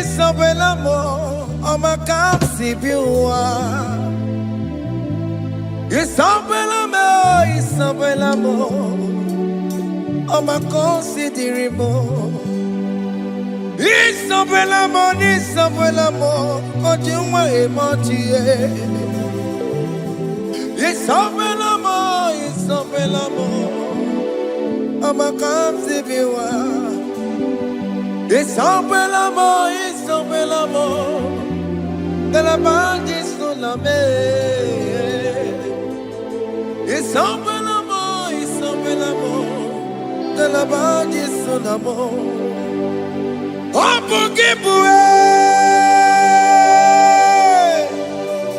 Isabella, I'm a capsi biwa. Isabella, I'm a considerable. Isabella, Ojuma emotie. Isabella, I'm a capsi biwa. Isabella, de la bande sulla me. Isabella, de la bande sulla mo. Opo gibue,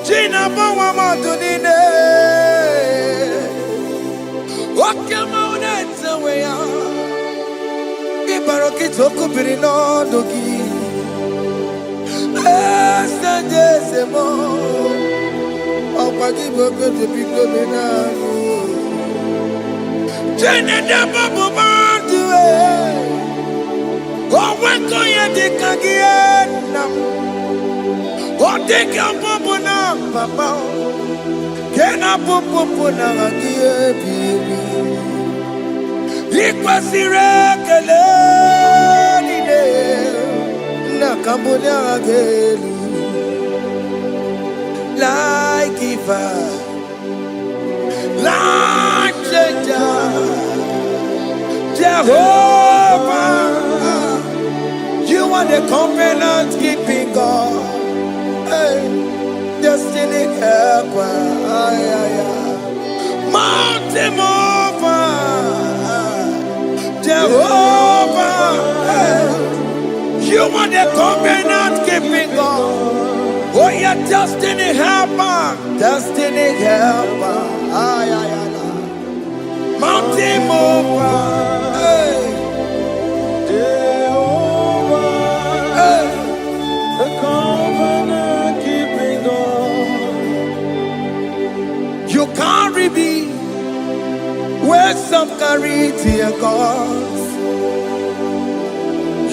Gina bawa madunine. Okama unetsa weya. Ibaroki toku birino dogi. Estandezemo, opagi boke de pico benano. Jene de babu bandue, oweko ye de kagiena, o de kampo na papa, kena popo na agie bibi. Ikwasire kele nide. Cambodia again, like giver, like changer, Jehovah, you are the covenant keeping God, hey, destiny helper, mountain mover, Jehovah. Hey. You are the covenant keeping God. Oh, your destiny helper. Destiny helper. Mountain mover. Hey. Jehovah. Hey. The covenant keeping God. You carry me where some carry tear gods.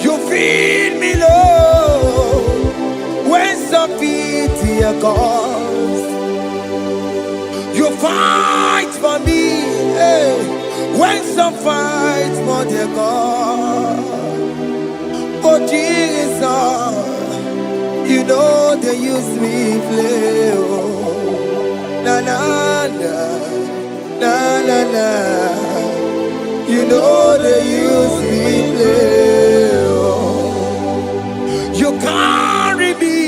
You feed me, Lord, when some feed your cause. You fight for me, hey, when some fight for their God. Oh Jesus, you know they use me play. Oh, na na na, na na na. You know they use me play. You carry me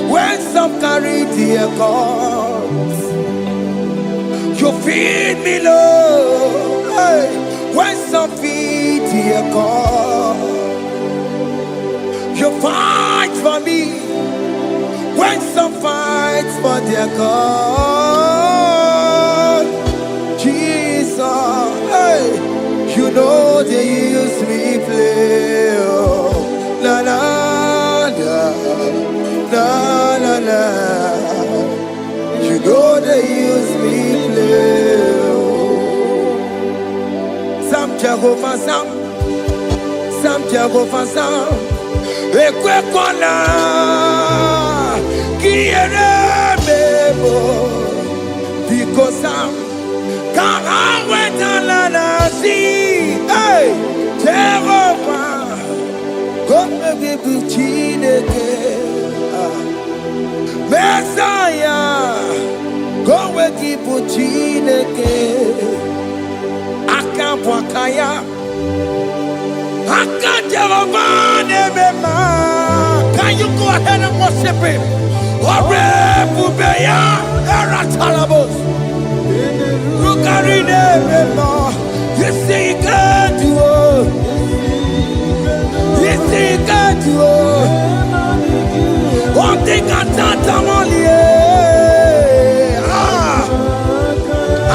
when some carry their cause. You feed me, Lord, hey, when some feed their cause. You fight for me when some fight for their cause. Jesus, hey, you know they use me play. Oh. La la la la la la. You know they use me play. Sam Jehovah Sam Jehovah Sam. Ekwe kona kiere mebo. Because Sam kara weta la la si. Hey Jehovah. Come give Chineke, Messiah. Go give Chineke. Akapwakaya, Akajerovane. Can you go ahead and worship him? Ore bubeya eratalabos. Rukarine mema. You see God do. One thing I thought I'm only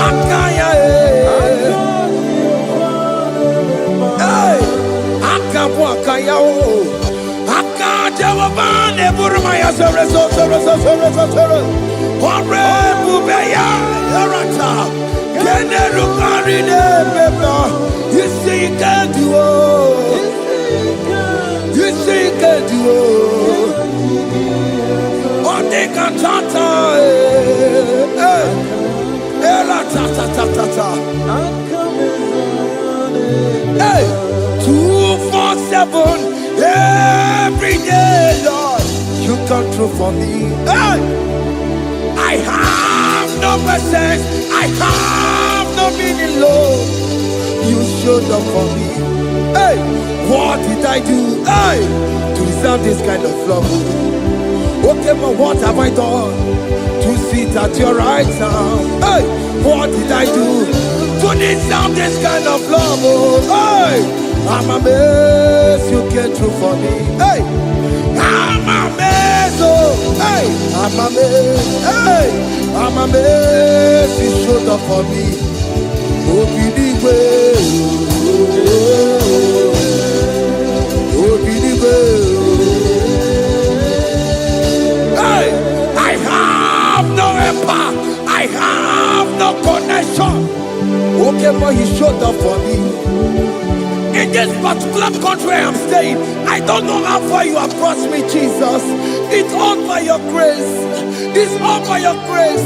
Akaya, hey, Akapwakaya, Akajawan, Burmaya, Ore Bubeya, Erata, Generukarine, you see, God, you duo. Onde cantata, la ta ta ta ta ta. Hey, 247 every day, Lord. You come through for me. Hey, I have no presence. I have no meaning, Lord. You showed up for me. Hey, what did I do? Hey, to deserve this kind of love? Okay, but what have I done to sit at your right hand? Hey, what did I do to deserve this kind of love? Oh, hey, I'm amazed you came through for me. Hey, I'm amazed. Oh, hey, I'm amazed. Hey, I'm amazed you showed up for me. Oh, believe it. Oh, believe it. Hey, I have no empire. I have no connection. Okay, but he showed up for me. In this particular country I'm staying, I don't know how far you have brought me, Jesus. It's all by your grace. It's all by your grace.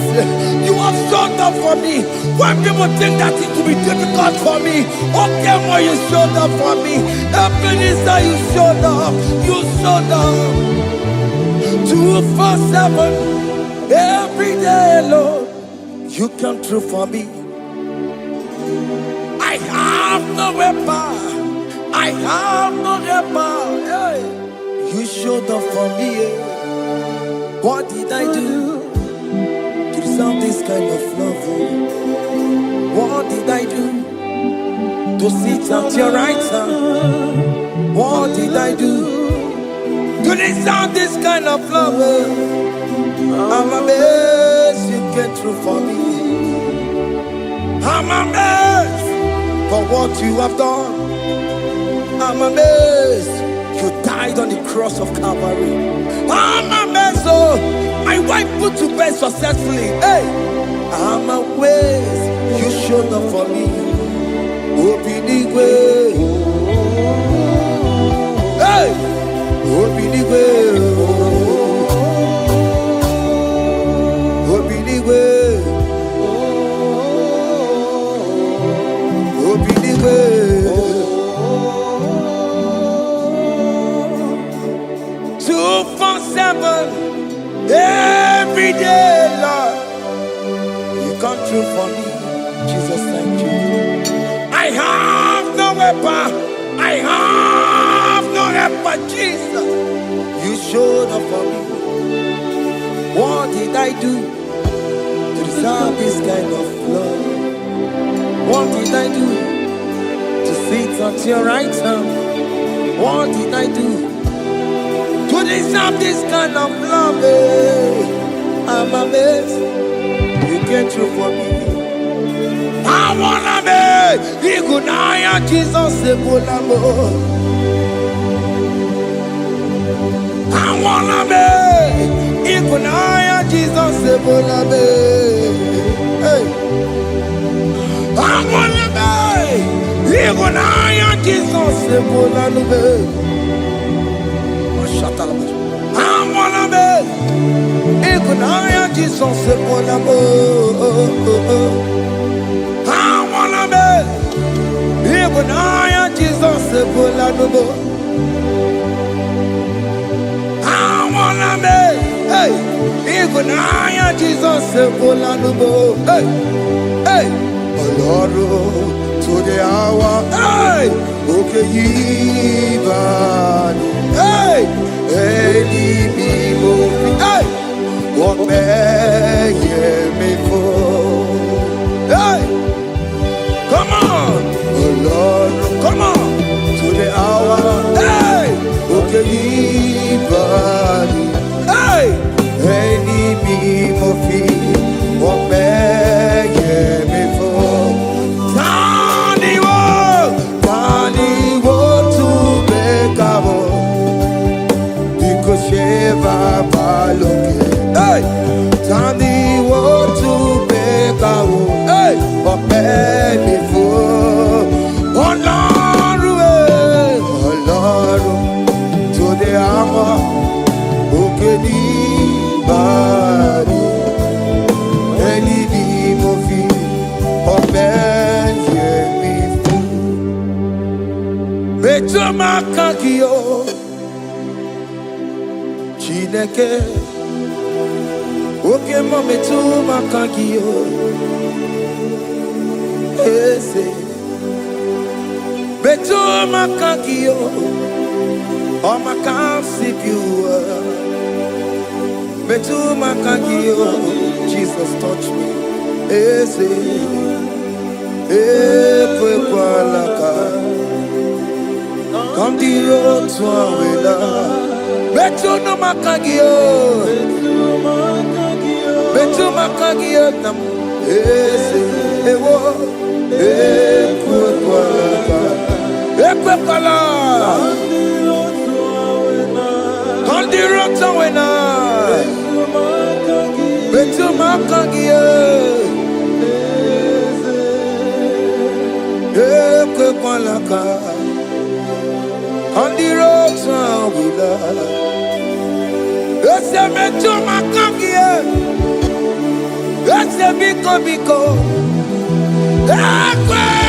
You have showed up for me. When people think that it will be difficult for me, okay, but you showed up for me. Ebenezer, you showed up. You showed up. 247 every day, Lord. You come through for me. I have no weapon. I have no weapon. Hey. You showed up for me. What did I do to deserve this kind of love? What did I do to sit at your right hand? What did I do to deserve this kind of love? I'm amazed you came through for me. I'm amazed for what you have done. I'm amazed you died on the cross of Calvary. I'm amazed, oh, my wife put to bed successfully. Hey, I'm amazed you showed up for me. Open the way. Hey, open the way. Open the way. Open the way. 247 every day, Lord. You come through for me. Jesus, thank you. I have no weapon. I have no weapon, Jesus. You showed up for me. What did I do to deserve this kind of love? What did I do to sit at your right hand? What did I do to deserve this kind of love? I'm amazed you came through for me. I wanna be Igunaya Jesus Sebulamo. I wanna be Igunaya Jesus Sebulame. Hey, I wanna be Igunaya Jesus Sebulame. I wanna be Igunaya Jesus Sebulamo. I wanna be Igunaya Jesus Sebulamo. I wanna be, hey, Igunaya Jesus Sebulamo. Hey, hey, Oloro to the hour. Hey, okay, even. Hey, hey, hey, what may me for? Hey, come on, oh Lord, come on to the hour. Hey, okay, hey, any me what may me for? Tani wo to make because Sheva Baloke. Hey. makagio Chineke Oke mo metu makagio Ese Metu makagio O makasibiwa Metu makagio Jesus touch me Ese Ekwe kwa laka Kandiro tuawela Betu no makagio Betu makagio nam Ese Ewo Ekwe kwa laka Ekwe kwa laka Kandiro tuawela Betu makagio Ekwe kwa laka On the road to Willa, it's a metro macagia, it's a biko,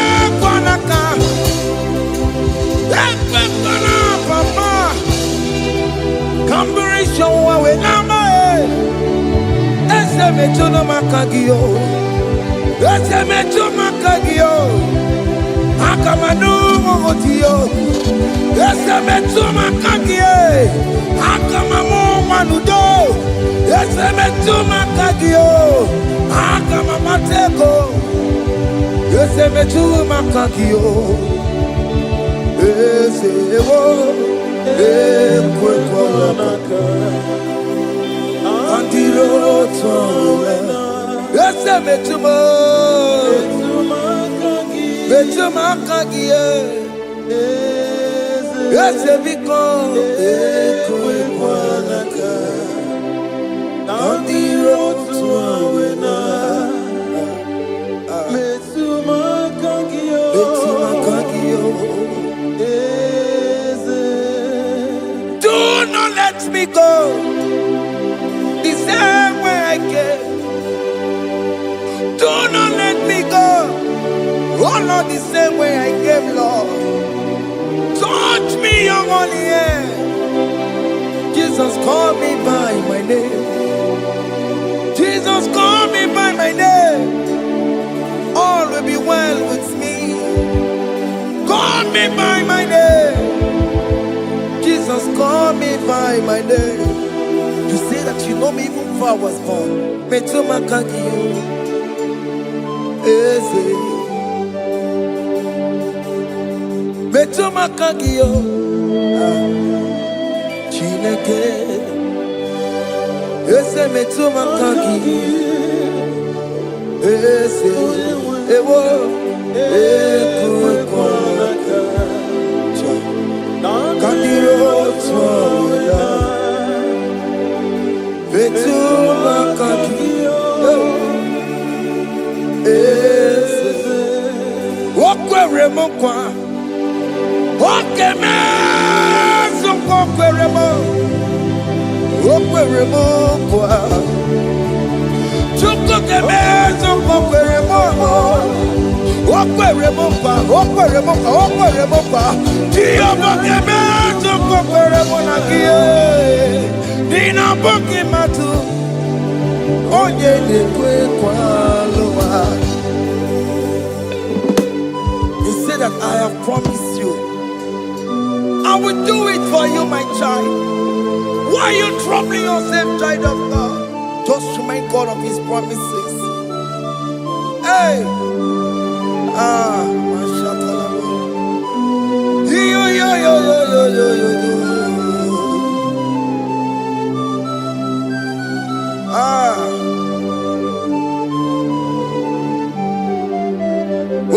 Equanaka, Equana, Papa, Combination with Nama, it's a metro macagio, it's a metro macagio, Akamanu Motio. Ese metu makagie, akamamu manudo. Ese metu makagio, akamamateko. Ese metu makagio, ese ewo, ekwe kwa maka. Andiro towe, ese metu makagie. Yes, because ekwe kwa laka on the road to Awena. Metuma kagio. Do not let me go the same way I came. Do not let me go. Oh Lord, the same way I came, Lord. Touch me, your holy hand. Jesus, call me by my name. Jesus, call me by my name. All will be well with me. Call me by my name. Jesus, call me by my name. You say that you know me even before I was born. Metuma kagio. Eze. Betu makagio Chineke Ese metu makagio Ese Ewo Ekwe kwa laka Kandiro tuawela Betu makagio Ese Wakwe remokwa Oke mezo kokweremo Okweremo kwa Chukoke mezo kokweremo Okweremo kwa Tiyoboke mezo kokweremo nakie Nina boki matu Onye dekwe kwa loa. He said that I have promised you I will do it for you, my child. Why are you troubling yourself, child of God? Just remind God of His promises. Hey!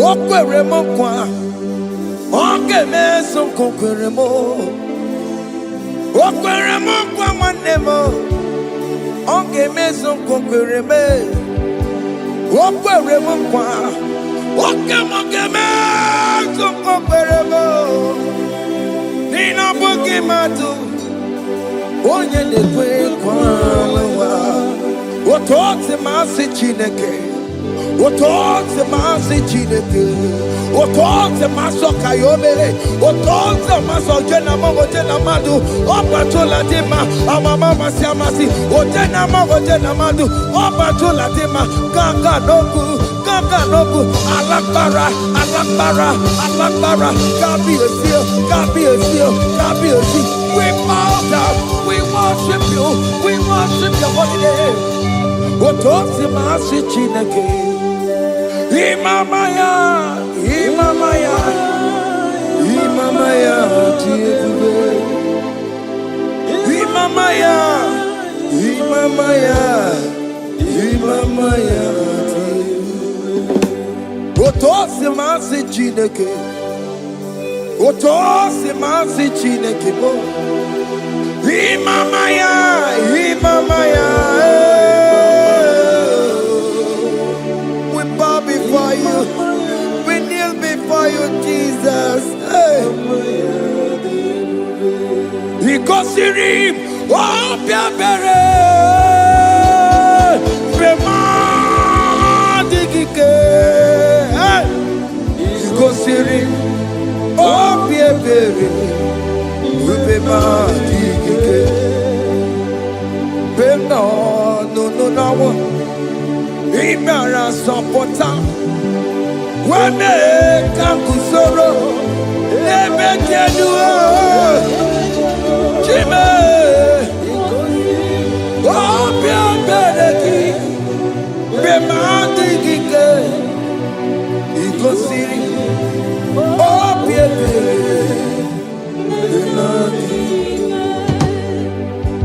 Okweremo kwa Oke meso kokweremo Okweremo kwa manemo Oke meso kokwereme Okweremo kwa Oke meso kokweremo Nina boki matu Onye nekwe kwa lewa Otote masi Chineke Otonze masi chineke, otonze maso kayome, otonze maso jena madu, opatola dema, amama masi, ojena madu, opatola dema, kaka nobu, alakbara, kabi esio. We bow down, we worship your holy name. Otonze masi chineke. Imamaya, Otosi masi chineke, bo. Imamaya. We bow before you. We kneel before you, Jesus. Ikosirim, obiabere, bemadikike. Ikosirim, obiabere, bemadikike. No. Imara sopota Wane kakusoro Lebe kenua Chime Obia bereki Bemandi kike Ikosiri Obia bereki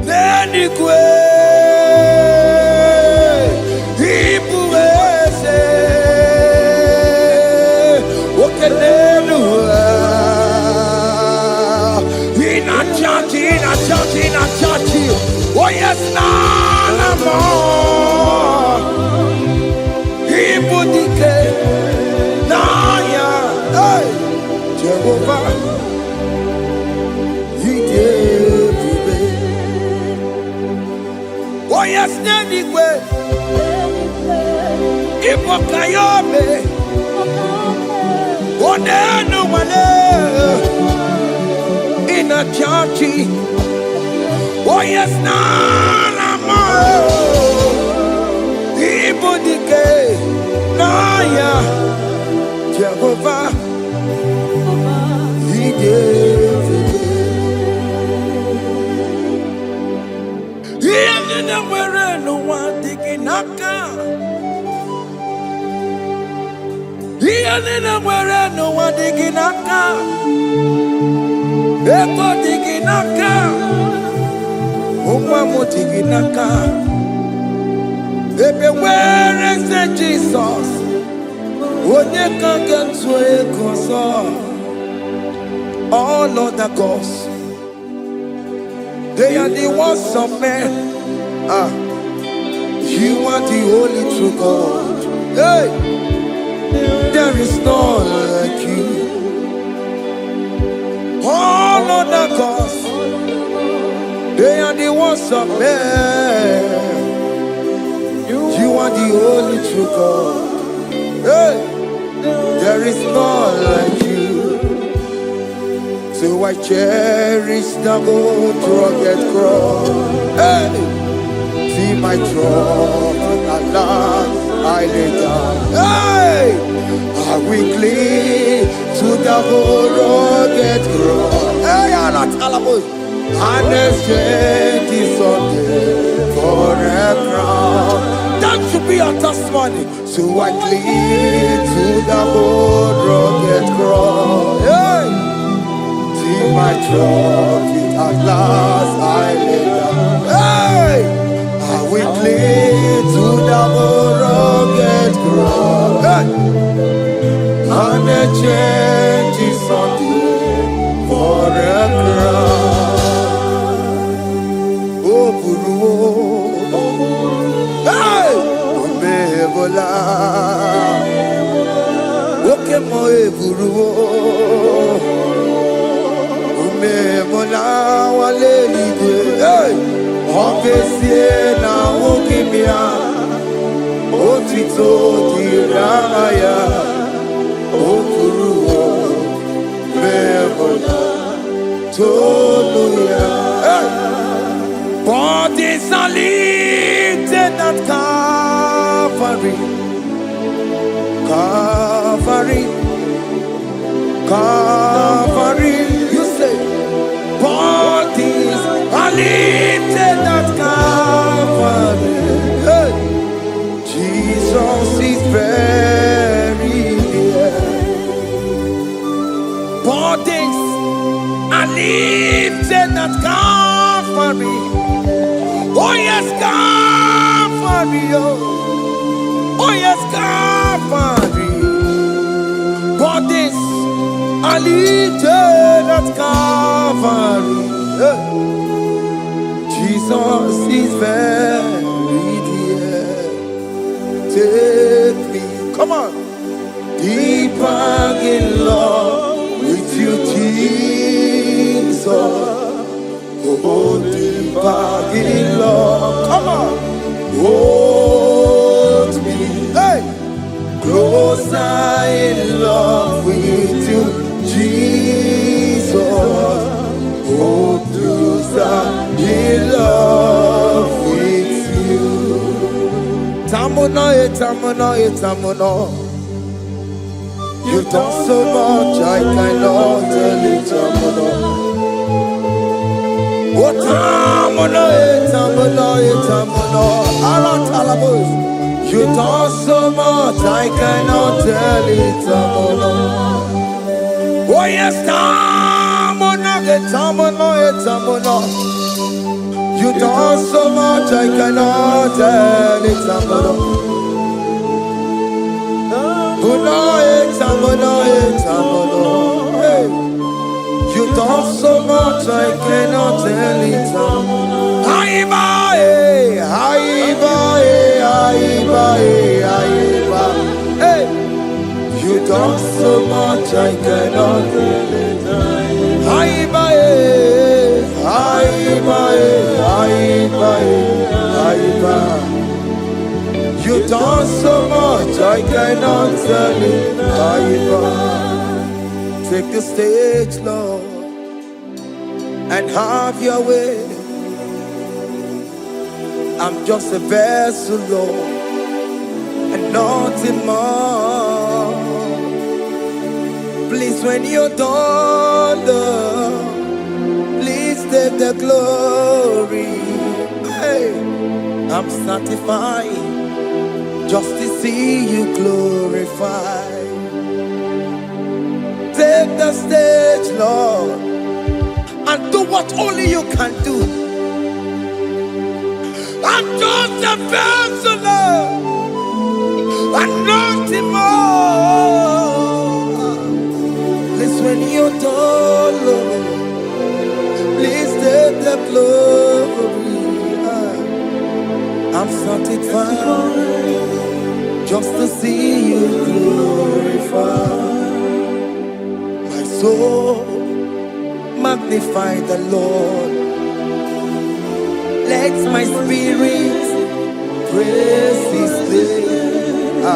Neni kwe Oh yes, none more. Igbo dike, naya, hey, Jehovah, he gave me. Oh yes, Nenigwe, Igbo kayobe, oh nenu wane, in a churchy. Oh yes, nana mo. Igbo dike, naya, Jehovah, he gave it. He didn't wear no one digging naka. He didn't wear no one digging naka. Ego digging naka. Where is the Jesus? Onye can get to all other gods, they are the works of men. You are the only true God. Hey, there is none like you. All other gods, they are the ones of men. You are the only true God. Hey, there is none like you. So I cherish the gold rugged cross. Hey, see my throne at last I lay down. Hey, I will cling to the gold rugged cross. Hey, I'm not almost. And exchange is Sunday for a crown. That should be our testimony. So I cling to the old rugged cross. Hey! See my trophy at last I lay down. Hey! I will cling to the old rugged cross. Hey! And exchange is Sunday for a crown. Hey! Umebola Oke mo eburu Umebola wale ligwe Hey! Okesie na okimia otito diraya okuruo mebola toluya. Bodies are lifted at Calvary, Calvary, Calvary. You say, bodies are lifted at Calvary. Hey. Jesus is buried here. Bodies are lifted at Calvary. Oh yes, Calvary. Oh yes, Calvary. Bodies are lifted at Calvary. Jesus is buried here. Take me, come on, deeper in love with you, Jesus. Oh, deeper in love, come on, hold me, hey, closer in love with you, Jesus. Oh, closer in love with you. Tamuno, tamuno, tamuno. You've done so much, I cannot tell it, tamuno. Oh, tamuno, tamuno, tamuno. Aratalabos. You've done so much, I cannot tell it, tamuno. Oh yes, tamuno, tamuno, tamuno. You done so much, I cannot tell it, tamuno. Hey. You done so much, I cannot tell it. Hey. You done so much, I cannot tell it. You done so much, I cannot tell it. Take the stage, Lord, and have your way. I'm just a vessel, Lord, and nothing more. Please, when you're done, Lord, please take the glory. Hey, I'm satisfied just to see you glorified. Take the stage, Lord, and do what only you can do. I'm just a vessel, Lord, and nothing more. Please, when you're done, Lord, please take the glory. I'm satisfied just to see you glorified. My soul magnify the Lord. Let my spirit praise His name.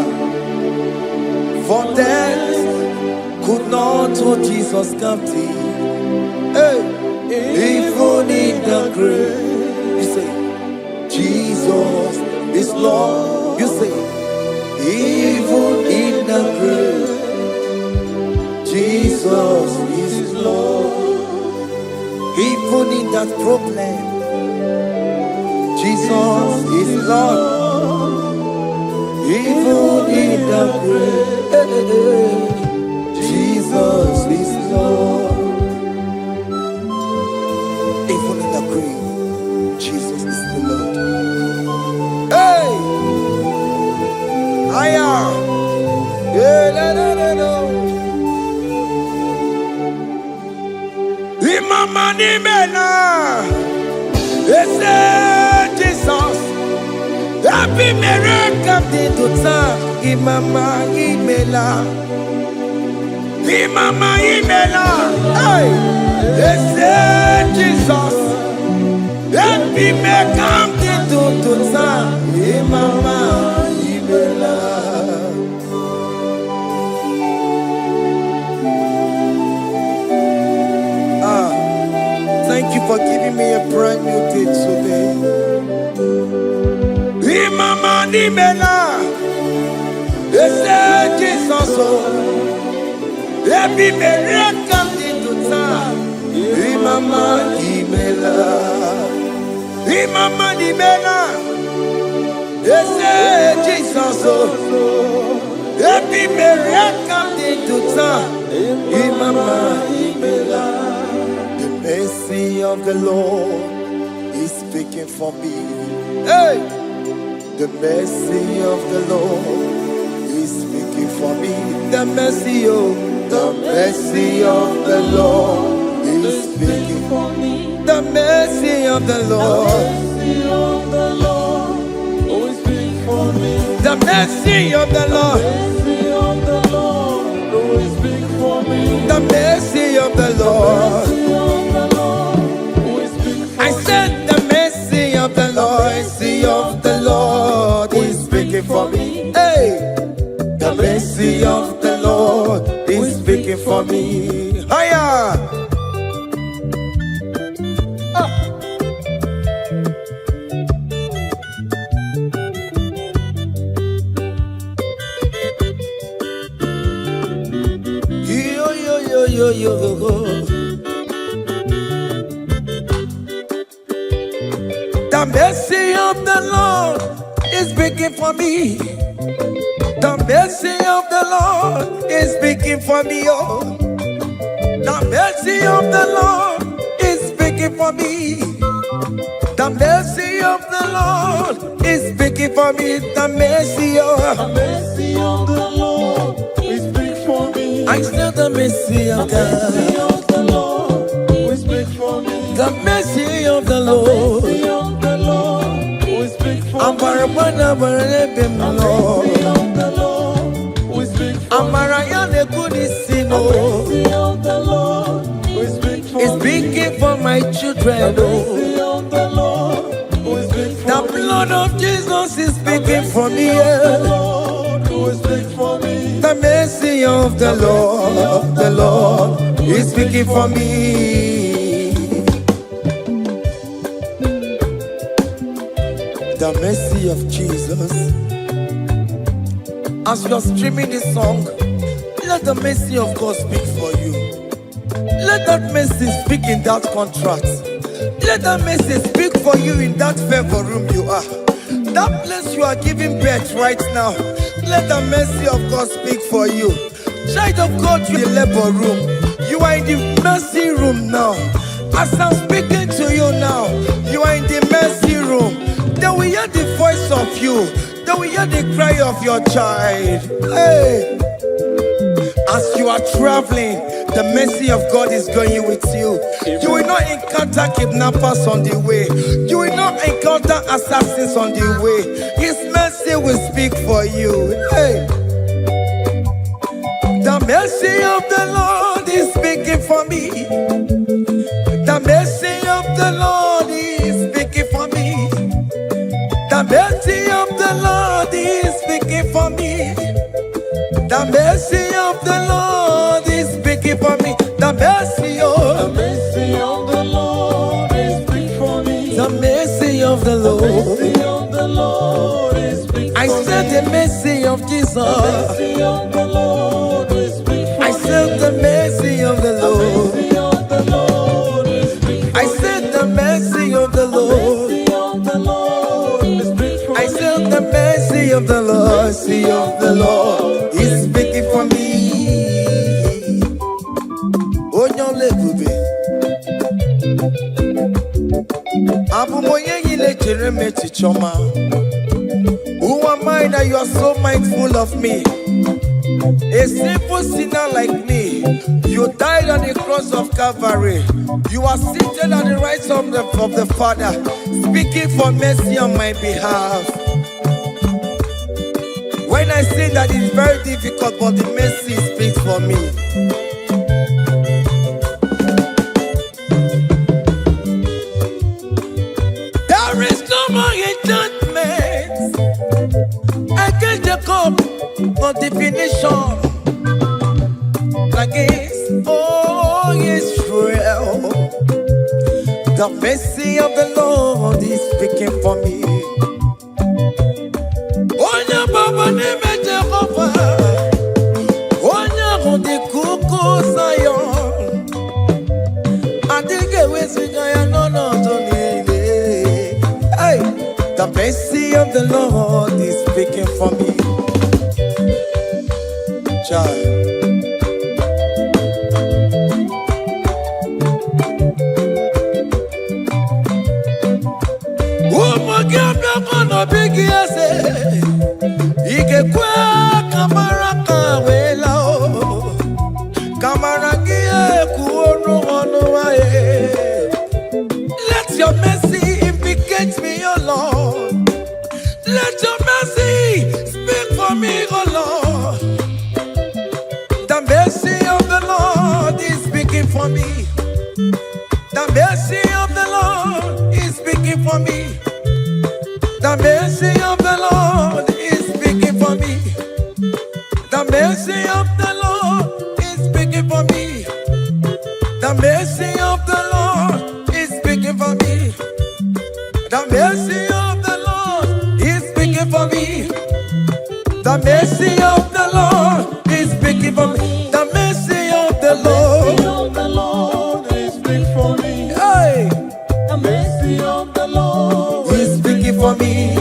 For death could not hold Jesus captive. Hey, even in the grave, you say, Jesus is Lord. You say, even in the grave, Jesus is Lord. Even in that problem, Jesus is Lord. Even in the grave, Jesus is Lord. Even in the grave, Jesus is the Lord. Hey! I am. Imama ni mena, Jesus. Happy miracle de tota. Imama imela, Imama imela. Hey, Jesus. Happy miracle de tota. Imama imela. thank you for giving me a brand new day today. Imama ni mela, ese Jesus o, ebi mele kamdi tuta. Imama ni mela, Imama ni mela, ese Jesus o, ebi mele kamdi tuta. Imama ni mela. The mercy of the Lord is speaking for me. Hey! The mercy of the Lord is speaking for me. The mercy of the Lord is speaking for me. The mercy of the Lord is speaking for me. The mercy of the Lord is speaking for me. The mercy of the Lord. I said the mercy of the Lord is speaking for me. Hey, the mercy of the Lord is speaking for me. Higher. Yo. The mercy of the Lord is speaking for me. The mercy of the Lord is speaking for me. Oh, the mercy of the Lord is speaking for me. The mercy of the Lord is speaking for me. The mercy of the Lord is speaking for me. I still the mercy of God. The mercy of the Lord is speaking for me. The mercy of the Lord. I'm Barabana Barabim Lord. I'm Mariana Kudisino. It's speaking for my children. The blood of Jesus is speaking for me. The mercy of the Lord is speaking for me. The mercy of Jesus. As you're streaming this song, let the mercy of God speak for you. Let that mercy speak in that contract. Let that mercy speak for you in that favor room you are. That place you are giving birth right now. Let the mercy of God speak for you. Child of God, you in the labor room. You are in the mercy room now. As I'm speaking to you now, you are in the mercy room. They will hear the voice of you. They will hear the cry of your child. Hey! As you are traveling, the mercy of God is going with you. You will not encounter kidnappers on the way. You will not encounter assassins on the way. His mercy will speak for you. Hey! The mercy of the Lord is speaking for me. The mercy of the Lord is speaking for me. The mercy of the Lord is speaking for me. The mercy of the Lord is speaking for me. The mercy of the Lord is speaking for me. The mercy of the Lord is speaking for me. I said the mercy of Jesus. The mercy of the Lord is speaking for me. I said the mercy of the Lord. I said the mercy of the Lord. I said the mercy of the Lord is speaking for me. Oh, no, lebube. Abu moye yile jereme chichoma. Who am I that you are so mindful of me? A simple sinner like me, you died on the cross of Calvary. You are seated at the right of the Father, speaking for mercy on my behalf. When I say that it's very difficult, but the mercy speaks for me. There is no more enchantment against the cup of definition. Against all Israel, The mercy of the Lord is speaking for me. Onya baba neme Jehovah, onya hundi kuku Zion. Adige wesigaya no tonile. Hey, the mercy of the Lord is speaking for me. Child. Big yes, Ike kwa kamara kawela o kamara gie kuonu onuae. Let your mercy implicate me, O Lord. Let your mercy speak for me, O Lord. The mercy of the Lord is speaking for me. The mercy of the Lord is speaking for me. The mercy of the Lord is speaking for me. The mercy of the Lord is speaking for me. The mercy of the Lord is speaking for me. The mercy of the Lord is speaking for me. The mercy of the Lord is speaking for me. The mercy of the Lord is speaking for me. Hey, the mercy of the Lord is speaking for me.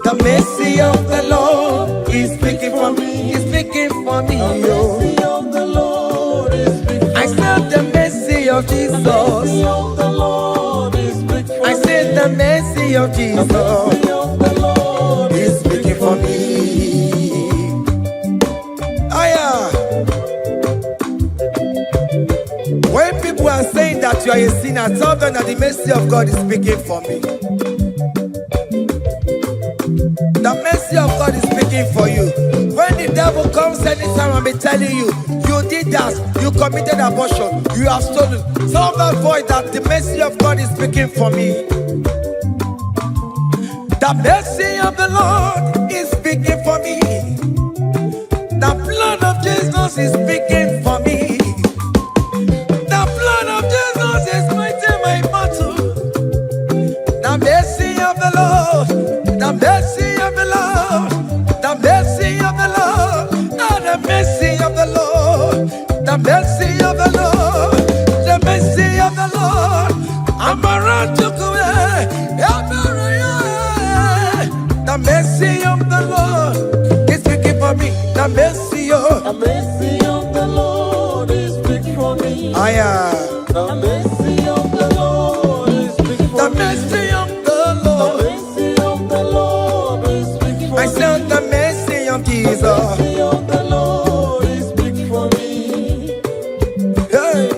The mercy of the Lord is speaking for me. Is speaking for me. The mercy of the Lord is speaking for me. I said the mercy of Jesus. The mercy of the Lord is speaking for me. I said the mercy of Jesus. The mercy of the Lord is speaking for me. When people are saying that you are a sinner, tell them that the mercy of God is speaking for me. The mercy of God is speaking for you. When the devil comes anytime and be telling you, you did that, you committed abortion, you have stolen, tell that voice that the mercy of God is speaking for me. The mercy of the Lord is speaking for me. The blood of Jesus is speaking for me. The blood of Jesus is fighting my battle. The mercy of the Lord, the mercy of the Lord, the mercy of the Lord, the mercy of the Lord, the mercy of the Lord, the mercy of the Lord. I'm around to go. The mercy of the Lord is speaking for me. The mercy of the Lord is speaking for me. I am. The mercy of the Lord is speaking for me. The mercy of the Lord. The mercy of the Lord is speaking for me. I said the mercy of Jesus. The mercy of the Lord is speaking for me. Hey.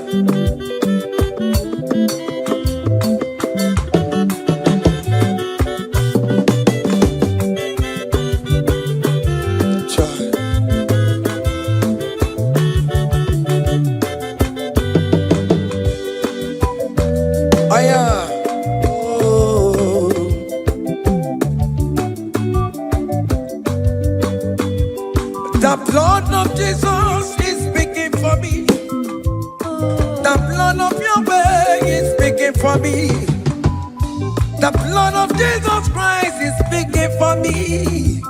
The blood of Jesus is speaking for me. The blood of Yahweh is speaking for me. The blood of Jesus Christ is speaking for me.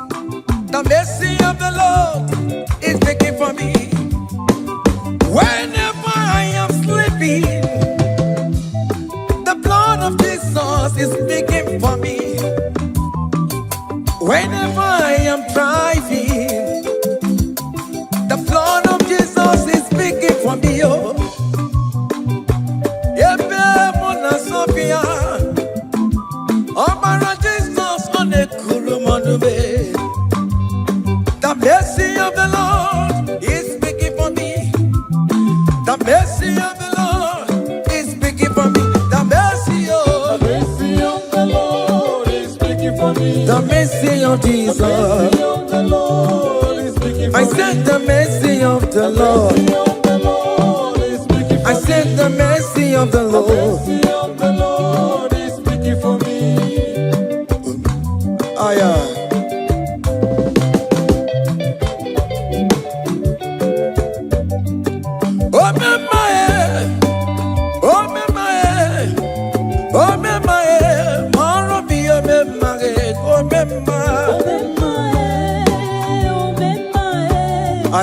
The mercy of the Lord is speaking for me. Whenever I am sleeping, the blood of Jesus is speaking for me. Whenever I am driving, the blood of Jesus is speaking for me. Oh, Sophia, Omara Jesus on the Kurumanube. The mercy of the Lord is speaking for me. The mercy of the Lord is speaking for me. The mercy of the Lord is speaking for me. The mercy of Jesus. The mercy of the Lord is speaking for me. I said the mercy of the Lord. I said the mercy of the Lord. The mercy of the Lord is speaking for me.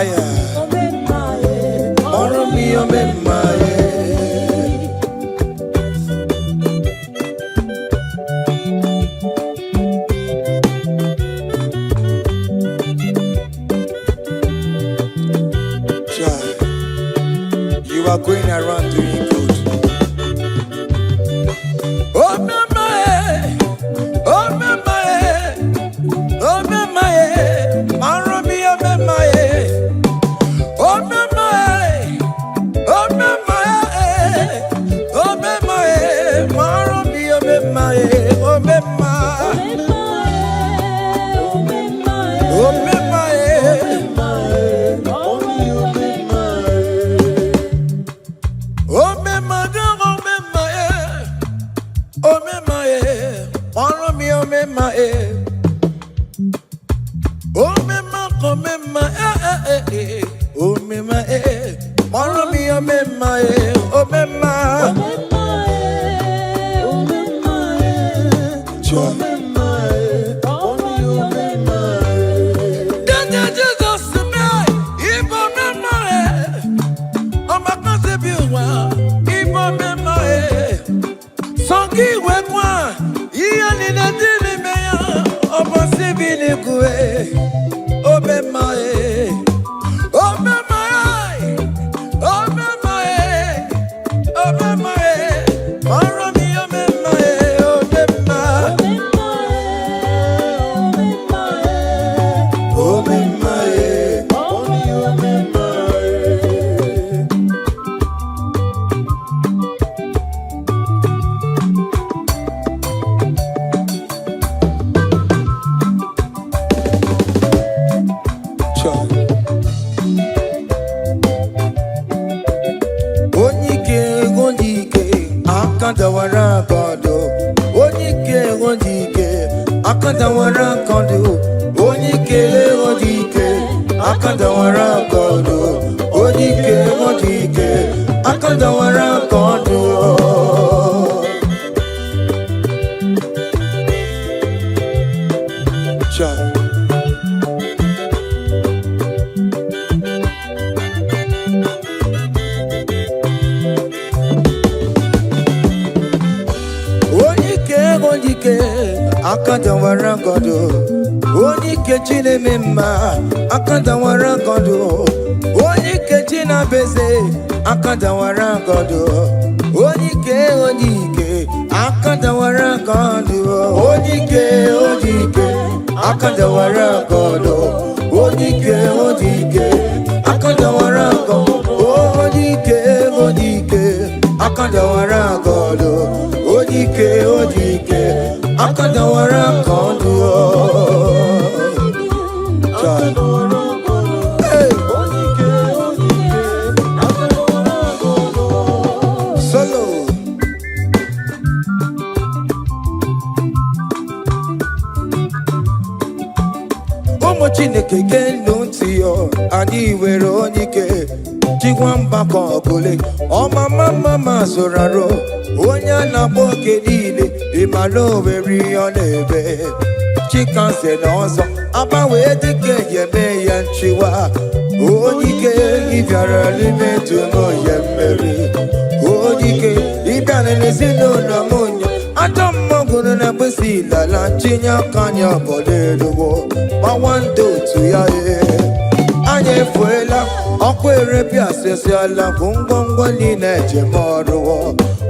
aya. Moro mi omemaye. You are going around doing good. Oh memaye, oh memaye, oh memaye, maro mi omemaye. Oh memaye, oh memaye, oh memaye, maro mi omemaye, oh memaye, oh memaye. Oh mema, oh mema, oh mema, moro mi oh mema, oh mema, oh mema, oh mema, oh mema. Dada Jesus me, Igbo mema, oh makase biwa, Igbo mema, songi wekwa, iya ni na dili meya, obo sibili kuwe. Oh memaye, oh memaye, oh memaye, oh memaye, maro mi oh memaye, oh memaye, oh memaye, oh Akadawara kondo, onike odike. Akadawara kondo, onike odike. Akadawara kondo, onike odike. Akadawara kondo. Cha. Akadawara kondo, onike chine mema. Akadawara kondo, onike china beze. Akadawara kondo, onike odike. Akadawara kondo, onike odike. Akadawara kondo, onike odike. Akadawara kondo, onike odike. Akadawara kondo, onike odike. Akadawara kondo. Hey. Solo. Omo Chineke genu ntị yo, anyị were onike. Chigwamba kokole, ọma mama zoraro. Onye na-akpọ oke niile, ịmalo weri ọ na-ebe. Chikanse n'ọzọ, agbanwe dịka yeme ya nchiwa. Onike ịbịara n'ime tụmụ ya mmeri. Onike ịbịara n'ezinụlọ m onye. Ajọ mmọgwụrụ na mgbesi ilala ntinye aka anya obodo eluwo. Gbawando otu ya anyị efuela ọkụ erepịa asịsịala bụ ngwongwo niile ejem ọrụwọ.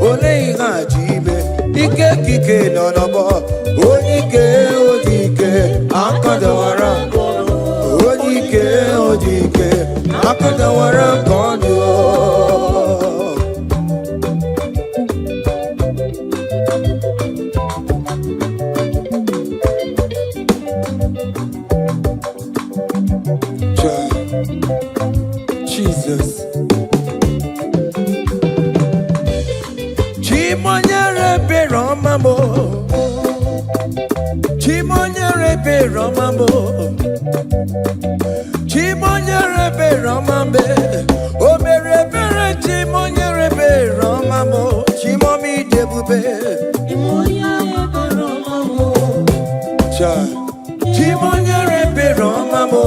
Ole ihe a ji ime ike kike nọ n'ọgbọ. Onike odike akadawara, onike odike akadawara kondo. Jesus. Chimonyere be romamo. Chimonyere be romamo. Chimonyere be romambe. O mere bere chimonyere be romamo. Chimomi debube. Chimonyere be romamo. Cha. Chimonyere be romamo.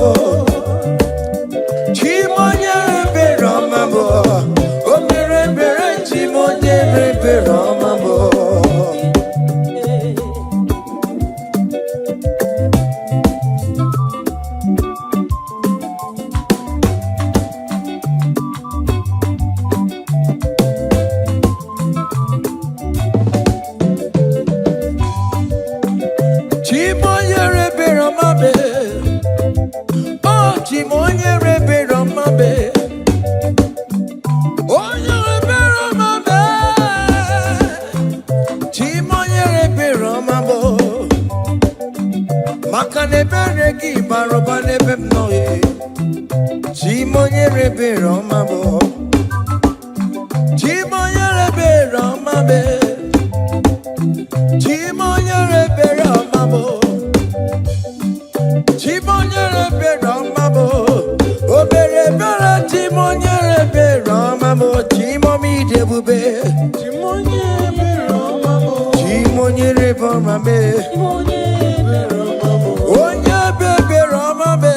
Maka nebere gi baroba nebem noye. Chimonyere be romabo. Chimonyere be romabe. Chimonyere be romabo. Chimonyere be romabo. Obere bere chimonyere be romabo. Chimomi debube. Chimonyere be romabo. Chimonyere be romabe. Onye bebe romabe.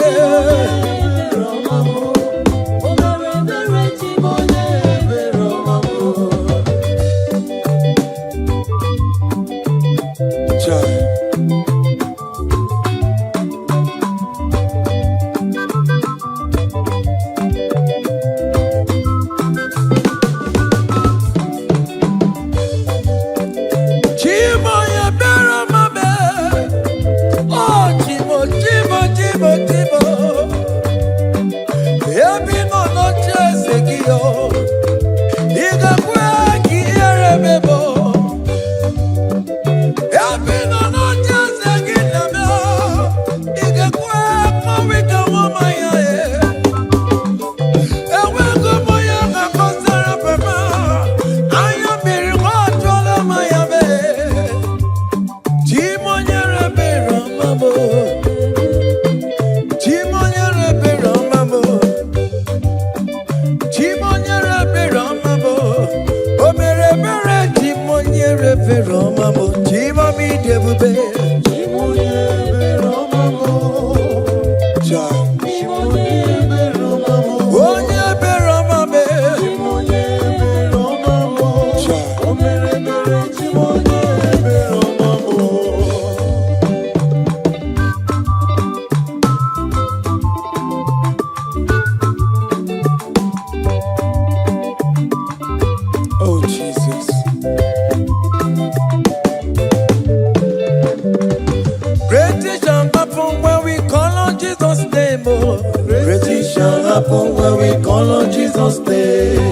When we call on Jesus' name,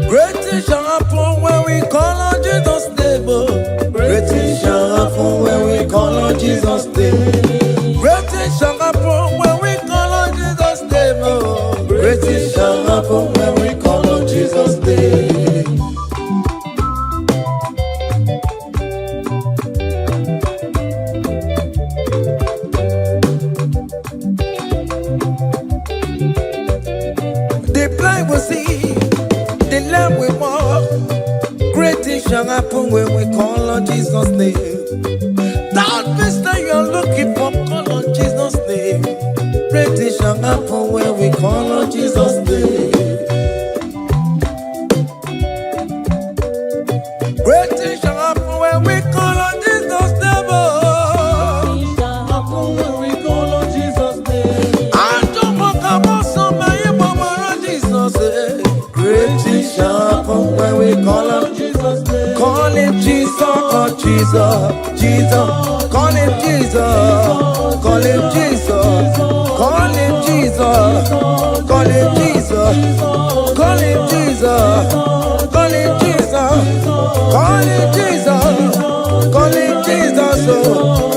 great things shall happen when we call on Jesus' name. Great things shall happen when we call on Jesus' name. Great things shall happen when we call on Jesus' name. Great things shall happen when we call on Jesus' name. Shall happen when we call on Jesus' name. That means that you're looking for, call on Jesus' name. Great things shall happen when we call on Jesus' name. Great things shall happen when we call on Jesus' name. Shall happen when we call on Jesus' name. I don't want to go so many more Jesus. Great things shall happen when we call on Jesus' name. Call him Jesus, oh Jesus, Jesus. Call him Jesus, call him Jesus, call him Jesus, call him Jesus, call him Jesus, call him Jesus, call him Jesus, call him Jesus,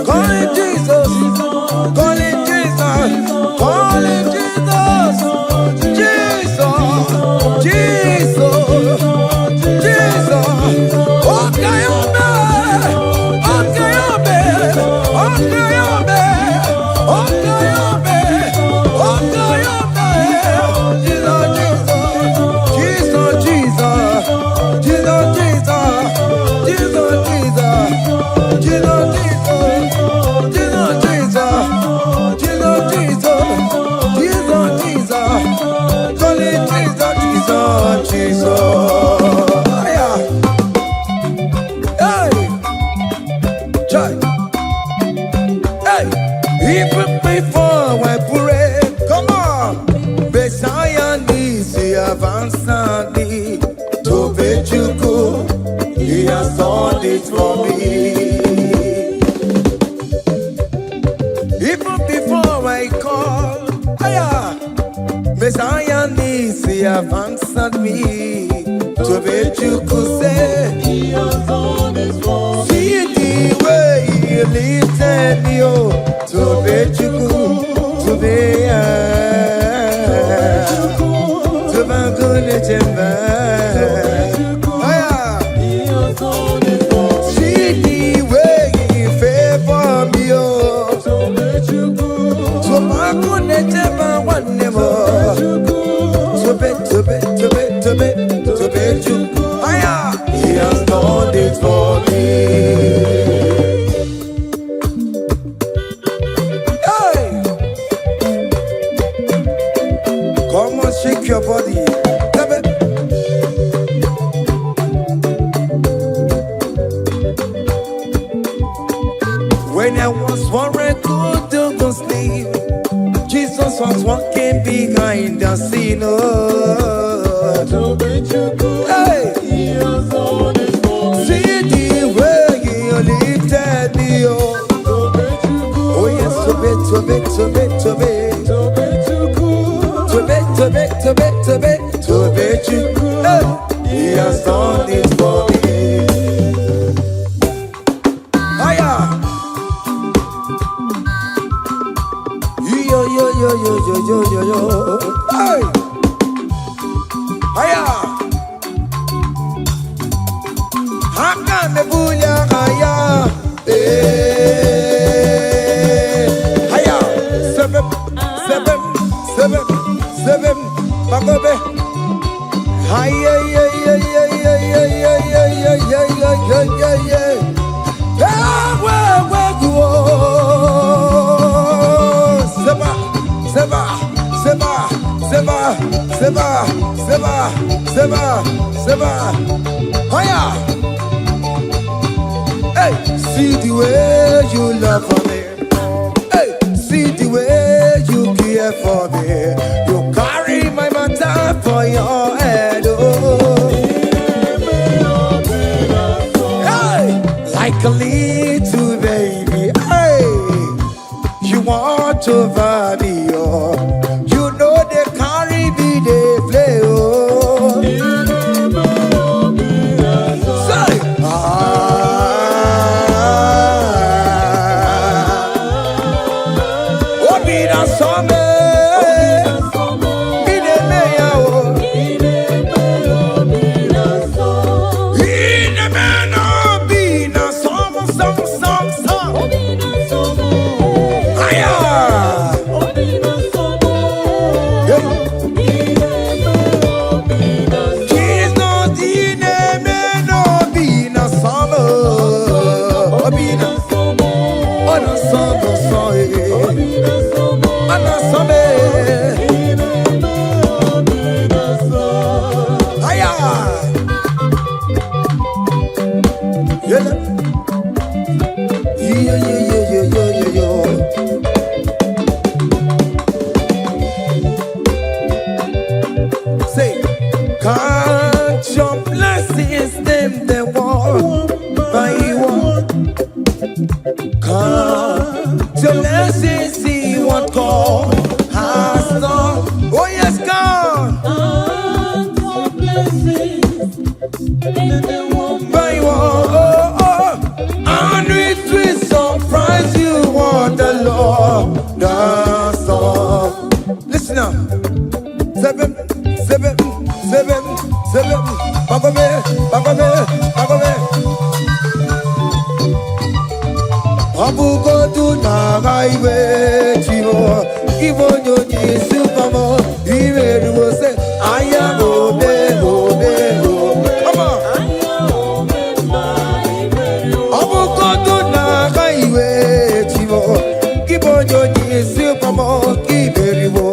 call him Jesus, call him Jesus, call him Jesus, Jesus, Jesus. Even before I pray, come on. Messiah needs the answered me. To bet you go, he has done it for me. Even before I call, Messiah needs the answered me. Tobechuku say He has done it for me. See the way He lifted me, oh. Tobechuku, Tobeya, Tobagone Jemba. He has done it for me. See the way He favored me, oh. Tobechuku, Tobagone Jemba one more. Tobechuku, He has done it for me. Hey, come on, shake your body. When I was worried, couldn't go sleep, Jesus was walking behind the scene. Hey, He has done it for me. See the way He lifted me, oh. Oh yes, Tobechuku, hey, He has done it for me. Hiya. Yo. Hey. Hiya. Haka nebulia haya. Hiya. Seven. Bagobe. Hiya. Seba. Hiya. Hey, see the way you love for me. Hey, see the way you care for me. You carry my matter for your head. Oh. Hey, like a little baby. Hey, you want over me. Oh. You know they carry me, they play. Oh. Say, can't your blessings them the one by one? Can't your blessings see what God has done? Oh yes, God. Can't your blessings them the one by one? And it will surprise you what the Lord does. Listen now. Seven. Bagome. Abu go na highway chivo. Ibo nyoni supamo. Ibe ruo se aya obe. Come on. Abu go na highway chivo. Ibo nyoni supamo. Ibe ruo.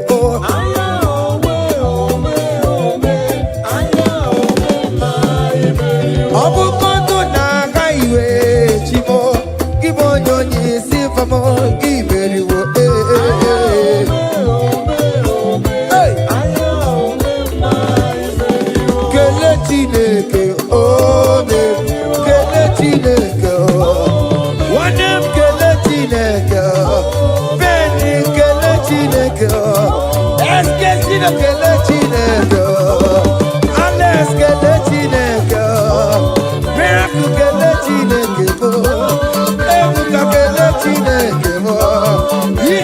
Let's get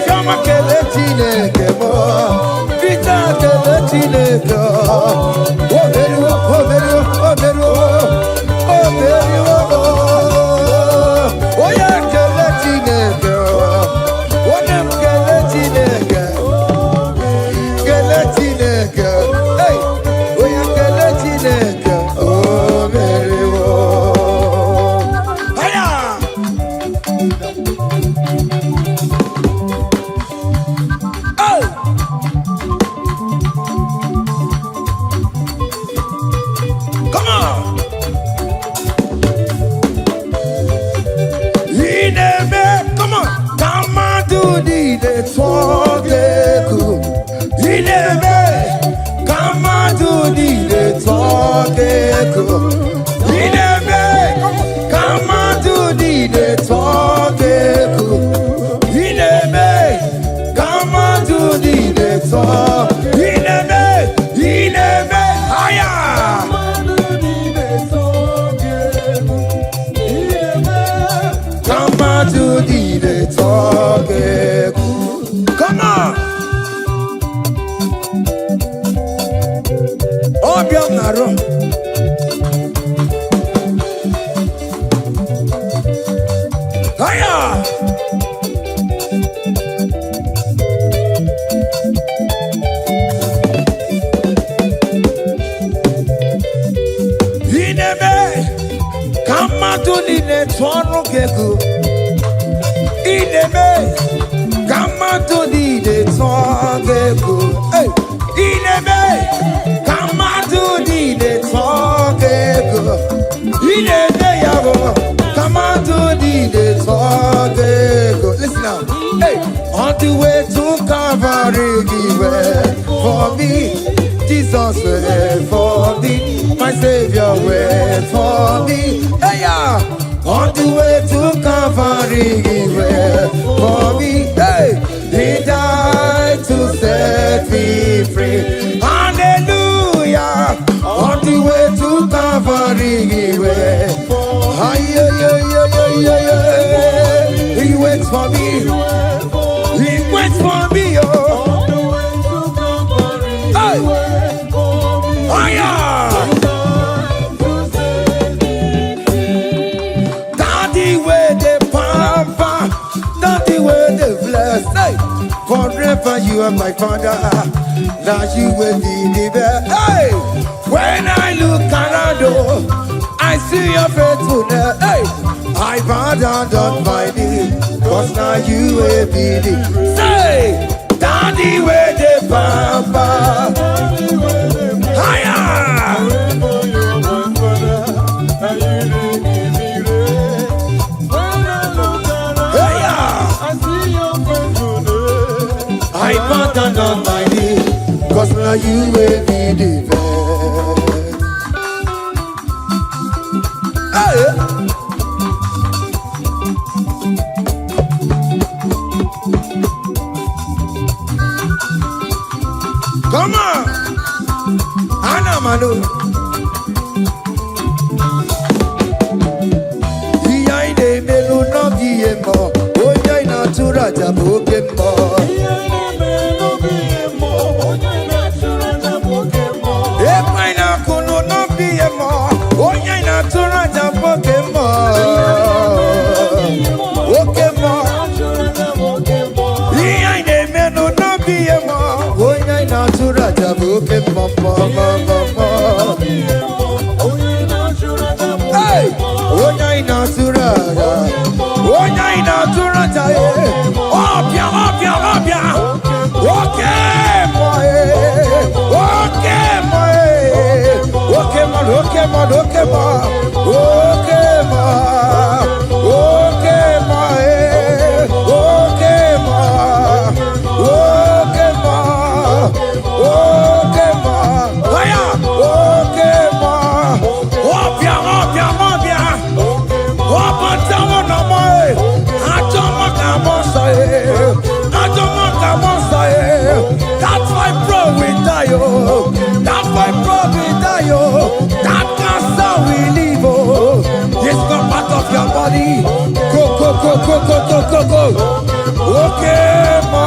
Chama kele Chineke mo, Vita kele Chineke. Oberu, oberu, oberu, oberu. Oya kele Chineke, onem kele Chineke, kele Chineke. Hey, oya kele Chineke, oberu. Haya. Come on. Come on. Come on, do the talk. Come on, do the talk. Come on, do the talk. Come on, do the talk. Higher. Come on to the talk. Come on. Obiom naro. Haya. Inebe. Come on to the talk. Inebe, come on to the talk. Hey, Inebe, come on to the talk. Inebe, come on to the talk. Listen now. Hey, on the way to Calvary, for me, Jesus wait for me, my Savior wait for me. Hey, yeah. On the way to Calvary, for me, hey, He died to set me free. Hallelujah. On the way to Calvary, He waits for me. He waits for me, oh. Hey. Oh, yeah. Forever you are my father, now you will be the best. Hey, when I look around, I see your faithfulness. Hey, I bow down on my knees, cause now you will be the. Say, Daddy, where the papa. Higher. I bow down on my knees, cause now you will be the best. Hey. Come on, Anna Manu. Iyaine melu no giemo, oya ina tura jabo kemo. Hey, that's why bro we die, oh. That's why bro we die, oh. That cancer we live, oh. It's not part of your body. Go. Okay, man.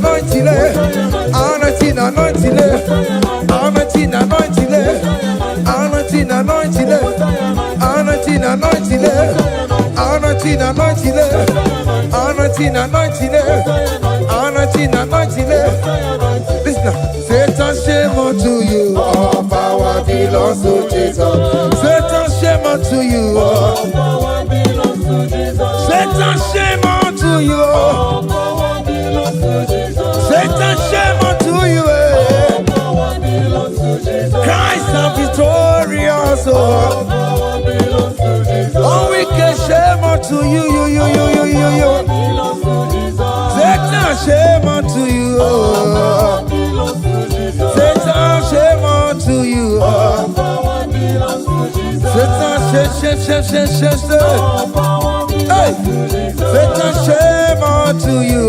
anointing, anointing, anointing, anointing, anointing, anointing, anointing, anointing, anointing, anointing, anointing, anointing, anointing, anointing. Listen now. Satan, shame unto you. All power belongs to Jesus. Satan, shame unto you. All power belongs to Jesus. Satan, shame unto you. All power belongs to Jesus. Satan, shame unto you. All power belongs to Jesus. Christ is victorious. All power belongs to Jesus. All wicked shame unto you. Satan, shame unto you. Satan, shame unto you. Satan, shame. Hey, Satan, shame unto you.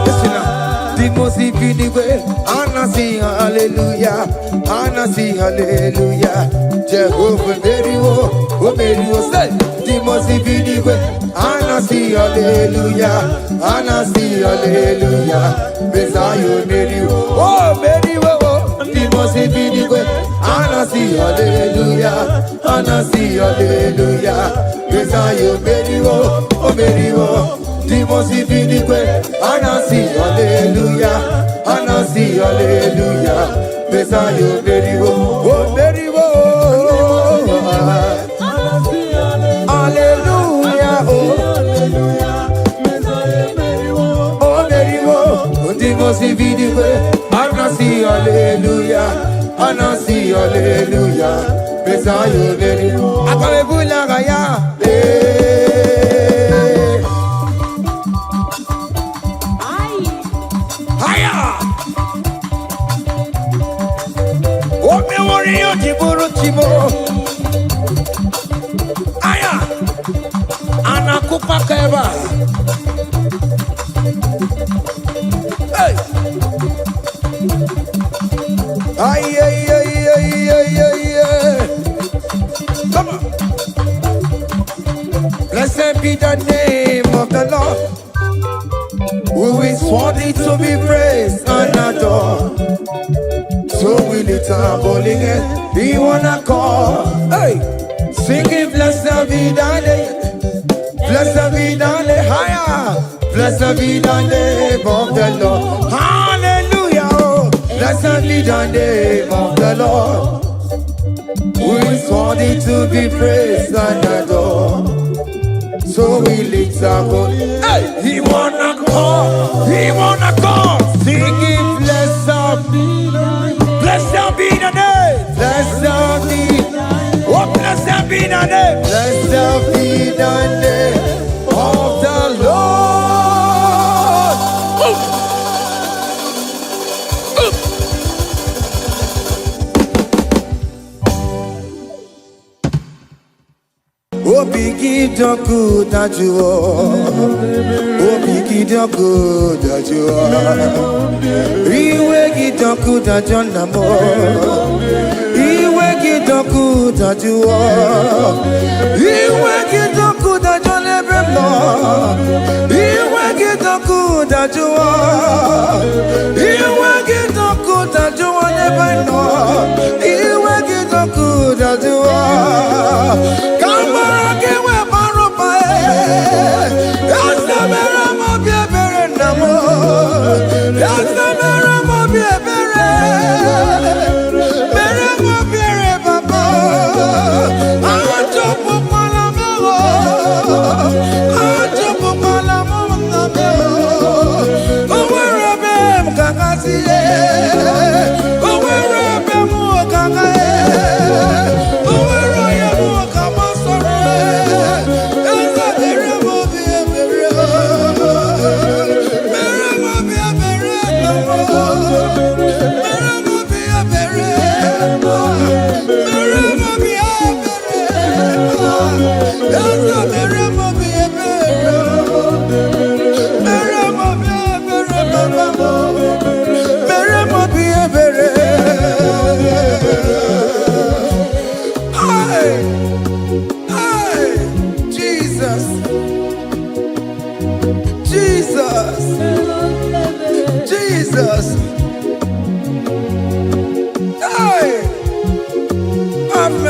Listen now. The most way, Anna sing hallelujah, Anna sing hallelujah. Jehovah Mary, oh Mary, oh say. The most way, Anna sing hallelujah, Anna sing hallelujah. Messiah Mary, oh Mary, oh. The most way, Anna sing hallelujah, Anna sing hallelujah. Messiah Mary, oh Mary, oh. The most way, Anna sing hallelujah, Anna sing hallelujah. Messiah Mary, oh Mary, oh. Hallelujah, oh Mary, oh. The most way, Anna sing hallelujah, Anna sing hallelujah. Messiah Mary, oh. Akabebula gaya, Aya, anakupa keba. Hey, ay. Come on. Blessed be the name of the Lord, who is worthy to be praised and adored. So we lift our bowling head, we wanna call, hey, singing blessed be the name, blessed be the name, higher, blessed be the name of the Lord, hallelujah, oh. Blessed be the name of the Lord, who is worthy to be praised and adored. So we lift our bowling, hey, he wanna call, singing blessed be the name. Blessed be the name. Blessed be. Oh, blessed be the name. Blessed be the name of the Lord. Oh, biggie, the good that you are. Oh, biggie, the good that you are. Iwe gidoku da jonamo, iwe gidoku da juwa, iwe gidoku da jonebemo, iwe gidoku da juwa, iwe gidoku da juwa nebeno, iwe gidoku da juwa. Kamara kewe baropa, yasamera mo biebere namo, yasamera.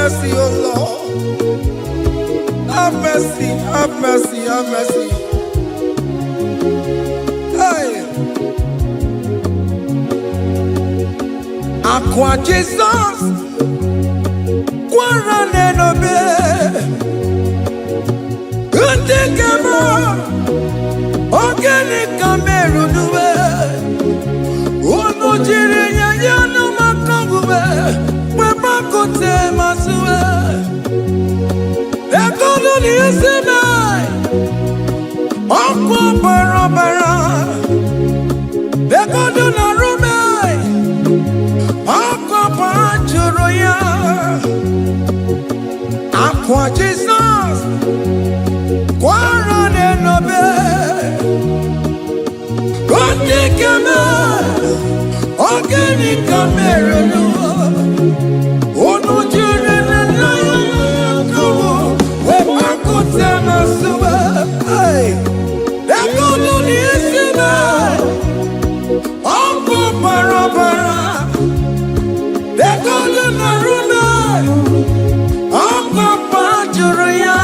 mercy, oh Lord. Have mercy, have mercy, have mercy. Hey. Aqua Jesus, Quarane no be. Kama organic kamerunuwe ono jire nyanya no makanguwe mama kote masuwe ekono ni esena okwo barabara ekono na rume okwo panjuro ya Aqua Jesus Quarane no be Organic camera no Ono jure na yo we makote masuwa hey Eko no ni esina Onko barabara Eko no na runa Onko panjuro ya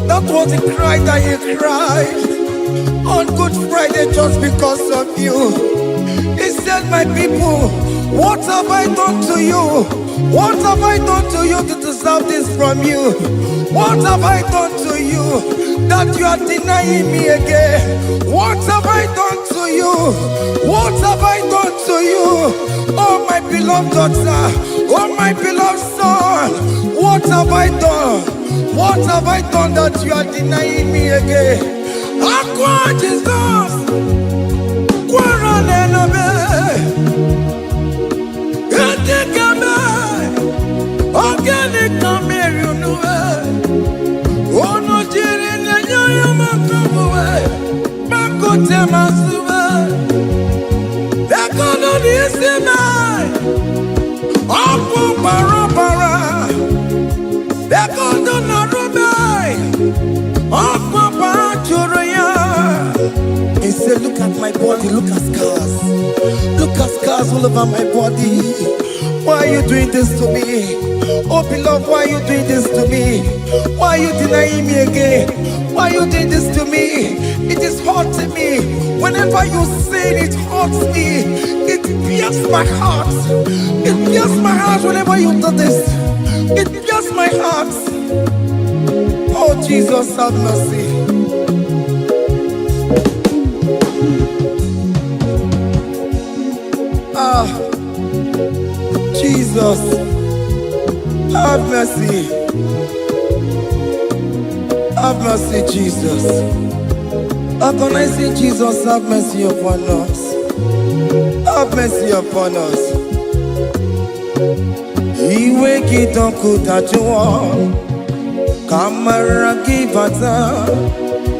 That was the cry that you cried on Good Friday just because of you. He said, my people, what have I done to you? What have I done to you to deserve this from you? What have I done to you that you are denying me again? What have I done to you? What have I done to you? Oh, my beloved daughter, oh, my beloved son, what have I done? What have I done that you are denying me again? Aqua Jesus, Quarane no be, Organic camera no ono jire nyanya yo makabuwe, makote masuwe, ekono ni esina, opo barabara, ekono na rume, opo panjuro ya. He said, look at my body, look at scars. Look at scars all over my body. Why are you doing this to me? Oh beloved, why are you doing this to me? Why are you denying me again? Why are you doing this to me? It is hurting me. Whenever you sin, it hurts me. It pierces my heart. It pierces my heart whenever you do this. It pierces my heart. Oh Jesus, have mercy. Jesus, have mercy. Have mercy, Jesus. How can I say, Jesus, have mercy upon us? Have mercy upon us. Iwe kidoku tajuwa, kamara kibata.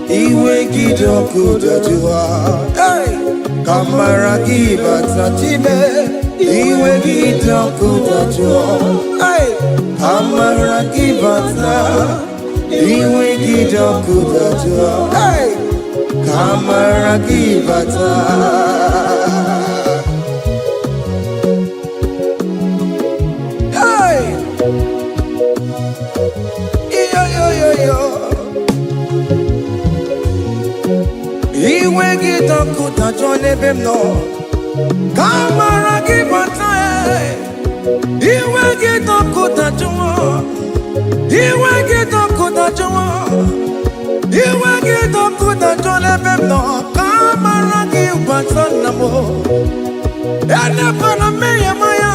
Iwe kidoku tajuwa, hey, kamara kibata chibe. Iwe kidoku tajuwa, hey, kamara kibata. Iwe kidoku tajuwa, hey, kamara kibata. Iwe kidoku tajuwa nebem no, kamara kibata. Iwe kidoku tajuwa, iwe kidoku tajuwa, iwe kidoku tajuwa nebem no, kamara kibata namo. Ene pana meye maya,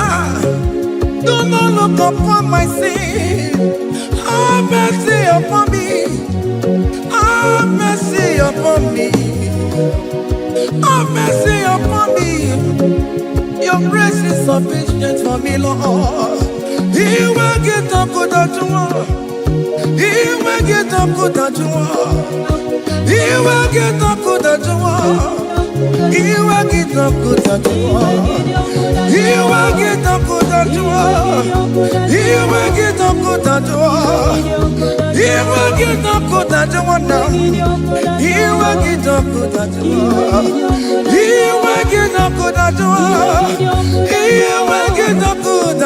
do not look upon my sin. Have mercy upon me. Have mercy upon me. Have mercy upon me. Your grace is sufficient for me, Lord. He will get up good at you. He will get up good at you. He will get up good at you. He will get up good at you. He will get up good at you. He will get up good at you. He will get up good at you now. He will get up good at you. He will get up good at you. He will get up good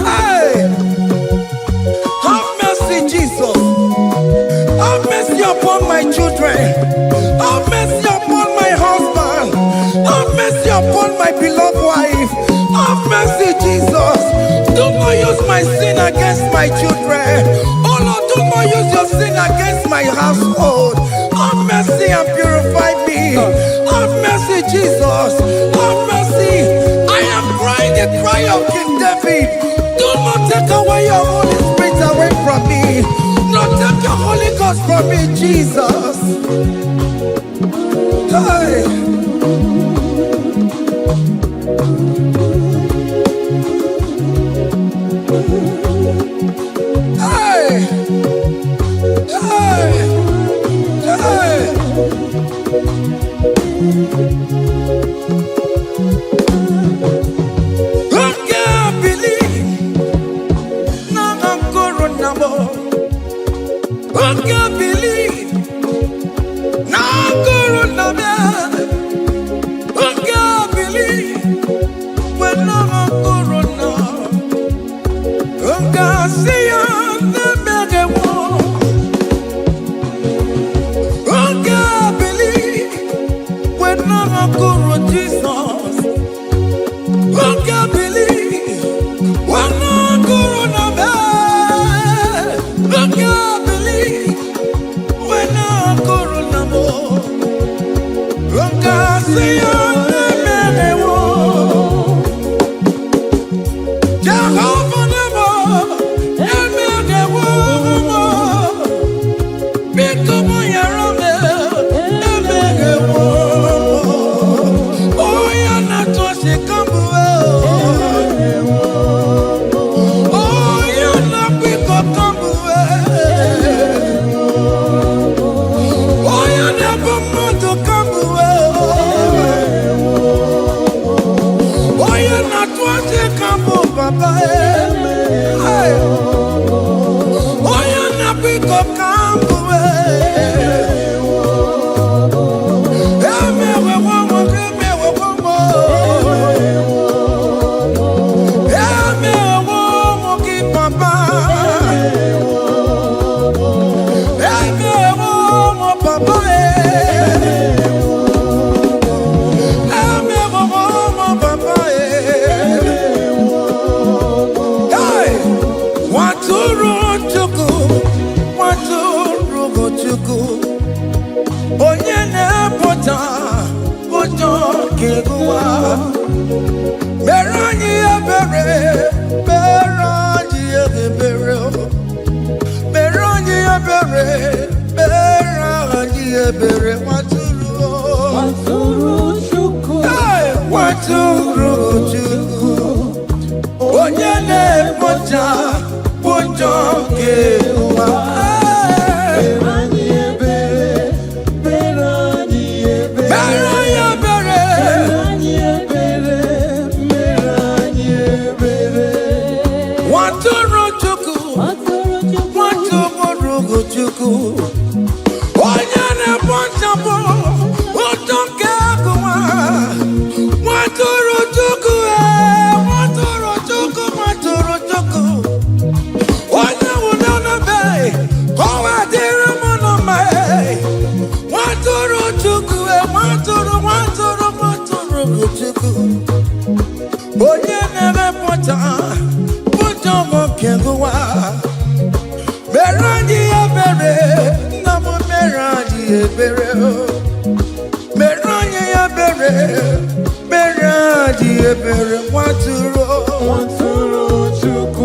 Hey, have mercy, Jesus. Have mercy upon my children. Have mercy upon my husband. Have mercy upon my beloved wife. Have mercy, Jesus. Do not use my sin against my children. Oh Lord, do not use your sin against my household. Have mercy and purify me. Have mercy, Jesus. Have mercy. I am crying the cry of King David. Do not take away your Holy Spirit away from me. Not take your Holy Ghost from me, Jesus. Hey. Hey. Hey. Hey. Who can believe? Now Corona, who can believe? When no Corona, who can see on the mega wall? Who can believe? When no Corona, Jesus, who can believe? When no Corona, who can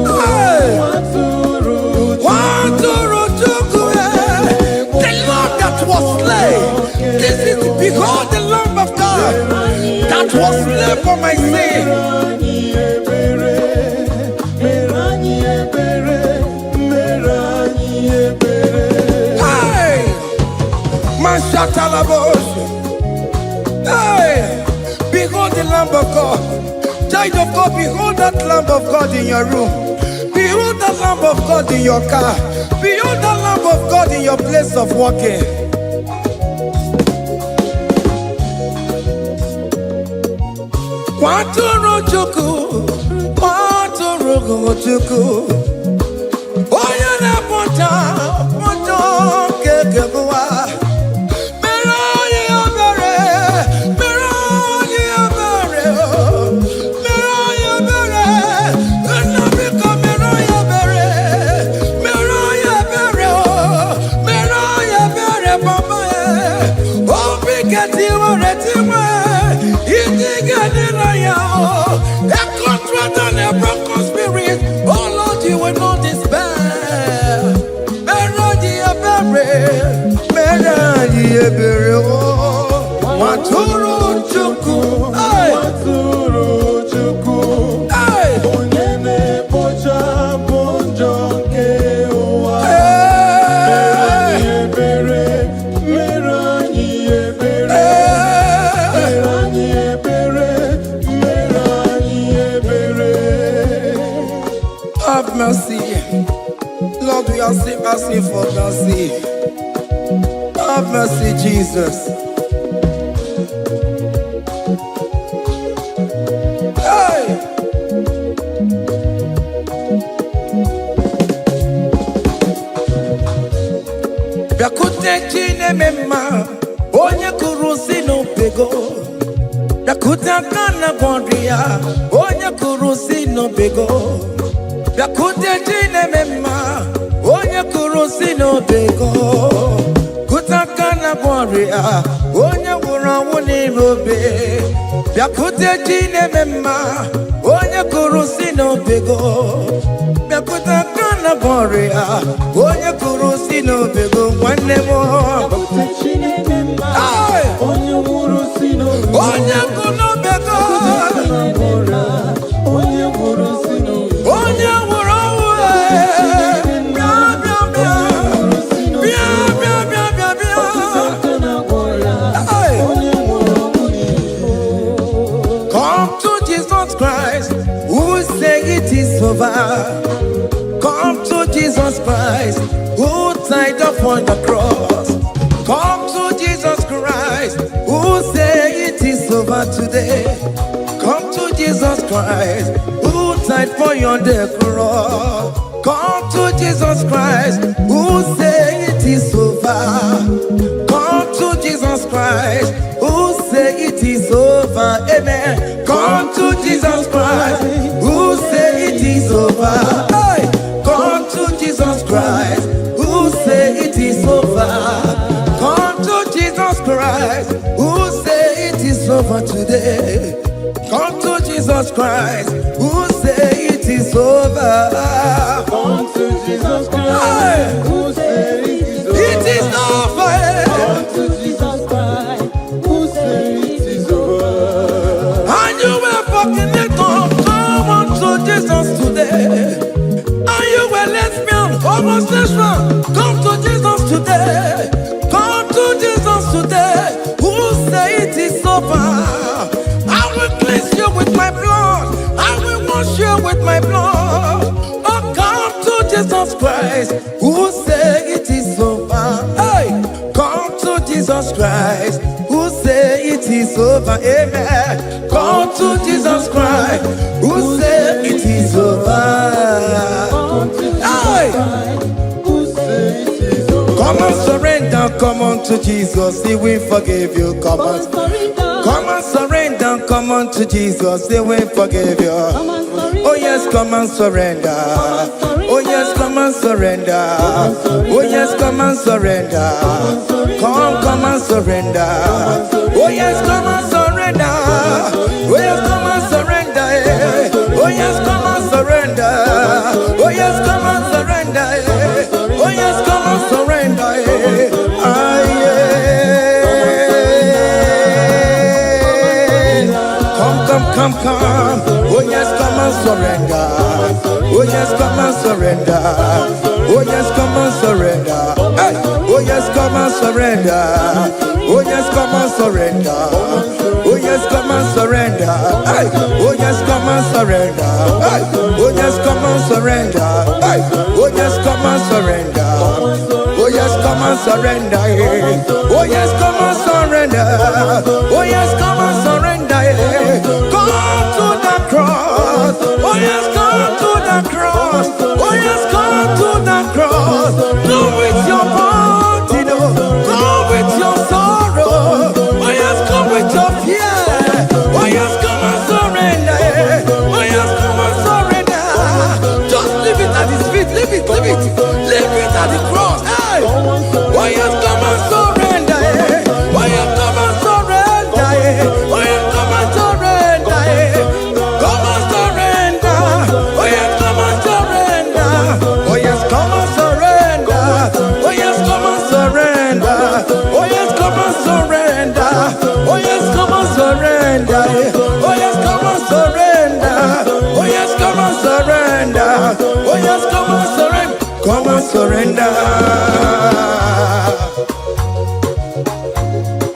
Hey! that was slain for my sin. Hey, Mashatalabos. Hey, behold the Lamb of God. Child of God, behold that Lamb of God in your room. Behold the Lamb of God in your car. Behold the Lamb of God in your place of walking. Waturu chuku, waturu chuku. Oya na poncha, poncha kekebuwa. Meroye abere, meroye abere, meroye abere. Enabika meroye abere, meroye abere, meroye abere papa. Obi keti waretiwe, iti gani na yao. A contract and a broken spirit. Oh Lord, you will not despair. Meradi abere, meradi abere. Maturu chuku, maturu chuku. Onyeme pocha ponjo kewa. Meradi abere, meradi abere, meradi abere, meradi abere. Have mercy, Lord. We are asking for mercy. Have mercy, Jesus. Hey! Yakute chine mema, onye kurusi no pego. Yakuta kana bondria, onye kurusi no pego. Yakute chine mema, onye kurusi no pego. Kutakana boria, onye wura wuni robe. Yakute chine mema, onye kurusi no pego. Yakutakana boria, onye kurusi no pego. One more. Onye kurusi no pego. Onye kurusi no pego. Onye wura Come to Jesus Christ, who say it is over. Come to Jesus Christ, who died upon the cross. Come to Jesus Christ, who say it is over today. Come to Jesus Christ, who died for you on the cross. Come to Jesus Christ, who say it is over. Come to Jesus Christ, who say it is over. Amen. Come to Jesus Christ, who say it is over. Hey. Come to Jesus Christ, who say it is over. Come to Jesus Christ, who say it is over today. Come to Jesus Christ, who say it is over. Come to Jesus Christ, who say it is over. It is over. Come to Jesus Christ, who say it is over. And you were fucking it up. Come on to Jesus today. And you were lesbian, homosexual. Come to Jesus today. Come to Jesus today. Who say it is over. I will cleanse you with my blood. I will wash you with my blood. Oh, come to Jesus Christ, who say it is over. Hey, come to Jesus Christ, who say it is over. Amen. Come to Jesus Christ, who say it is over. Hey, come and surrender. Come on to Jesus, He will forgive you. Come on. Come and surrender, come on to Jesus, He will forgive you. Oh yes, come and surrender. Oh yes, come and surrender. Oh yes, come and surrender. Come and surrender. Oh yes, come and surrender. Oh yes, come and surrender. Oh yes, come and surrender. Oh yes, come and surrender. Oh yes, come and surrender. surrender. Oh yes, come and surrender. Oh yes, come and surrender. Hey. Oh yes, come and surrender. Oh yes, come and surrender. Oh yes, come and surrender. Hey. Oh yes, come and surrender. Hey. Oh yes, come and surrender. Hey. Oh yes, come and surrender. Oh yes, come and surrender. Oh yes, come and surrender. Oh yes, come and surrender. Come to the cross. Oh yes, come to the cross. Oh yes, come to the cross. Go with your body, go with your sorrow. Oh yes, come with your fear. Oh yes, come and surrender. Oh yes, come and surrender. Just leave it at his feet. Leave it, leave it, leave it at the cross. Hey. Oh yes, come and surrender. Oh yes, come and surrender. Oh yes, come and surrender. Come and surrender. Oh yes, come and surrender. Oh yes, come and surrender. Oh yes, come and surrender. Oh yes, come and surrender. Oh yes, come and surrender. Oh yes, come and surrender. Oh yes, come and surrender. Oh yes, come and surrender. Come and surrender.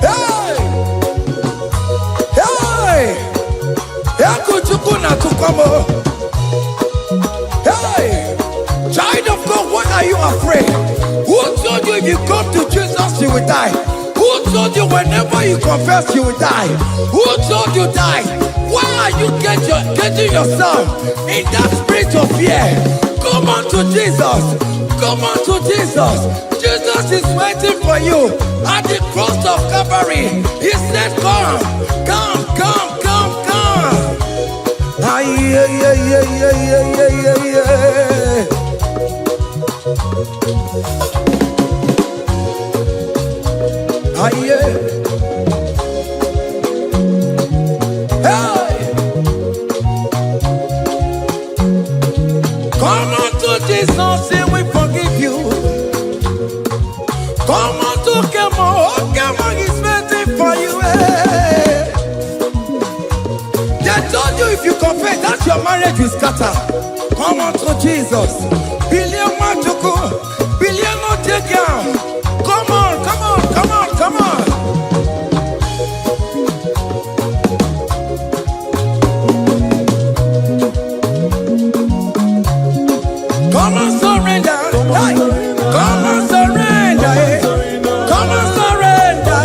Hey! Hey! Yakuchukuna tukomo. Hey! Child of God, why are you afraid? Who told you if you come to Jesus you will die? Who told you whenever you confess you will die? Who told you die? Why are you getting yourself in that spirit of fear? Come on to Jesus. Come on to Jesus. Jesus is waiting for you at the cross of Calvary. He said, come, come, come, come, come. Ah, yeah, yeah, yeah, yeah, yeah, yeah, yeah. Ah, yeah. Hey. Come on to Jesus, and we forgive you. Come on to Kemo, Kemo is waiting for you. Hey. They told you if you confess that your marriage will scatter. Come on to Jesus. Billion Matuku, billion not take you. Come on, come on, come on, come on. Come and surrender. Hey. Come and surrender. Hey. Come and surrender.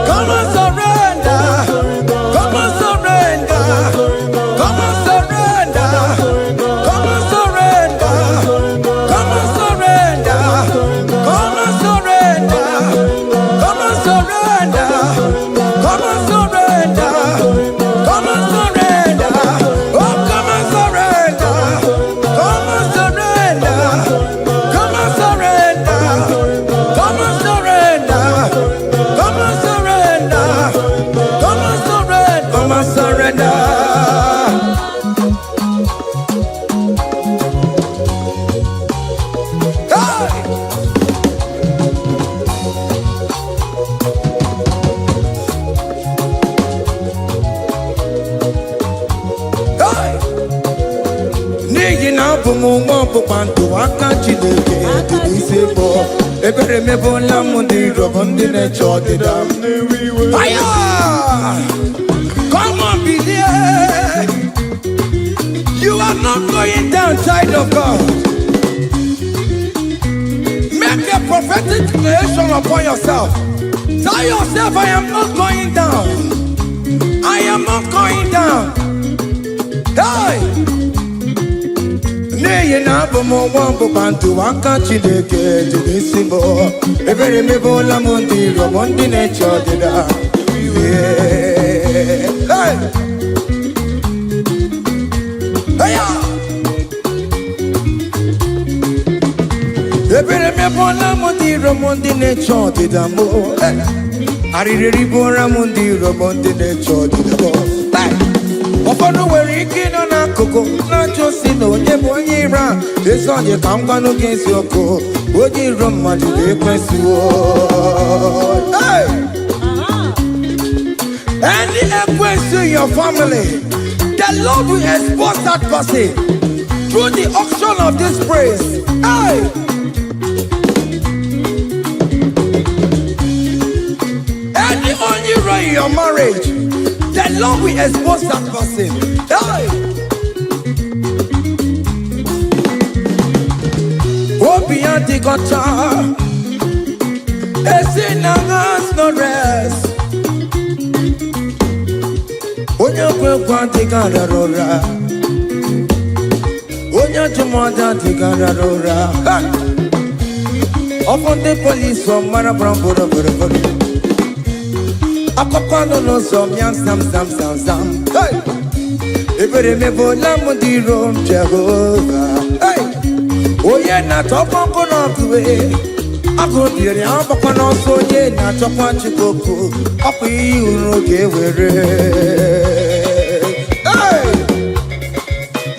Come and surrender. Come and surrender. Come and surrender. Come and surrender. Come and surrender. Come and surrender. Come and surrender. Come and surrender. Come and surrender. Oh, come and surrender. Come and surrender. Come and surrender. Come and surrender. Come and surrender. Come and surrender. Come and surrender. Hey! Hey! N'ihi na abụ m nwa ọkpụkpa ndụ aka Chineke dị n'isi bụ ebere mebola m ndị rọbọ ndị na-eche ọdịda m. Aya! Come on, believe. You are not going down, child of God. Make a prophetic declaration upon yourself. Tell yourself, I am not going down. I am not going down. Hey! N'ihi na abụ m nwa ọkpụkpa ndụ aka Chineke dị n'isi m. Ebere mebola m ndị rọbọ ndị na-eche ọdịda. Hey! Hey! Ebere mebola m ndị rọbọ ndị na-eche ọdịda m. Arịrịrị bụra m ndị rọbọ ndị na-eche ọdịda m. Ụfọdụ nwere ike ịnọ n'akụkụ na-ajụ si na onye bụ onye ire a. Ezi onye ka m gwanụ gị eziokwu, onye iro mmadụ ga-ekwesịwo. Any equence in your family The Lord will expose that person through the auction of this praise. Hey! Any only way in your marriage, the Lord will expose that person. Hey! Obian the guitar, a sinner has no rest. Onya kwa tigara rora, onya chumada tigara rora. Upon the police from Marabrambo, Akopano no some young sam. Hey, if you remember Lamudi Rome Jehovah. Hey, oh yeah, not up on Konoku. I go near the Ampano, so yeah, not up on Chicoco. Up you, okay, hey,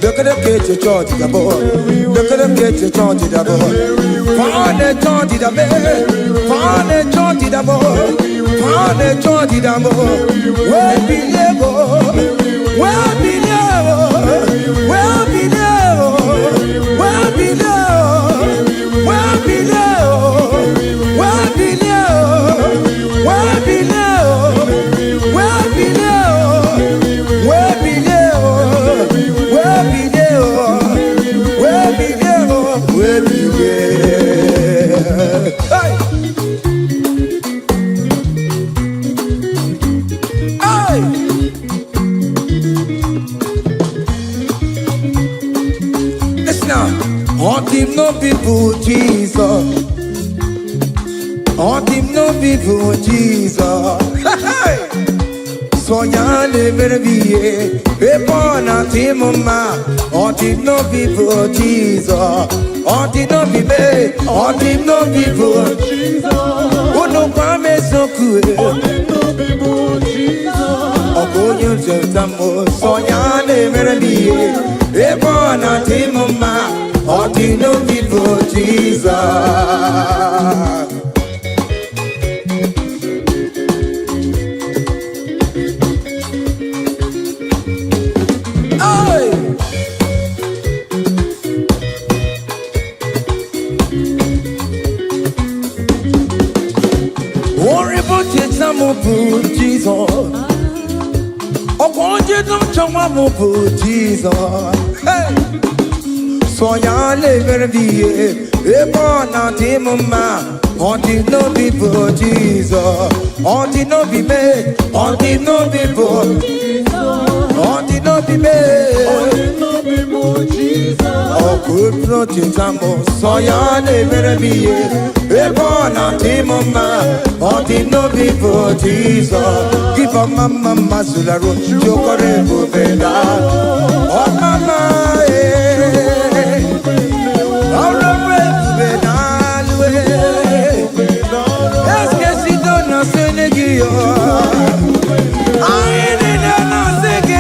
look at the cage, you charge the boy. Look at the cage, you charge the boy. Found a charge the bed. Found a charge the boy. Found a charge the boy. Where be level? Where be level? Where be level? Where be level? Where be level? Where be level? Where be level? Where be level? Where be level? Where be level? Where be level? Where be level? Hey! Hey! Listen now. On him no people Jesus. On him no people Jesus. Hey! So ya never be a born at him ma. On him no people Jesus. On him no be me. On him no people Jesus. Oh no promise so cool. On him no people Jesus. Oh go you just so ya never be a born at him ma. On him no people Jesus. Jesus, oh, won't you don't show my Jesus? Hey, so ya never be a born out him, ma. On the no people, Jesus. On the no be made. On the no people, Jesus. On the no be made. On the no people, Jesus. Oh, good protection, so ya never be a born out him, ma. On the no people, Jesus. Give a mama sularo, chokore bubeda. Oh, mama, all the bubeda. Est-ce que si donne un Sénéguio? Aïe, n'est un Sénéguio.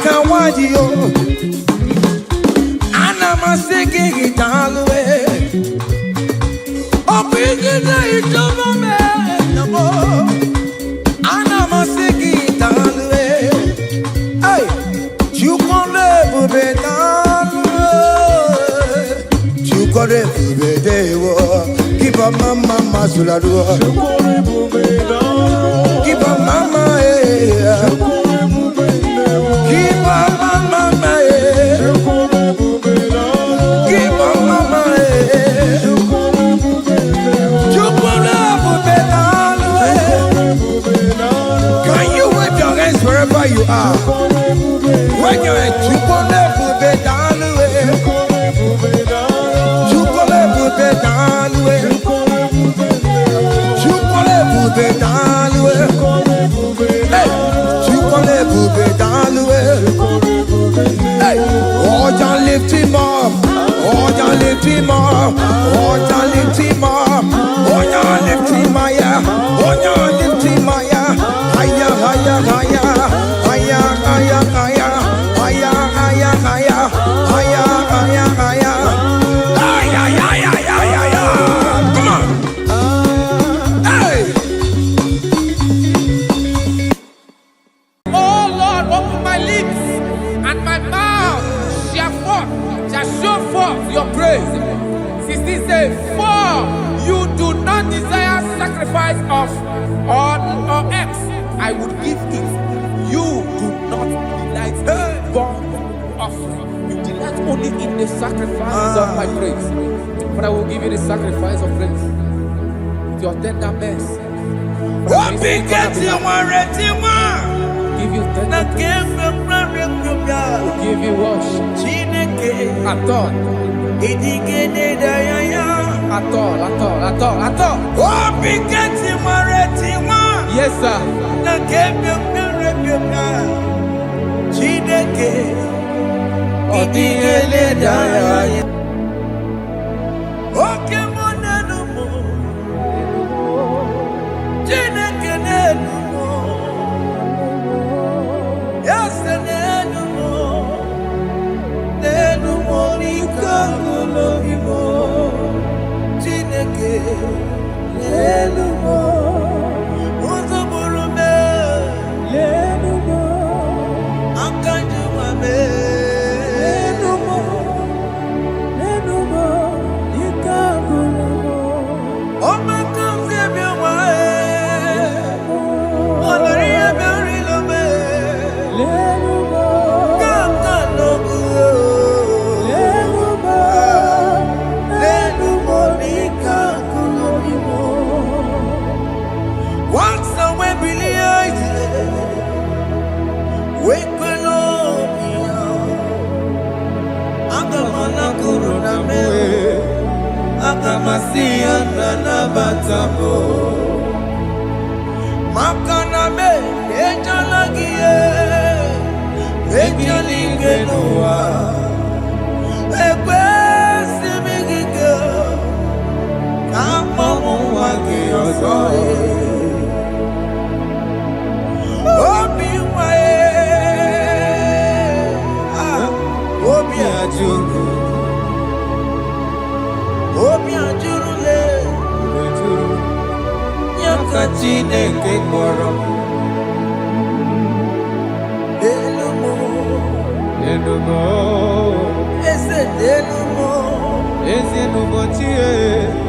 Kawadio Ana maseke italwe Opigina itomo me namo Ana maseke italwe Hey Chukole bubetalwe Chukole bubedewo Kiba mama masuladwa Chukole bubetalwe Kiba mama you are. When you're at Chupone, Oh, ya lift him up. Oh, ya lift him higher. Oh, ya lift him higher. Higher, higher, higher. Higher, higher, higher. Higher, higher, higher. Higher, higher, higher. Higher, higher, higher, higher. Come on. Hey. Oh Lord, open my lips, and my mouth shall show forth your praise. 16 says, for you do not desire sacrifice of or eggs, I would give it. You do not delight in burnt offering. You delight only in the sacrifice of my praise. But I will give you the sacrifice of praise with your tender mercy. What begets you one? Give you tender will give you worship. At all. At all. What begets you one? Yes, sir.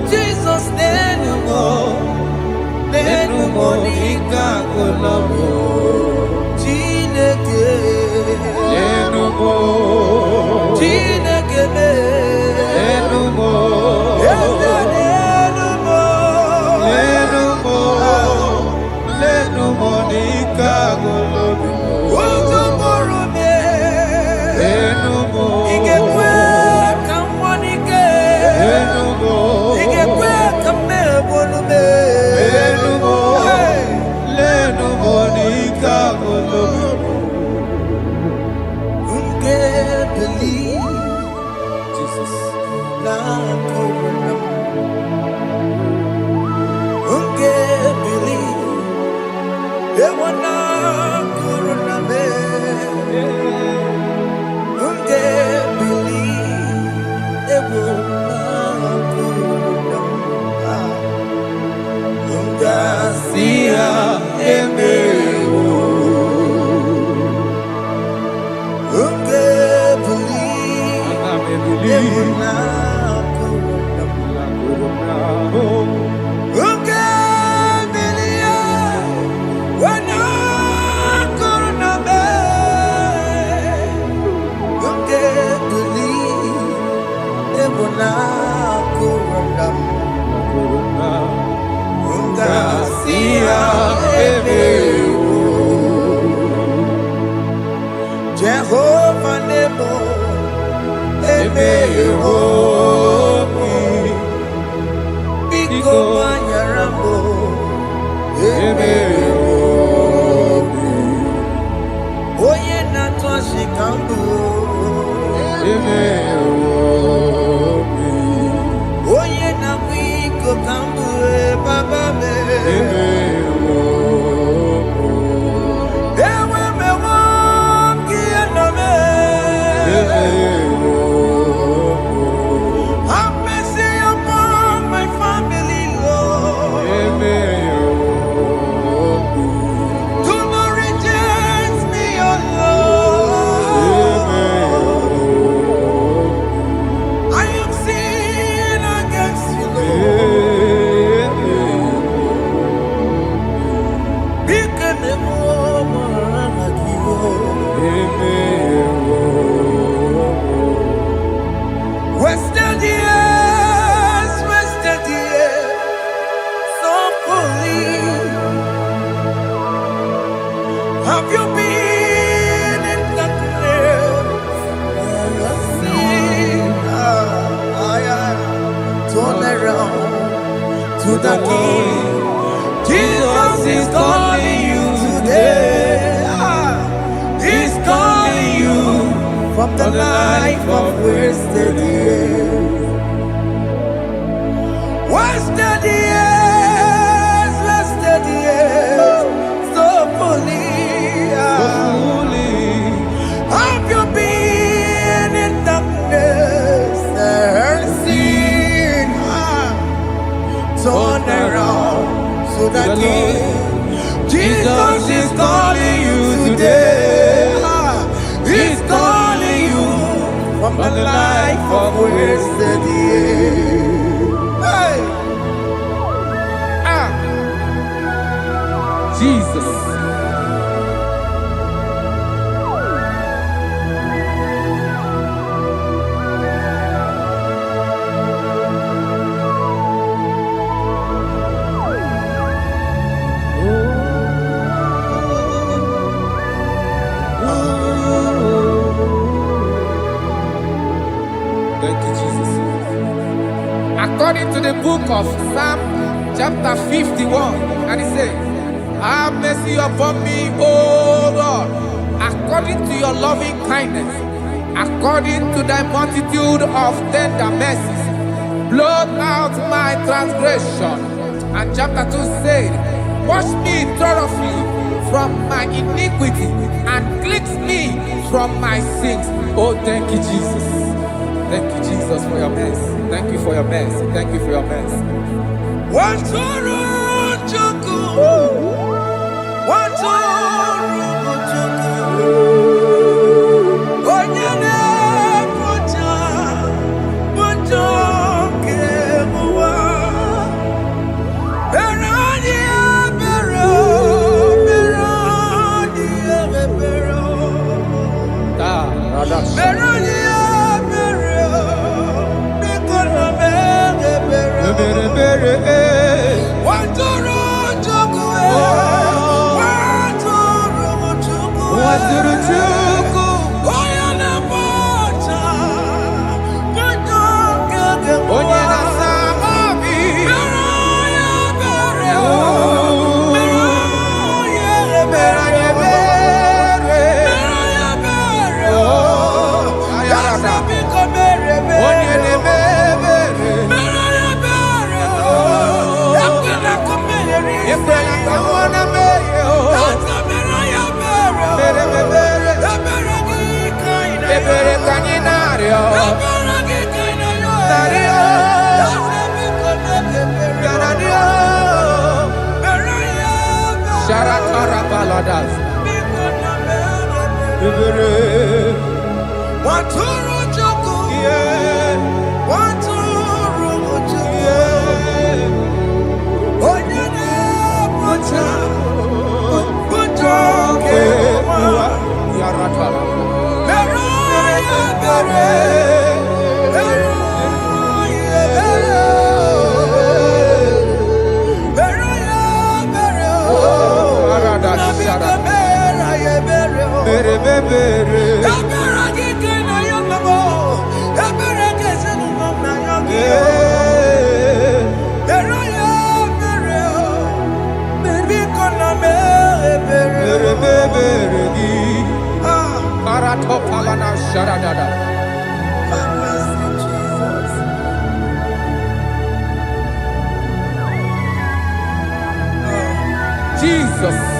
Jesus, Jehovah Nebo, Biko Manyarambo, Oye Natwa Shikambu, kambue baba me. Ewe me wam kiana me. Have mercy upon my family, Lord. Do not reject me, oh Lord. I am sin against you, Lord. Because the woman like you. Wasted years, so fully. Have you been in darkness? Seen, turn around to the King. Jesus is calling you today. He's calling you from the life of wasted years. Wasted years, so fully. Have you been in darkness and seen? Turn around to the King. Jesus is calling you today. He's calling you from the life of wasted years. Hey. Jesus. Thank you, Jesus. According to the book of Psalm chapter 51, and it says, have mercy upon me, O Lord, according to your loving kindness, according to thy multitude of tender mercies, blot out my transgression. And chapter 2 said, wash me thoroughly from my iniquity and cleanse me from my sins. Oh, thank you, Jesus. Thank you, Jesus, for your mercy. Thank you for your mercy. Thank you for your mercy. Jesus.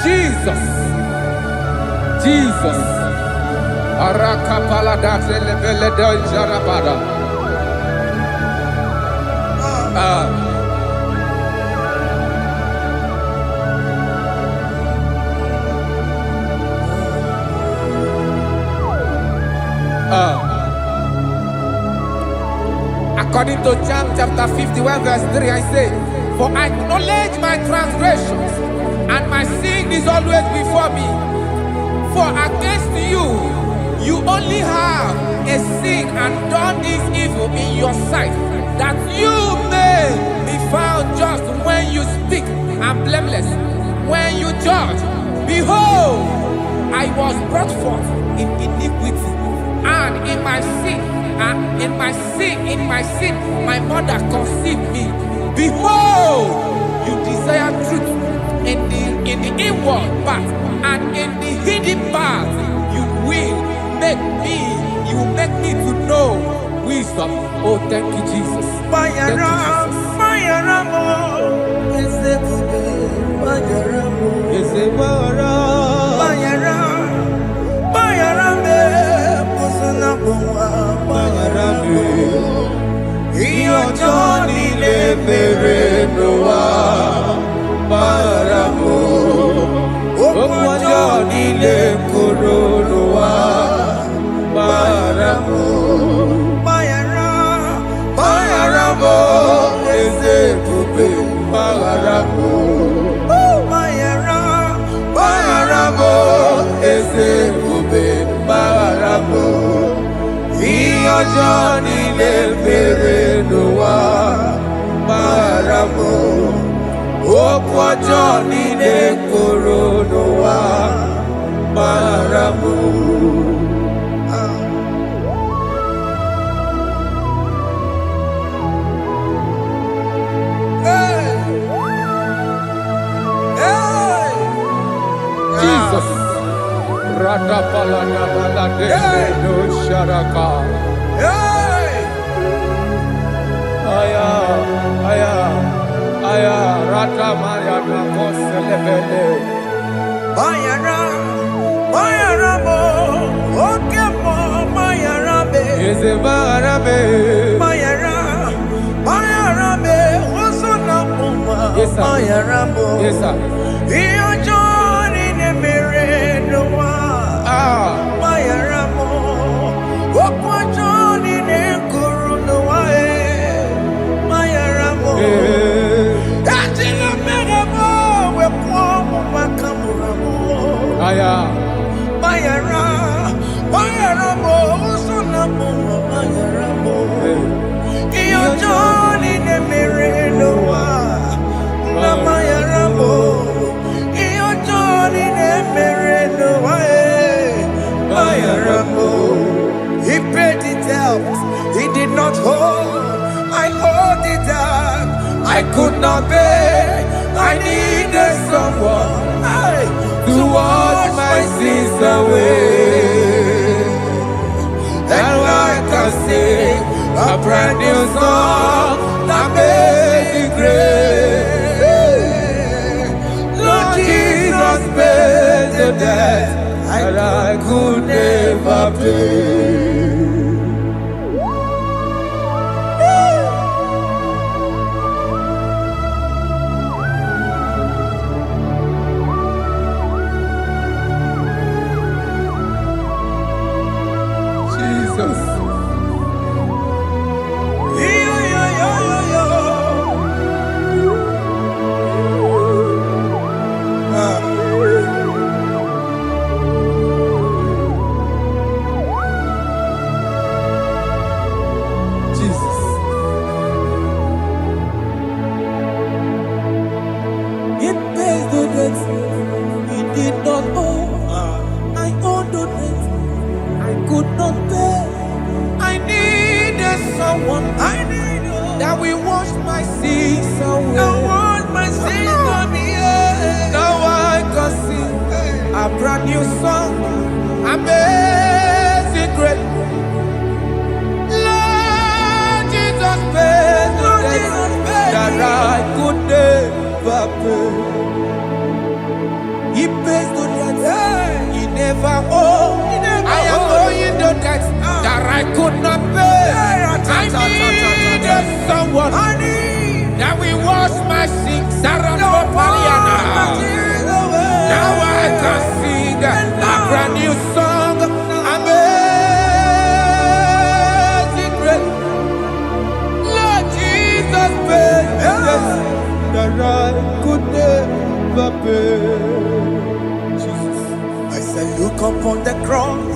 Jesus. Jesus. Arakapalada zelebeleda jarabada. According to John chapter 51 verse 3, I say, for I acknowledge my transgressions, and my sin is always before me. For against you, you only have a sin and done this evil in your sight, that you may be found just when you speak, and blameless when you judge. Behold, I was brought forth in iniquity, and in my sin, my mother conceived me. Behold, you desire truth in the inward part, and in the hidden part, you will make me to know wisdom. Oh, thank you, Jesus. Thank you, Jesus. Johnny le mere noa Bayaramo Johnny le koro noa Bayaramo Bayaramo eze kube Bayaramo Bayaramo eze kube Bayaramo Johnny le mere noa Bayaramo Johnny le koro noa Bayaramo. Jesus. Radapalana balade no sharaka. Aya, rata maya na koselebele. Bayaramo, okemo Bayarabe. Eze Bayarabe. Bayarabe, osona puma. Yes, sir. Bayaramo. Yes, sir. Iyo Johnny ne mere noa. Bayaramo, okwa Johnny ne kuru noa. Bayaramo. Aya. Bayaramo, Sunamo, Bayaramo. Iyo Johnny ne mere noa. Na Bayaramo. Iyo Johnny ne mere noa. Bayaramo. He paid it out. He did not hold. I hold it out. I could not pay. I needed someone to wash my sins away. And I can sing a brand new song that made me great. Lord Jesus paid the debt that I could never pay. That we wash my sins away. Now I can sing a brand new song. Amazing grace. Lord Jesus paid the debt that I could never pay. He pays the debt he never owed. I am owing the debt that I could not pay. I needed someone that will wash my sins. Now I can sing a brand new song. Amazing grace. Lord Jesus paid the debt that I could never pay. Jesus. I said, look upon the cross.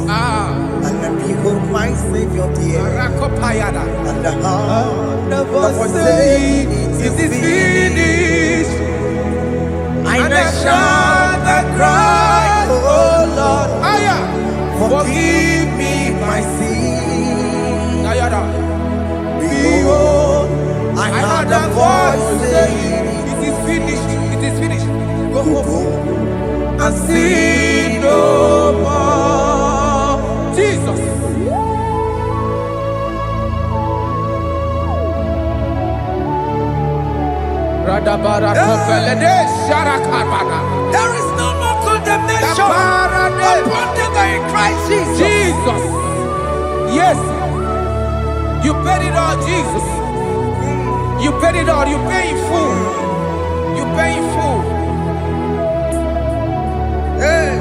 And behold my Savior dear. And the heart that was saying, it is finished. And I shout and cry, oh Lord, forgive me my sin. Nayada. Behold, I heard a voice saying, it is finished. It is finished. Go go home and sin no more. Jesus. There is no more condemnation upon them that in Christ Jesus. Jesus. Yes. You paid it all, Jesus. You paid it all. You pay in full. You pay in full. Hey.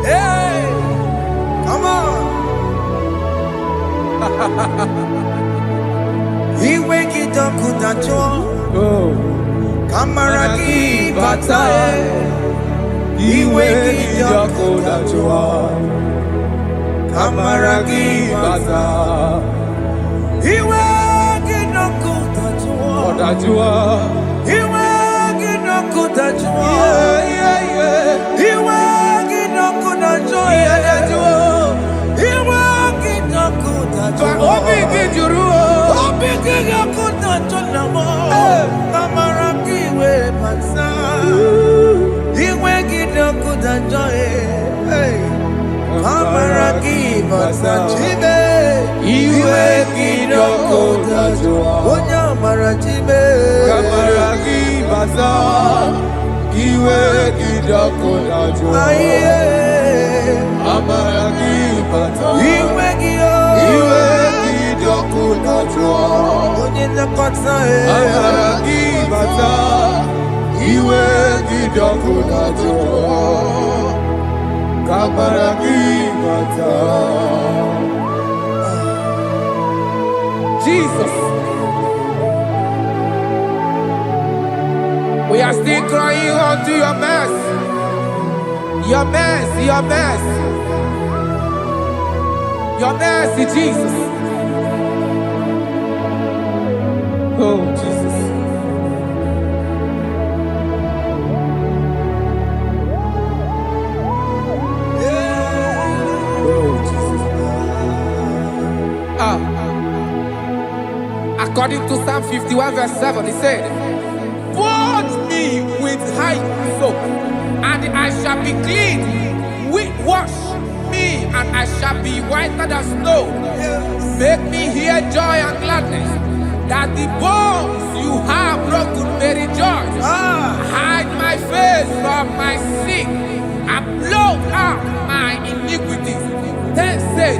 Hey. Come on. Iwe kitakunacho kamaraki batae. Iwe kitakunacho kamaraki batae. Iwe kitakunacho iwe kitakunacho iwe kitakunacho iwe kitakunacho Obi Gijuru. Jesus. We are still crying unto your mercy. Your mercy, your mercy. Your mercy, Jesus. Oh, Jesus. Oh, Jesus. According to Psalm 51 verse 7, he said, "Wash me with hyssop, and I shall be clean. Wash me, and I shall be whiter than snow. Make me hear joy and gladness, that the bones you have broken may rejoice. Hide my face from my sin, and blot out my iniquities. Then say,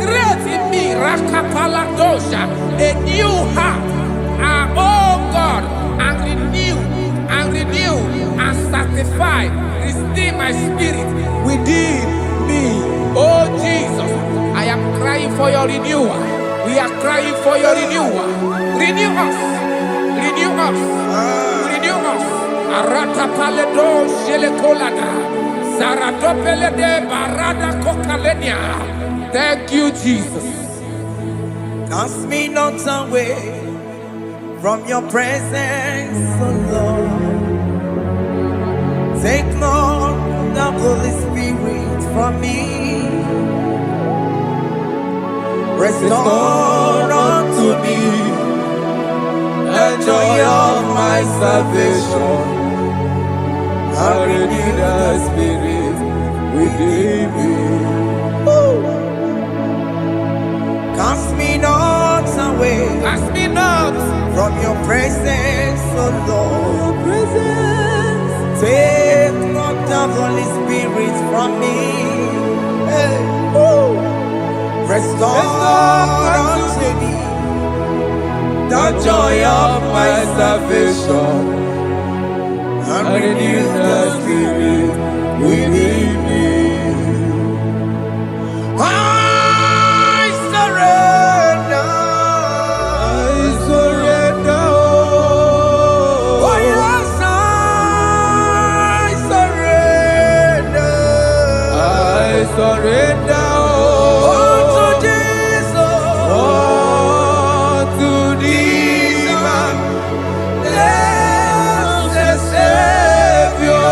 create in me Rakapaladosha, a new heart, oh God, and renew, and sanctify, restore my spirit within me." Oh Jesus, I am crying for your renewal. We are crying for your renewal. Renew us, renew us, renew us. Arata paledo shelekolada, zaradopele de barada kokalenia. Thank you, Jesus. Cast me not away from your presence, O Lord. Take not the Holy Spirit from me. Restore unto me the joy of my salvation, and renew the spirit within me. Cast me not away, Cast me not from your presence, O Lord. Take not the Holy Spirit from me. Hey. Restore unto me the joy of my salvation, and renew the spirit within me. I surrender. Oh yes, I surrender. surrender. Unto Jesus. Unto thee, Blessed Savior.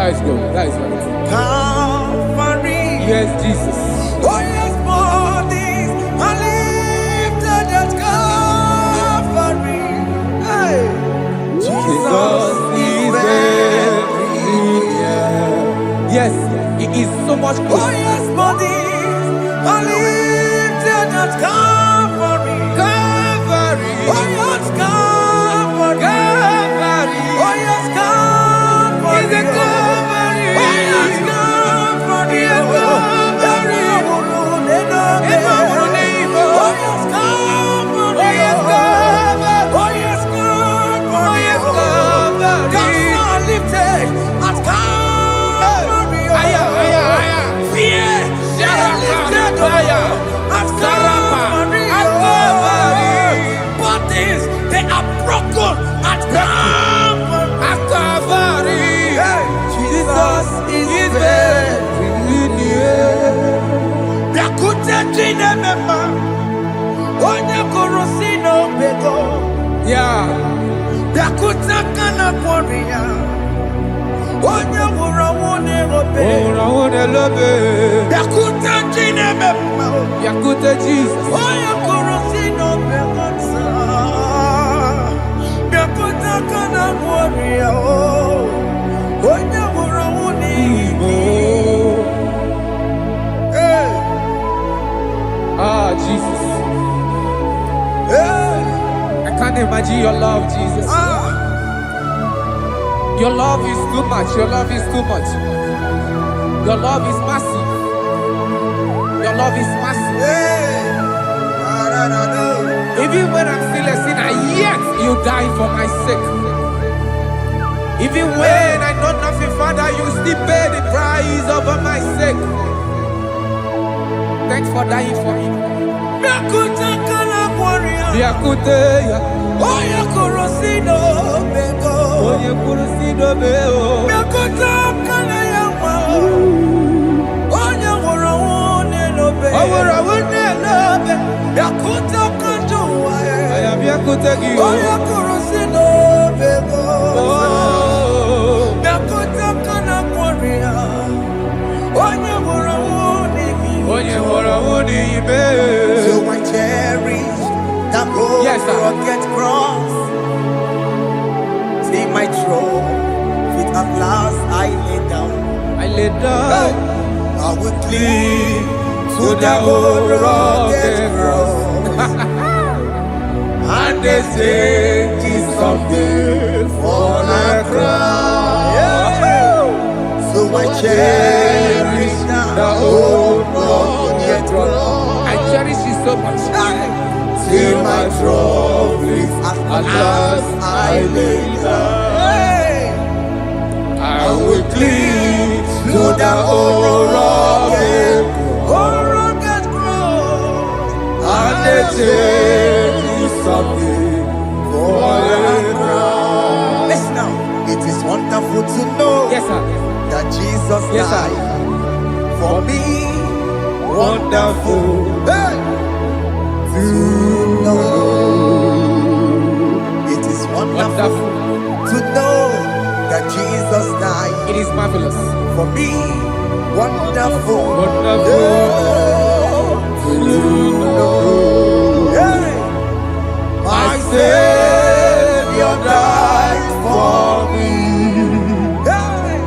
That is good. That is good. Calvary. Yes, Jesus. Oh yes, bodies are lifted at Calvary. Hey. Jesus is very near. Yes, He is so much Oh closer. yes, bodies are lifted at Calvary. Calvary. Oh yes, Calvary. Calvary. Oh yes, Calvary. Is a Calvary. Oh yes, Calvary. Is a Calvary. Oh yes, Calvary. Oh yes, Calvary. Oh yes, Calvary. Oh yes, Calvary. Gods are lifted at Calvary. Aya, aya, aya. Fear lifted at Calvary. At Calvary. Bodies, they are broken at Calvary. At Calvary. Jesus is very near. Biakute jine mema, onye kurusi no bego. Yeah. Biakute kana kworiya, onye wurawune obe. Oh, I love it. Biakute jine mema, Yakute Jesus. onye kurusi no bego sa. Biakute kana kworiya, onye wurawune Igbo. Hey, Ah, Jesus. hey, I can't imagine your love, Jesus. ah. Your love is too much. Your love is too much. Your love is massive. Your love is massive. Hey, Even when I'm still a sinner, yet you died for my sake. Even when I know nothing, Father, you still pay the price over my sake. Thanks for dying for me. Biakuta kana warrior. Biakute ya. Oya korosino bego. Onye kurusido beo. Biakuta kana yawa. Oya warawone lobe. Warawone lobe. Biakuta kanjuwa. Aya biakute gi. Oya korosino bego. Oh. Biakuta kana warrior. Oya warawone mi. Onye warawone ibe. So I cherish that road. Yes, sir. Rugged cross. See my throne, feet at last I lay down. I lay down. I will cling to the old rugged cross. And they say it's someday for a crown. So I cherish the old rugged cross. I cherish you so much. Till my trophies at last I lay down. I will cling to the old rugged cross, and they take me something for a crown. Listen now, it is wonderful to know Yes, sir. that Jesus Yes, sir. died for me. Wonderful. Hey! To know. It is wonderful to know that Jesus died It is marvelous. for me. Wonderful. Wonderful. To know. Hey. My Savior died for me. Hey.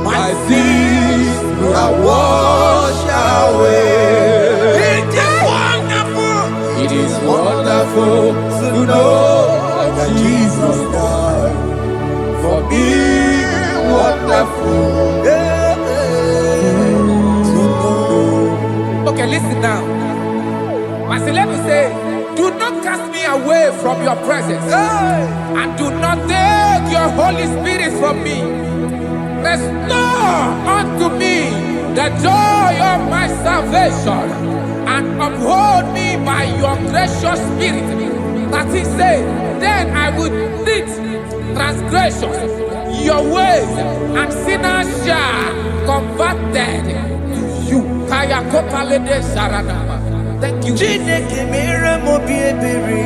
My sins are washed away. It is wonderful to know that Jesus died for me. Wonderful to know. Okay, listen now. Pastor Levi say, do not cast me away from your presence, Hey. and do not take your Holy Spirit from me. Restore unto me the joy of my salvation, and uphold me by your gracious spirit. That he said, then I would teach transgressions your ways, and sinners shall converted to you. Kaya kopalede sharanama. Thank you. Chineke mere mo bi ebere.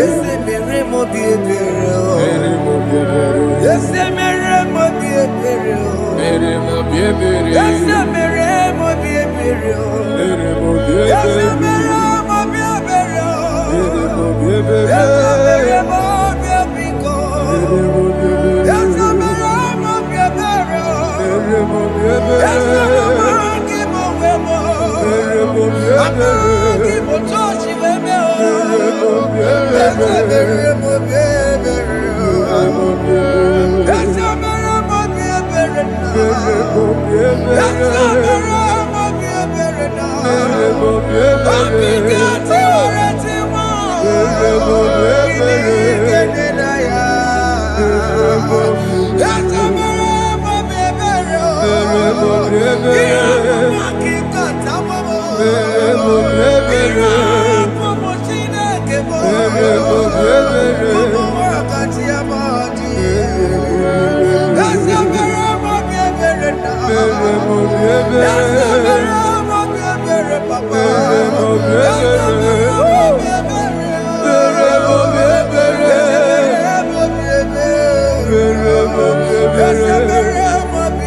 Ese mere mo bi ebere. Ese mere mo bi ebere. Ese mere mo bi ebere. Ese mere mo bi ebere. Ese mere mo bi ebiko. Ese mere mo bi ebere. Ese mere mo wemo. Amagi mo chochi wemo. Ese mere mo bi ebere. Ese mere mo bi ebere na. Ese mere mo bi ebere na. Obigati oreti mo. Ilikene na ya. Ese mere mo bi ebere. Iramaki kata mo. Irapo mo Chineke mo. Mo wakati amadi. Ese mere mo bi ebere na. Ese mere mo bi ebere papa. Ese mere mo bi ebere. Ese mere mo bi ebere. Ese mere mo bi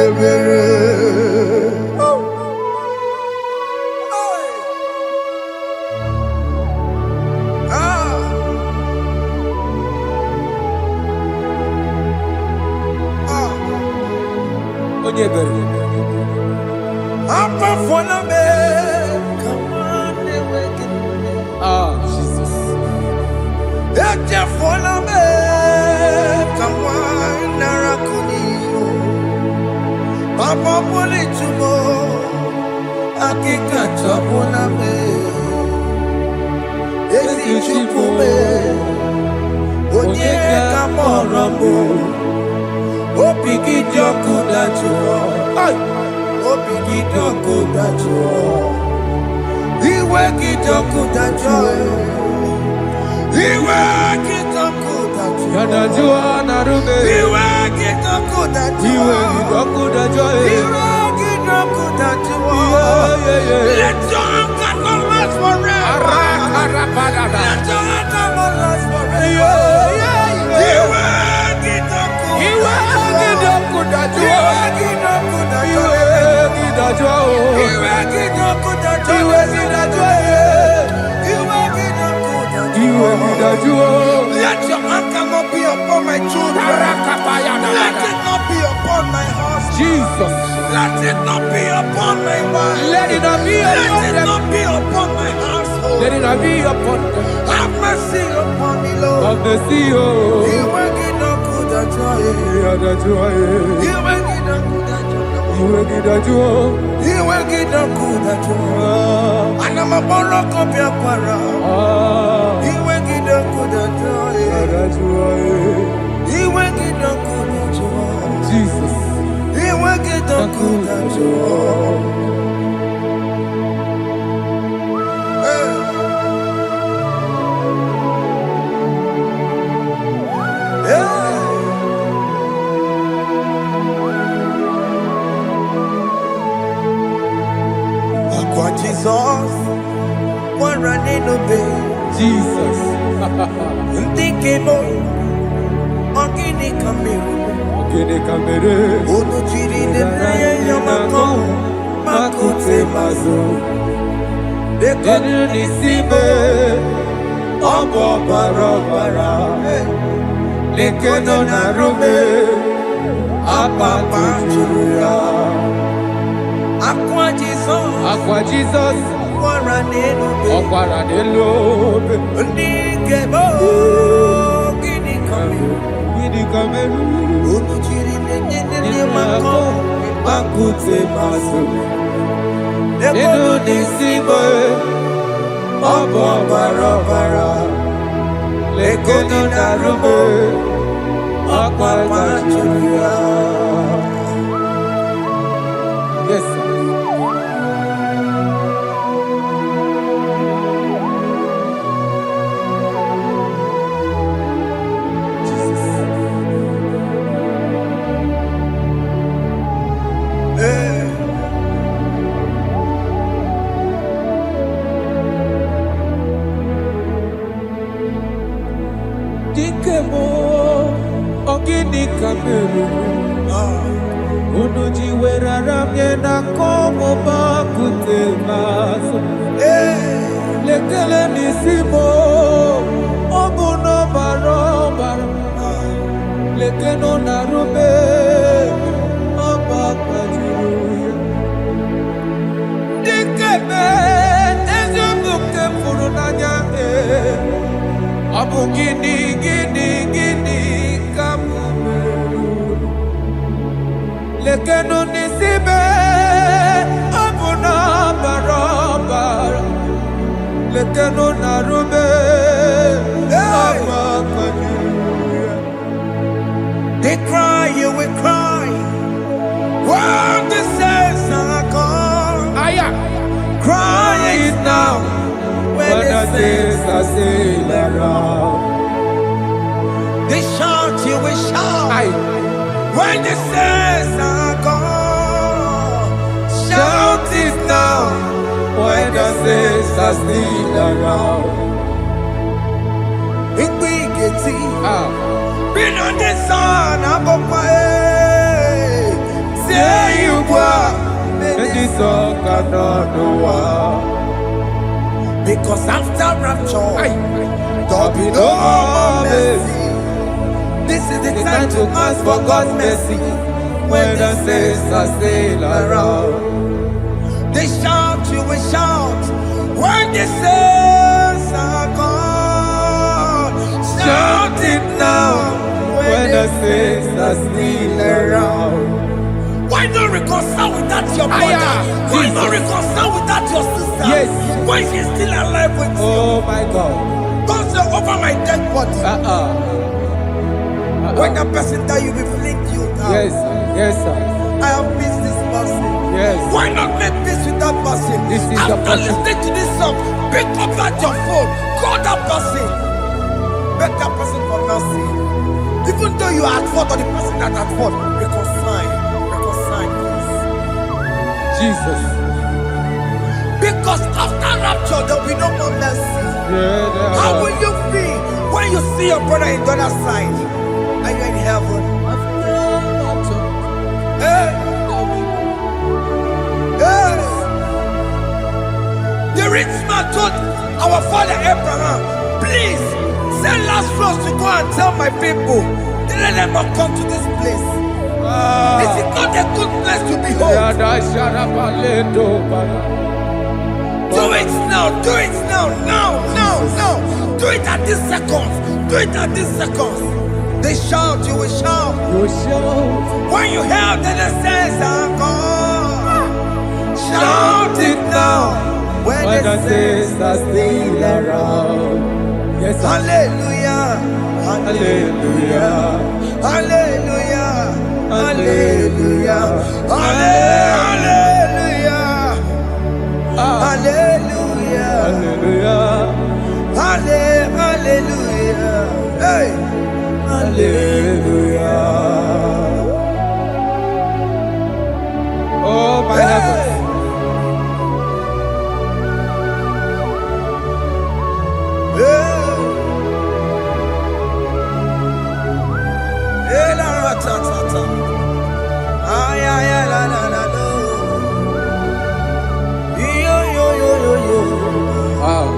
ebere. Jesus. Papa poli tumo, akika chapona me. Esi chupume, onye kamorambo. Opiki joku dachuo, opiki joku dachuo. Iwe kijoku dachuo, iwe kijoku dachuo. Yanajua narume. Iwe kijoku dachuo, Iwe kijoku dachuo. Iwe kijoku dachuo. Let your anger not last forever. Let your anger not last forever. Iwe kijoku. Iwe kijoku dachuo. Iwe kijoku Let your anger not be upon my children. Let it not be upon my house. Jesus. Let it not be upon my wife. Let it not be Let it upon not be upon my household. Let it not be upon them. Have mercy upon me, Lord. Of the sea. You will get no good at joy. You will get no good at joy. You will get no good at joy. And I'm a borrow of your para. You will get no good at joy. You will get no good at joy. Jesus. You will get no good at joy. Jesus, one running obey. Jesus. Ntikemo, ogini kamiru. Onu chiri nene yamako, makute mazo. Dekonu nisime, obo barobara. Lekeno narume, apapa chuya. Aqua Jesus, Ọ̀kwàrà n'elobe. Ntikemo, ogini kamiru. Gịnị ka merụ? Onu chiri nene Makute masu Ego nisibo Obo barabara Lego ni narume Akwa machuria. Yes, sir. Dikemo ogini kameru Unuji weraramye na komo bakute maso Lekele nisimo Obuno barobara Lekeno narube Abakajiruya Dikeme Ezubuke furunanya Abu gini kamumeru Lekeno nisibe Abu na barabara Lekeno narube Abakajiruya. They cry, you will cry when the saints are gone. Cry it now when the saints are still around. They shout, you will shout when the saints are gone. Shout it now when the saints are still around. It we get been on the sun, I'm on my head. Say you were, and this song cannot know. Because after rapture, there'll be no more mercy. This is the time to ask for God's mercy when the saints are still around. They shout, you will shout when the saints are gone. Shout it now when the saints are still around. Why not reconcile with that your brother? Why not reconcile with that your sister? Yes. Why she's still alive with you? Oh my God. Don't say over my dead body. When the person that you will fling you down. Yes, yes, sir. I have missed this person. Yes. Why not make peace with that person? This is after listening to this song, pick up that your phone, call that person, beg that person for mercy. Even though you are at fault or the person that at fault, reconcile, please. Jesus. Because after rapture there will be no more mercy. How will you feel when you see your brother in the other side? Are you in heaven? Hey. Hey. The rich man told our father Abraham, please send Lazarus to go and tell my people, let them not come to this place. This is not a good place to behold. Do it now, do it now, now. Do it at this second. Do it at this second. They shout, you will shout. You will shout. When you hear that the saints are gone, shout it now. When the saints are still around. Yes, hallelujah, hallelujah, hallelujah, hallelujah, hallelujah, hallelujah, hallelujah, hallelujah, hey. Hallelujah. Oh my heavens. Hey, la la ta ta ta. Ay ay ay la la la la. Yo yo yo yo yo. Wow.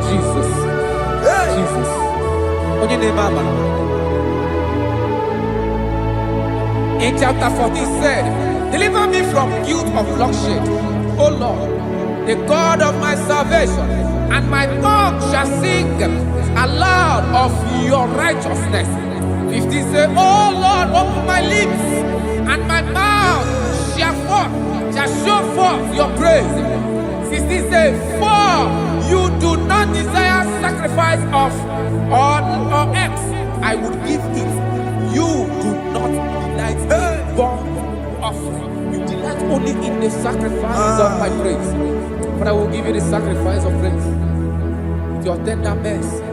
Jesus. Jesus. In chapter 14 said, deliver me from guilt of bloodshed, O Lord, the God of my salvation. and my tongue shall sing aloud of your righteousness. 15 say, oh Lord, open my lips, and my mouth shall show forth your praise. 16 say, for you do not desire sacrifice of or eggs, I would give it. You do not delight in burnt offering. You delight only in the sacrifice of my praise. But I will give you the sacrifice of praise with your tender mercy.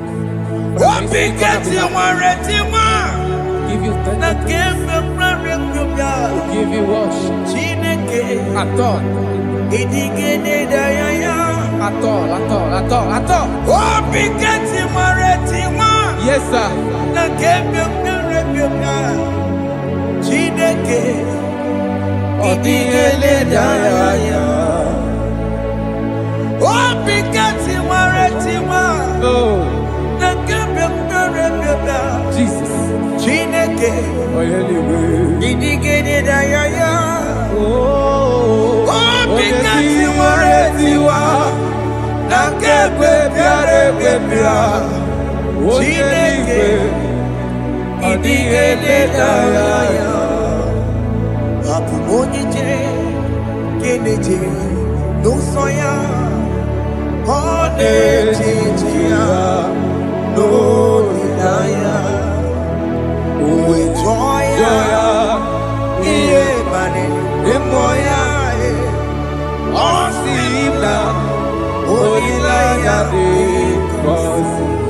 Give you tender praise. Will give you worship. At all. At all. Yes, sir. Jesus.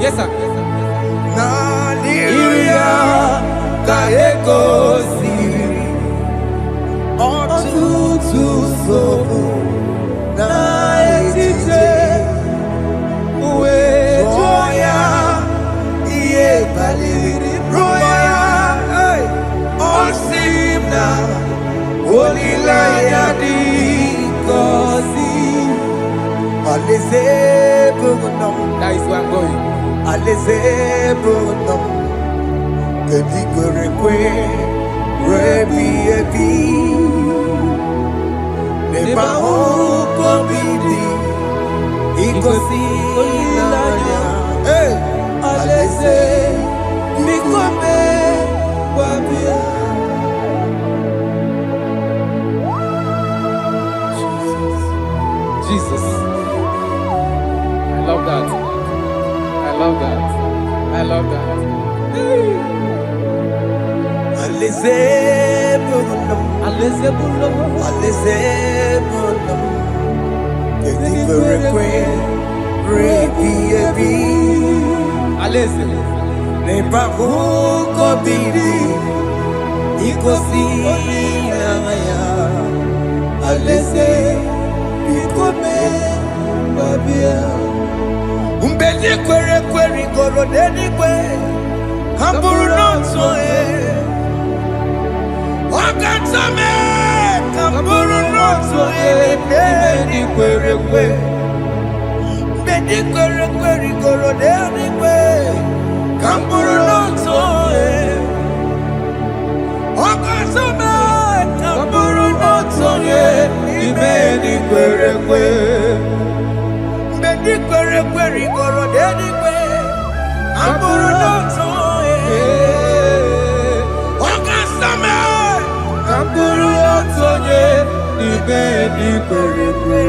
Yes, sir. That is where I'm going. Jesus. I love that. I love that. I love that. Umbedi kwere kwere goro deni kwe Kamburu nonso Wakatame Kamburu nonso Deni kwere kwe Umbedi kwere kwere goro deni kwe Kamburu nonso Wakatame Kamburu nonso Deni kwere kwe Query, goro deni kwe Amburu nonso Wakasame Amburu nonso Ibedi query kwe.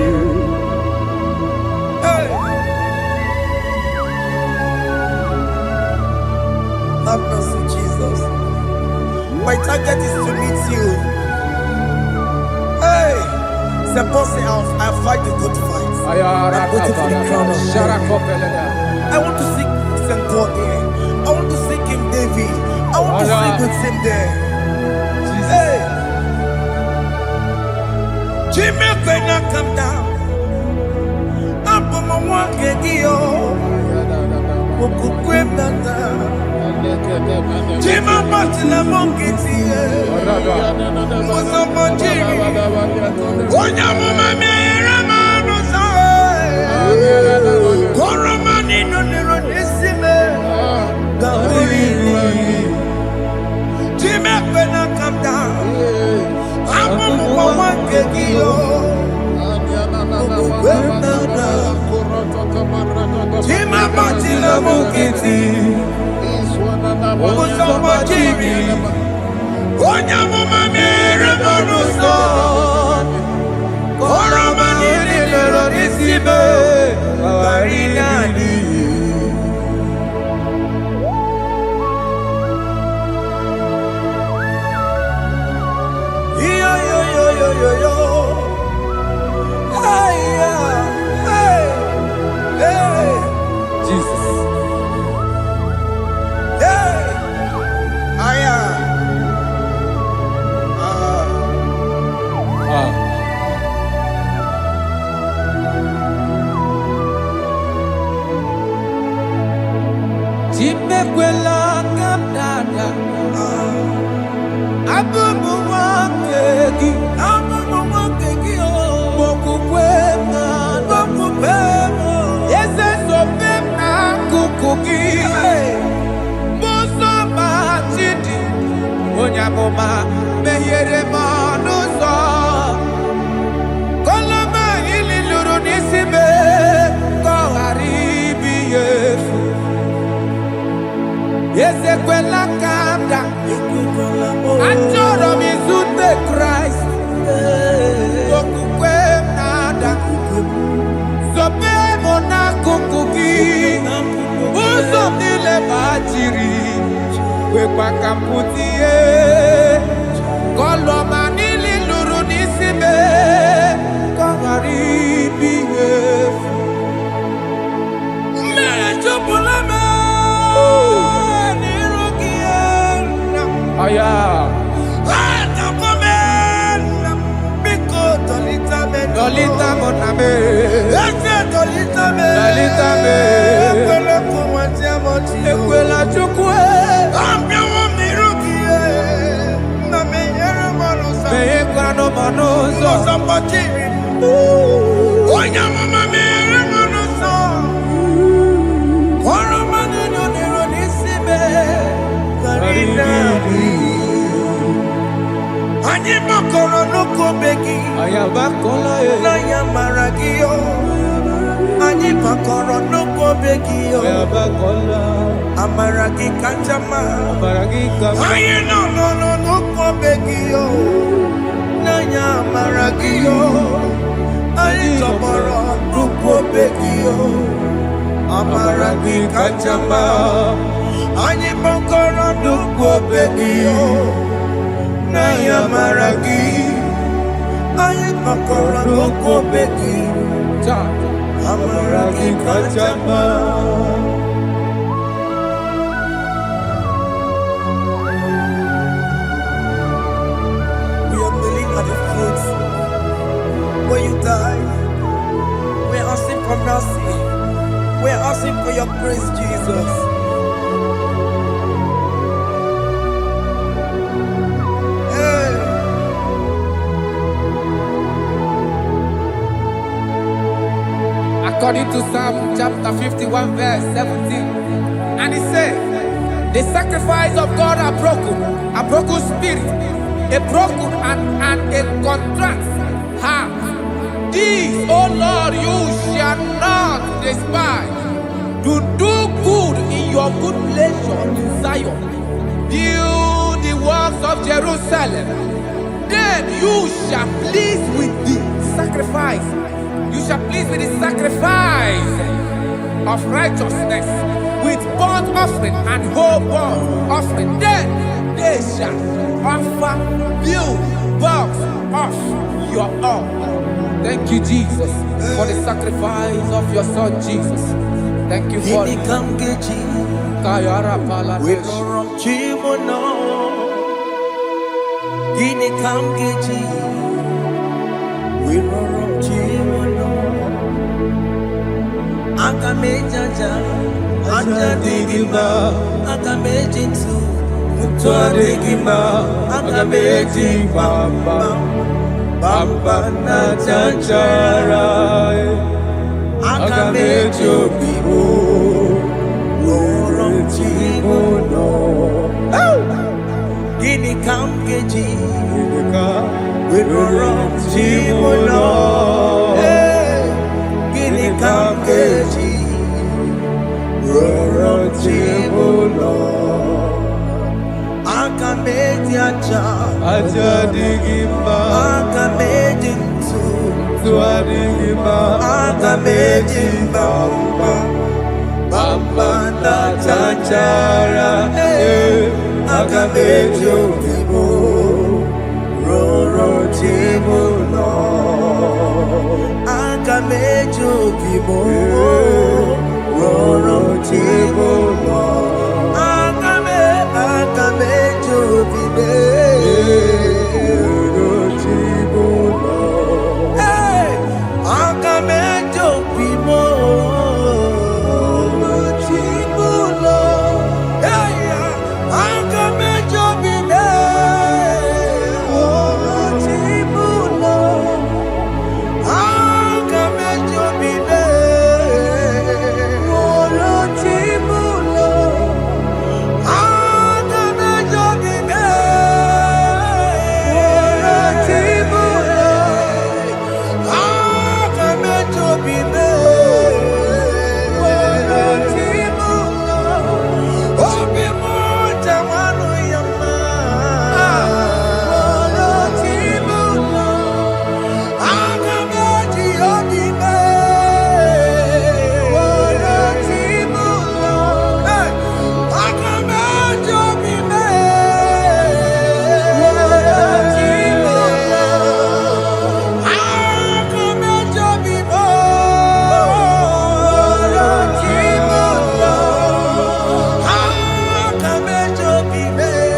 Have mercy, Jesus. My target is to meet you. Hey, suppose I'll fight the good fight. I'm waiting for the crown of heaven. I want to sing St. God there. I want to sing King David. I want to sing with him there. Hey, Jimmy, when I come down, I'm on my walk again. Jimmy, but in a monkey, was a monkey. One young woman, Koromani no neronisime Gawiri Jime pena come down Amu mwawange giyo Oku kwenda Matila Mukiti, Musoma Jiri, Onyamuma Mere Bonuso, Koromani Lorisibe, Arinani. Yo. Hey, hey. Jesus. Hey. Aya. Chimekwela kamdada. Abubu wakegi. Onyamoma mehiere manuzo koloma ililuru nisibe koharibi yefu yesekwela kamda achoro mizute Christ okukwe nada sobe mona kukuki uzo nile bajiri Wekwa kamputie Koloma nili luru nisibe Kongaribi yefu Mere chupulame Nirugiena Aya Hata komena Biko tolita me Dolita moname Ese tolita me Dolita me Ekwela kumwatia moti Ekwela chukwe Meyekwano manuzo Mosambakiri Onyamama mere manuzo Koromani noniro nisibe Karinari Anyi makoro nuko begi Ayabakola Naya maragio Anyi makoro nuko begi Ayabakola Amaragi kanjama Amaragi kanjama Aye no nuko begi Nanya maragio Aye tomorrow nuko begi Amaragi kanjama Anyi makoro nuko begi Naya maragi Aye makoro nuko begi Amaragi kanjama When you die, we're asking for mercy. We're asking for your grace, Jesus. Hey. According to Psalm chapter 51 verse 17, and it says, the sacrifice of God are broken spirit, a broken and a contrite heart. This, O Lord, you shall not despise. To do good in your good pleasure in Zion. Build the works of Jerusalem. Then you shall please with the sacrifice. You shall please with the sacrifice of righteousness, with burnt offering and whole burnt offering. Then they shall offer build works of your own. Thank you, Jesus, for the sacrifice of your Son, Jesus. Thank you for it. Kayara Pala. We don't chimono. Gini kamgeji. We don't chimono. Akamejaja. Aja digima. Akamejinsu. Mutwa digima. Akamejimba. Bamba na chanchara. Akamejo bibo. Lorong chimono. Gini kamgeji. We lorong chimono. Gini kamgeji. aja digimba aga m eji ntụ tua digimba aga m eji mbamba bamba na chachara aga m eji obi m roro chi m nọ aga m eji obi m roro chi m nọ aga m eji obi m roro chi m nọ aga m eji obi m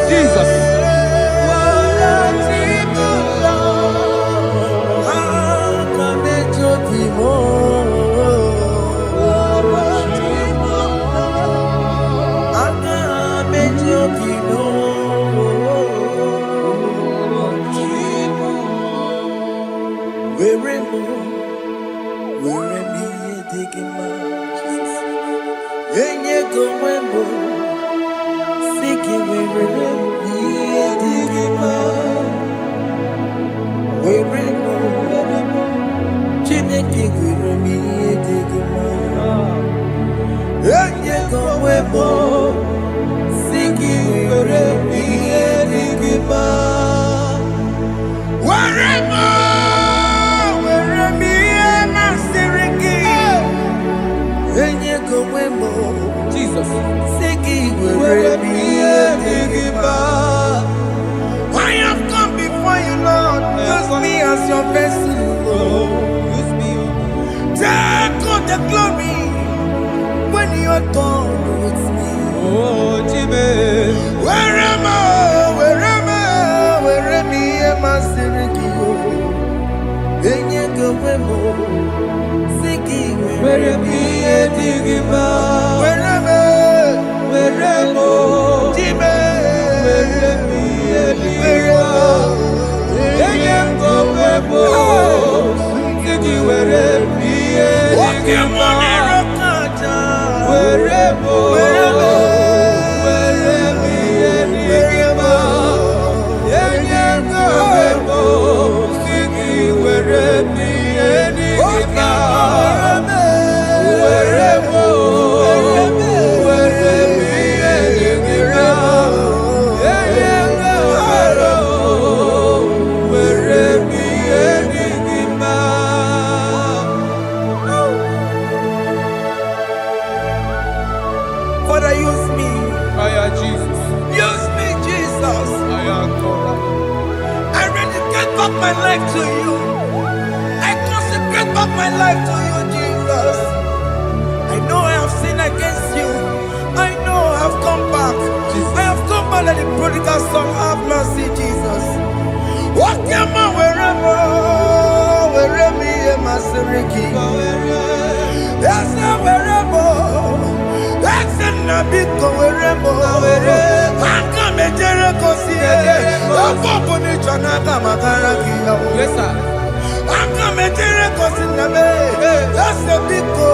Jesus. I have come before you, Lord. Use me as your vessel, Lord. Use me. Take all the glory when you are done with me. Oh, Jimmy. Where am I? Where am I? Where am I? Masirikio. Enyego wemo. Siki Where am I? Digima. Where am I? Where am I? Jimmy. Where am I? Digima. Enyego wemo. Siki where am I? Digima. Where am I? Where am I? Digima. Enyego wemo. Siki where am I? Digima. Father, use me. Fire Jesus. Use me, Jesus. Fire God. I dedicate back my life to you. I consecrate back my life to you, Jesus. I know I have sinned against you. I know I have come back. I have come back like the prodigal son. Have mercy, Jesus. What am I? Wherever me and my Siriki. Yes, wherever. That's a nabiko wherever. I come and Jericho see it. I'm going to Chanaka Makaraki. Yes, sir. I come and Jericho see the way. That's a big go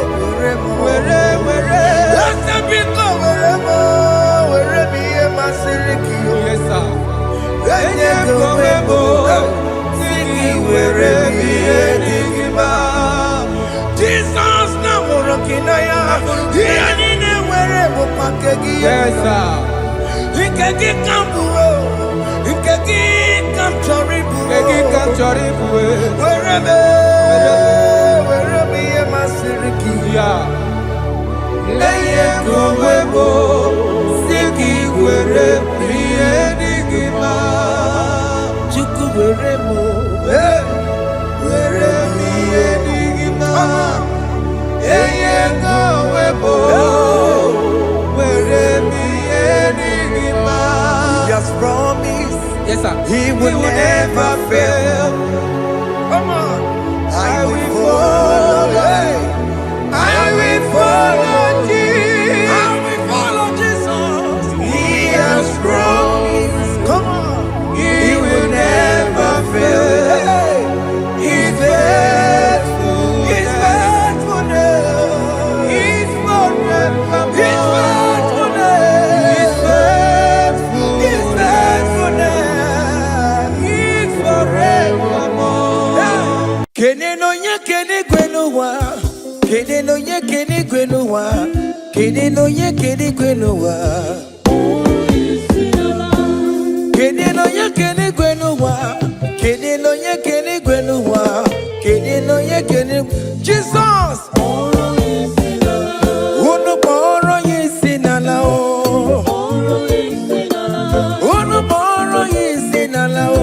wherever. That's a big go wherever me and my Siriki. Yes, sir. Jesus na morokina ya yani ne were mo pakegi Yes, sir. ikegi kambuo ikegi gị ka m chọrọ ịbụ were m ihe masịrị gị ya enye gị onwe m si gị were ihe dị gị mma Chukwu were m were m ihe dị gị mma enye gị onwe m were m ihe dị gị mma He has promised yes sir He will never fail. Come on. I will follow. I will follow Jesus. I will follow Jesus. He has promised. Come on. He will never fail. He's faithful. He's faithful. He's forever He's faithful. He's faithful He's faithful. He's forevermore Kene no nye kene gwenuwa, kene no nye kene gwenuwa, kene no nye kene gwenuwa, kene no nye kene gwenuwa, kene no nye kene gwenuwa, kene no nye kene. Jesus, unu boro yisi nala o, unu boro yisi nala o.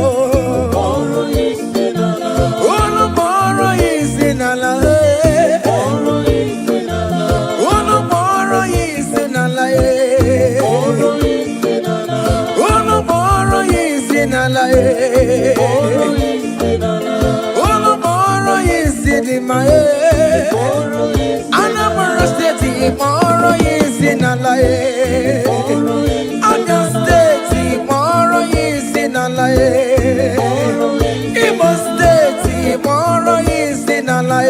Anambra State, tomorrow is in a lie. Oyo State, tomorrow is in a lie. Igbo State, tomorrow is in a lie.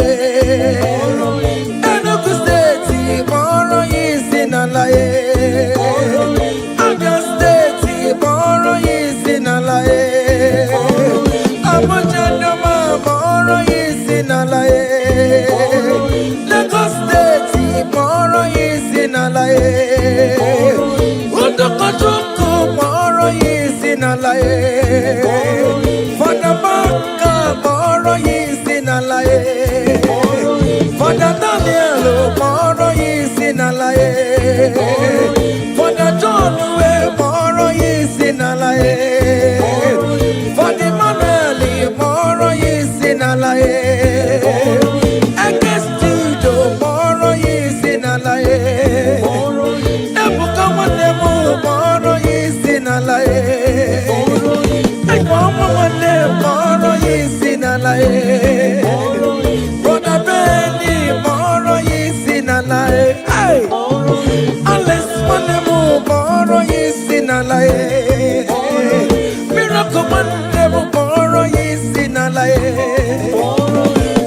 Enugu State, tomorrow is in a lie. Oyo State, tomorrow is in a lie. Abuja, tomorrow is in a lie. Lagos State, tomorrow is in a lie. Udokojuku, tomorrow is in a lie. Father Baka, tomorrow is in a lie. Father Daniel, tomorrow is in a lie. Father John, tomorrow is in a lie. Father Emmanuel, tomorrow is in a lie. Tomorrow is in a lie. Ebuka Wanemu, tomorrow is in a lie. Ekoma Wanemu, tomorrow is in a lie. Brother Benny, tomorrow is in a lie. Hey, Alice Wanemu, tomorrow is in a lie. Miracle Wanemu, tomorrow is in a lie.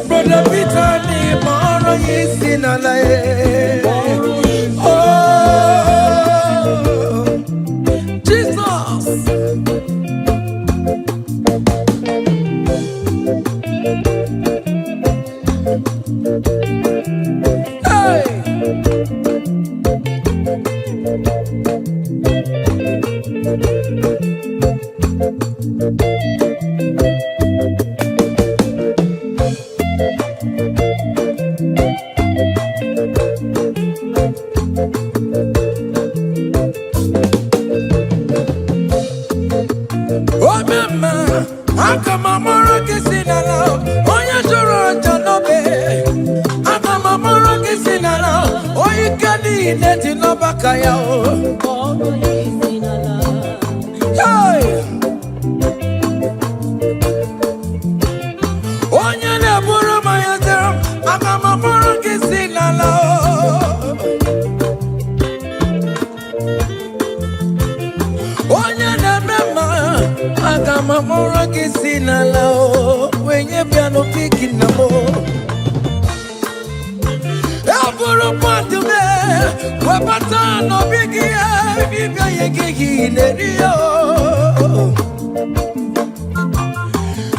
Brother Peter, tomorrow is in a lie. Oh, Jesus. Hey. Oh, mama, I'm coming more kissing alone. Oh, you sure don't be. I'm coming more kissing alone. Oh, you can't eat it in no bakaya. Hey. Oh, you never my answer. I'm coming more kissing alone. Oh, you never. Agamamora kisina lao wenye piano picking na mo. Elburu patu me wapata no bigi bibia yegi nerio.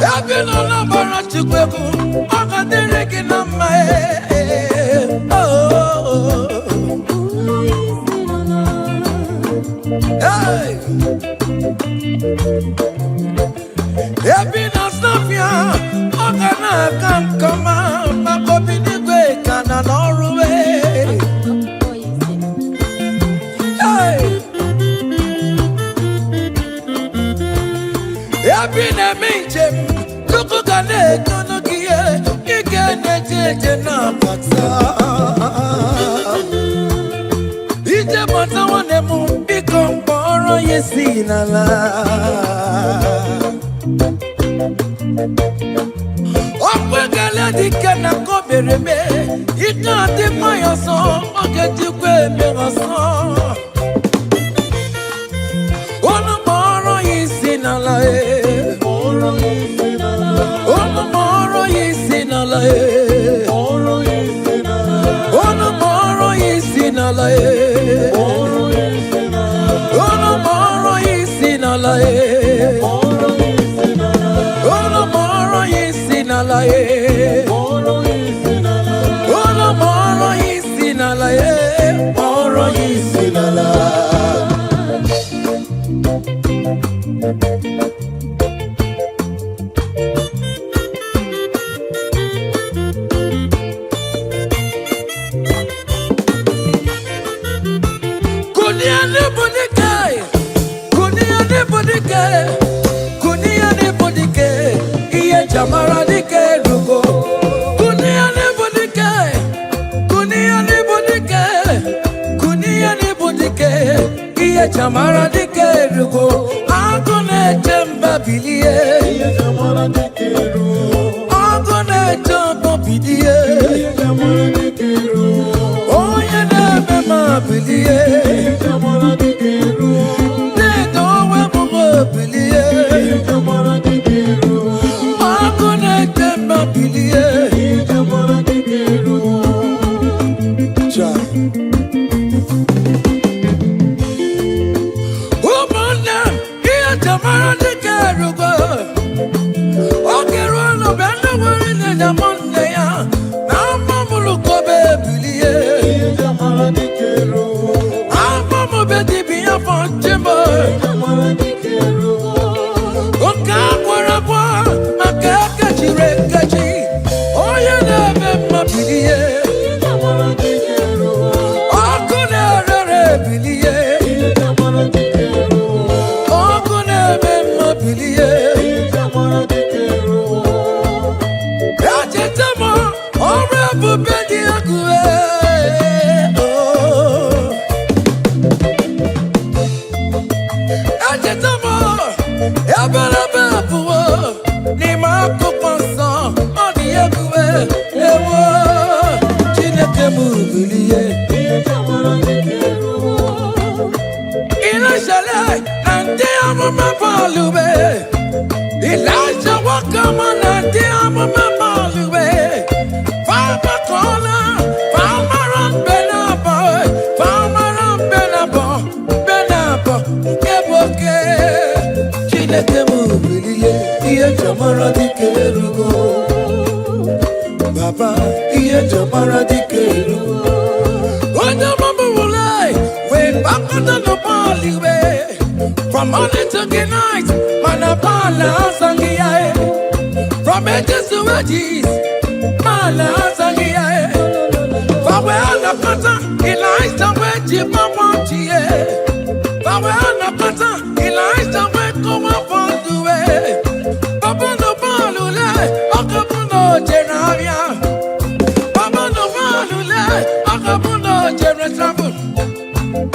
Elbino na bara chukwebu akadere kinama Hey. na-eje na-abata ije bata nwanne m biko mkpọrọ ya esi n'ala ọkwegala dike na kobere me ike adịkwa ya ọsọ ọ ga-ejikwa eme ọsọ ọnụ mkpọrọ ya isi n'ala ọnụ mkpọrọ ya isi n'ala ọnụ mkpọrọ ya isi n'ala ọnụ mkpọrọ ya isi n'ala ọnụ mkpọrọ ya isi n'ala ọnụ mkpọrọ ya isi n'ala mkpọrọ ya isi n'ala Jamara dike rugo kunia nebodike iye jamara dike rugo agone jemba bilie iye jamara dike rugo agone jemba bilie iye jamara dike rugo oye nebe ma bilie iye jamara dike rugo ne dowe mo bilie iye jamara dike rugo Elijah welcome on the dear mama Luwe. Farmer corner, farmer on Benabo, Keboke. Chineke mubilie, iye jamara dike rugo. Baba, iye jamara dike rugo. Oja mama mulai, we back on the Baliwe. From morning to the night, manapala sangiae. From edges to edges, mala sangiae. Fawe anapata, Elijah we jipa wanchie. Fawe anapata, Elijah we koma fondue. Papa no balule, akapuno jenaria. Papa no balule, akapuno jenatrabu.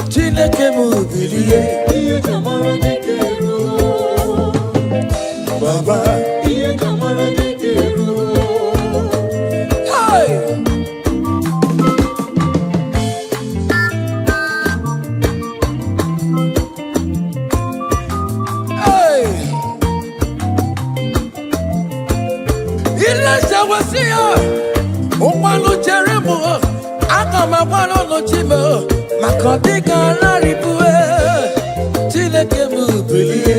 Chineke mubilie. Baba, iye jamara dike rugo. Hey, hey. Elijah was here. Umalo Jeremo, Akama Wano Chimo, Makodiga Laribue, Chineke mubilie.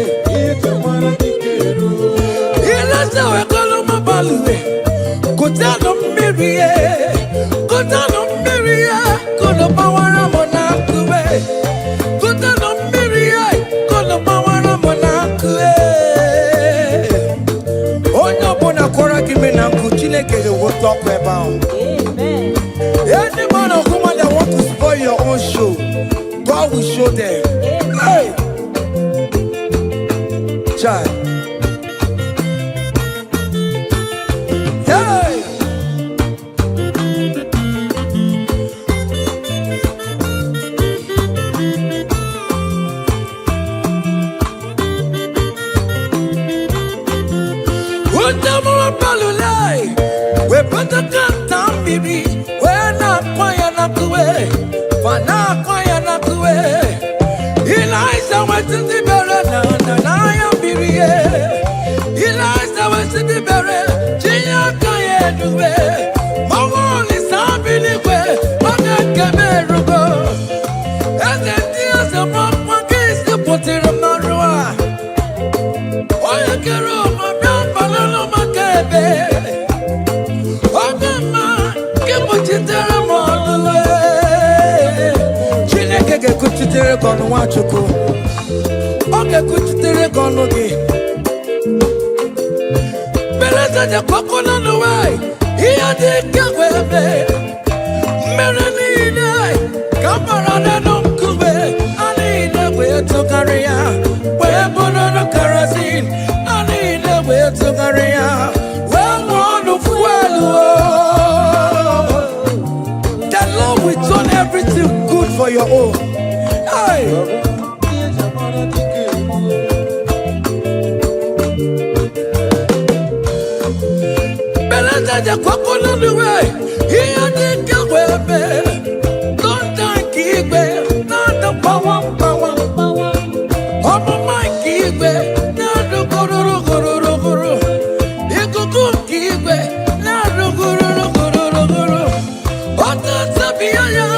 Kutano mirie, kono bawara monakwe. Kutano mirie, kono bawara monakwe. Onyo bona kora kimena kuchineke the what talk about. Amen. Any man or woman that want to spoil your own show, God will show them. Hey, child. kuchitere kono Nwachukwu oge kuchitere kono gị beleza je kokono nuwai iya dị kegwe ebe mmere niile kamara nenu nkube a niile wee tụgharị ya wee bụrụ na kerosene a niile wee tụgharị ya wee nwụọ n'ufuelu. The Lord will turn everything good for your own. Hey. Beleza ja kwako na duwe iya dike webe Donda kigwe Nada pawa Omo ma kigwe Nada gururu Ikuku kigwe Nada gururu Ota tabia ya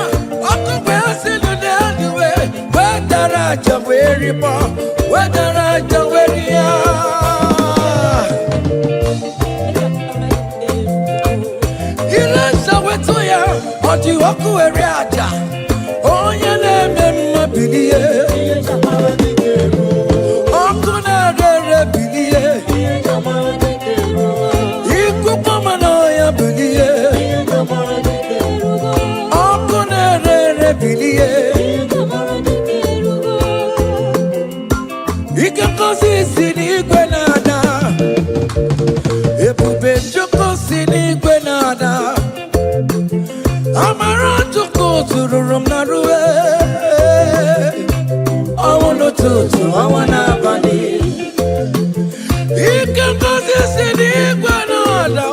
Okugwe asinu de aduwe Wedara jaweri pa Wedara jaweri ya Oti oku eri aja onye na-eme mma bilie oku na-ere bilie ikuku mana ya bilie oku na-ere bilie ike ngozi si n'igwe na-ada ebube Chukwu si n'igwe na-ada Amara Chukwu tururu m na ruwe ọnwụ n'ụtụtụ ọnwa n'abalị ike ngozi si n'igwe na-ada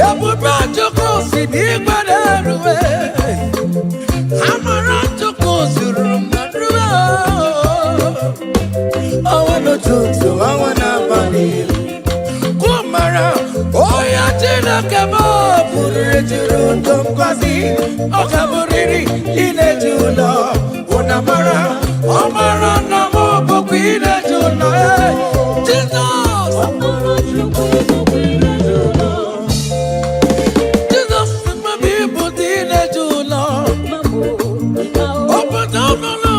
ebube Chukwu si n'igwe na-eruwe Amara Chukwu tururu m na ruwe ọnwụ n'ụtụtụ ọnwa n'abalị Kumara oya Chineke m pụrụ juru ndụ ngozi ọ gaburiri ineji ụlọ ụnamara ọmara na m bụkwa ineji ụlọ Jizọs Jizọs mmebi ịbụ dị ineji ụlọ obodo ọbụla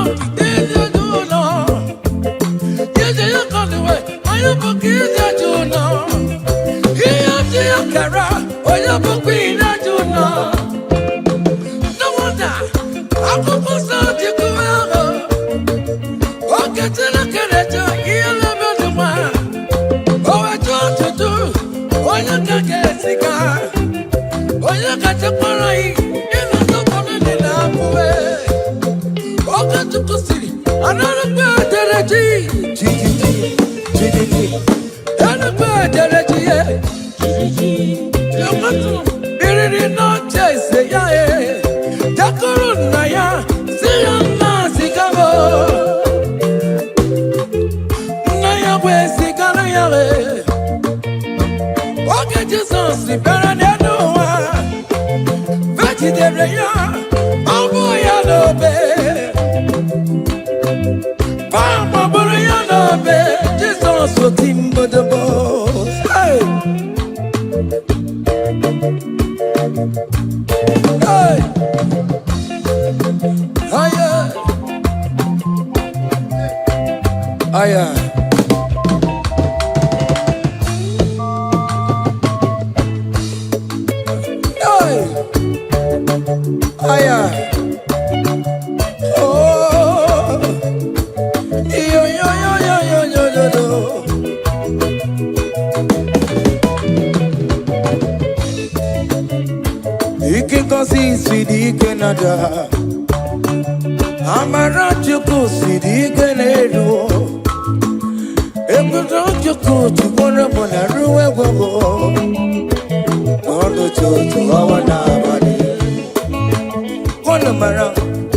ineji ụlọ ije ya kọniwe anyị bụkwa ineji ụlọ ihe dị ya kara onye bụkwa ineji ụlọ no wonder akwụkwọ nsọ ji kwuo ahụ oge Chineke na-eche ihe na-emedu nwa o wetu ọtụtụ onye ka ga-esiga onye kachakwara ịnọdụbọdụ dị na abụwe oge Chukwu siri anarụkwa edereji enukwa edereji ye iriri n'oche ise ya jakọrọ nna ya si ya nna zigara nna ya wee zigara ya oge Jizọs bịara n'elu ụwa vejidere ya ọ bụ ya n'obe gbabụrụ ya n'obe Jizọs oti mbodobo hey! Hey! Aya! Aya! Hey! Aya! Oh! Yo yo yo yo yo yo yo yo! Ike kosi sidi Canada. Amara chuku sidi Canada. Ekuto chuku chukona bona ruwe gogo. Ondo chuchu awana bani. Kono mara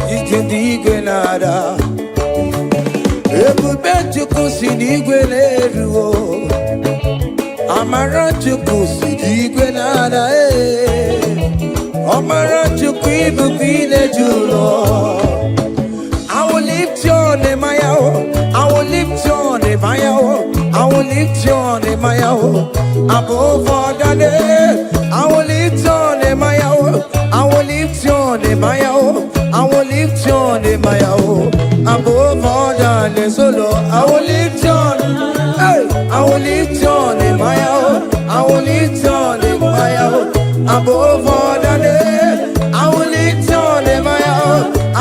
sidi Canada. Ebube chuku sidi Canada. Amara chuku sidi Canada. Amara chuku ibu bine julo. I will lift your name, I will lift your name, I will lift your name, above all the name. I will lift your name, I will lift your name, I will lift your name, above all the name. Solo, I will lift your name, I will lift your name, I will lift your name, above all the name. I will lift your name, I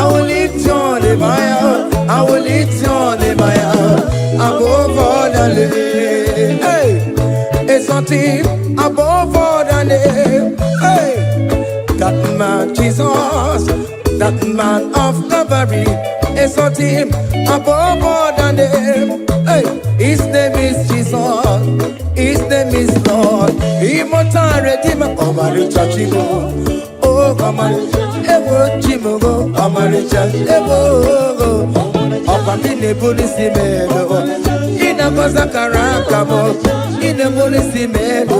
will lift your name, I will lift your name, above all the name. Hey, it's something above all the name. Hey, that man Jesus, that man of Calvary, is something above all the name. Hey, his name is Jesus, his name is Lord. Immortal Redeemer, come and church. Oh, come on, ever Jimogo, Amaricha, ever. Opamine police melo, ina kosa karakamo, ina police melo.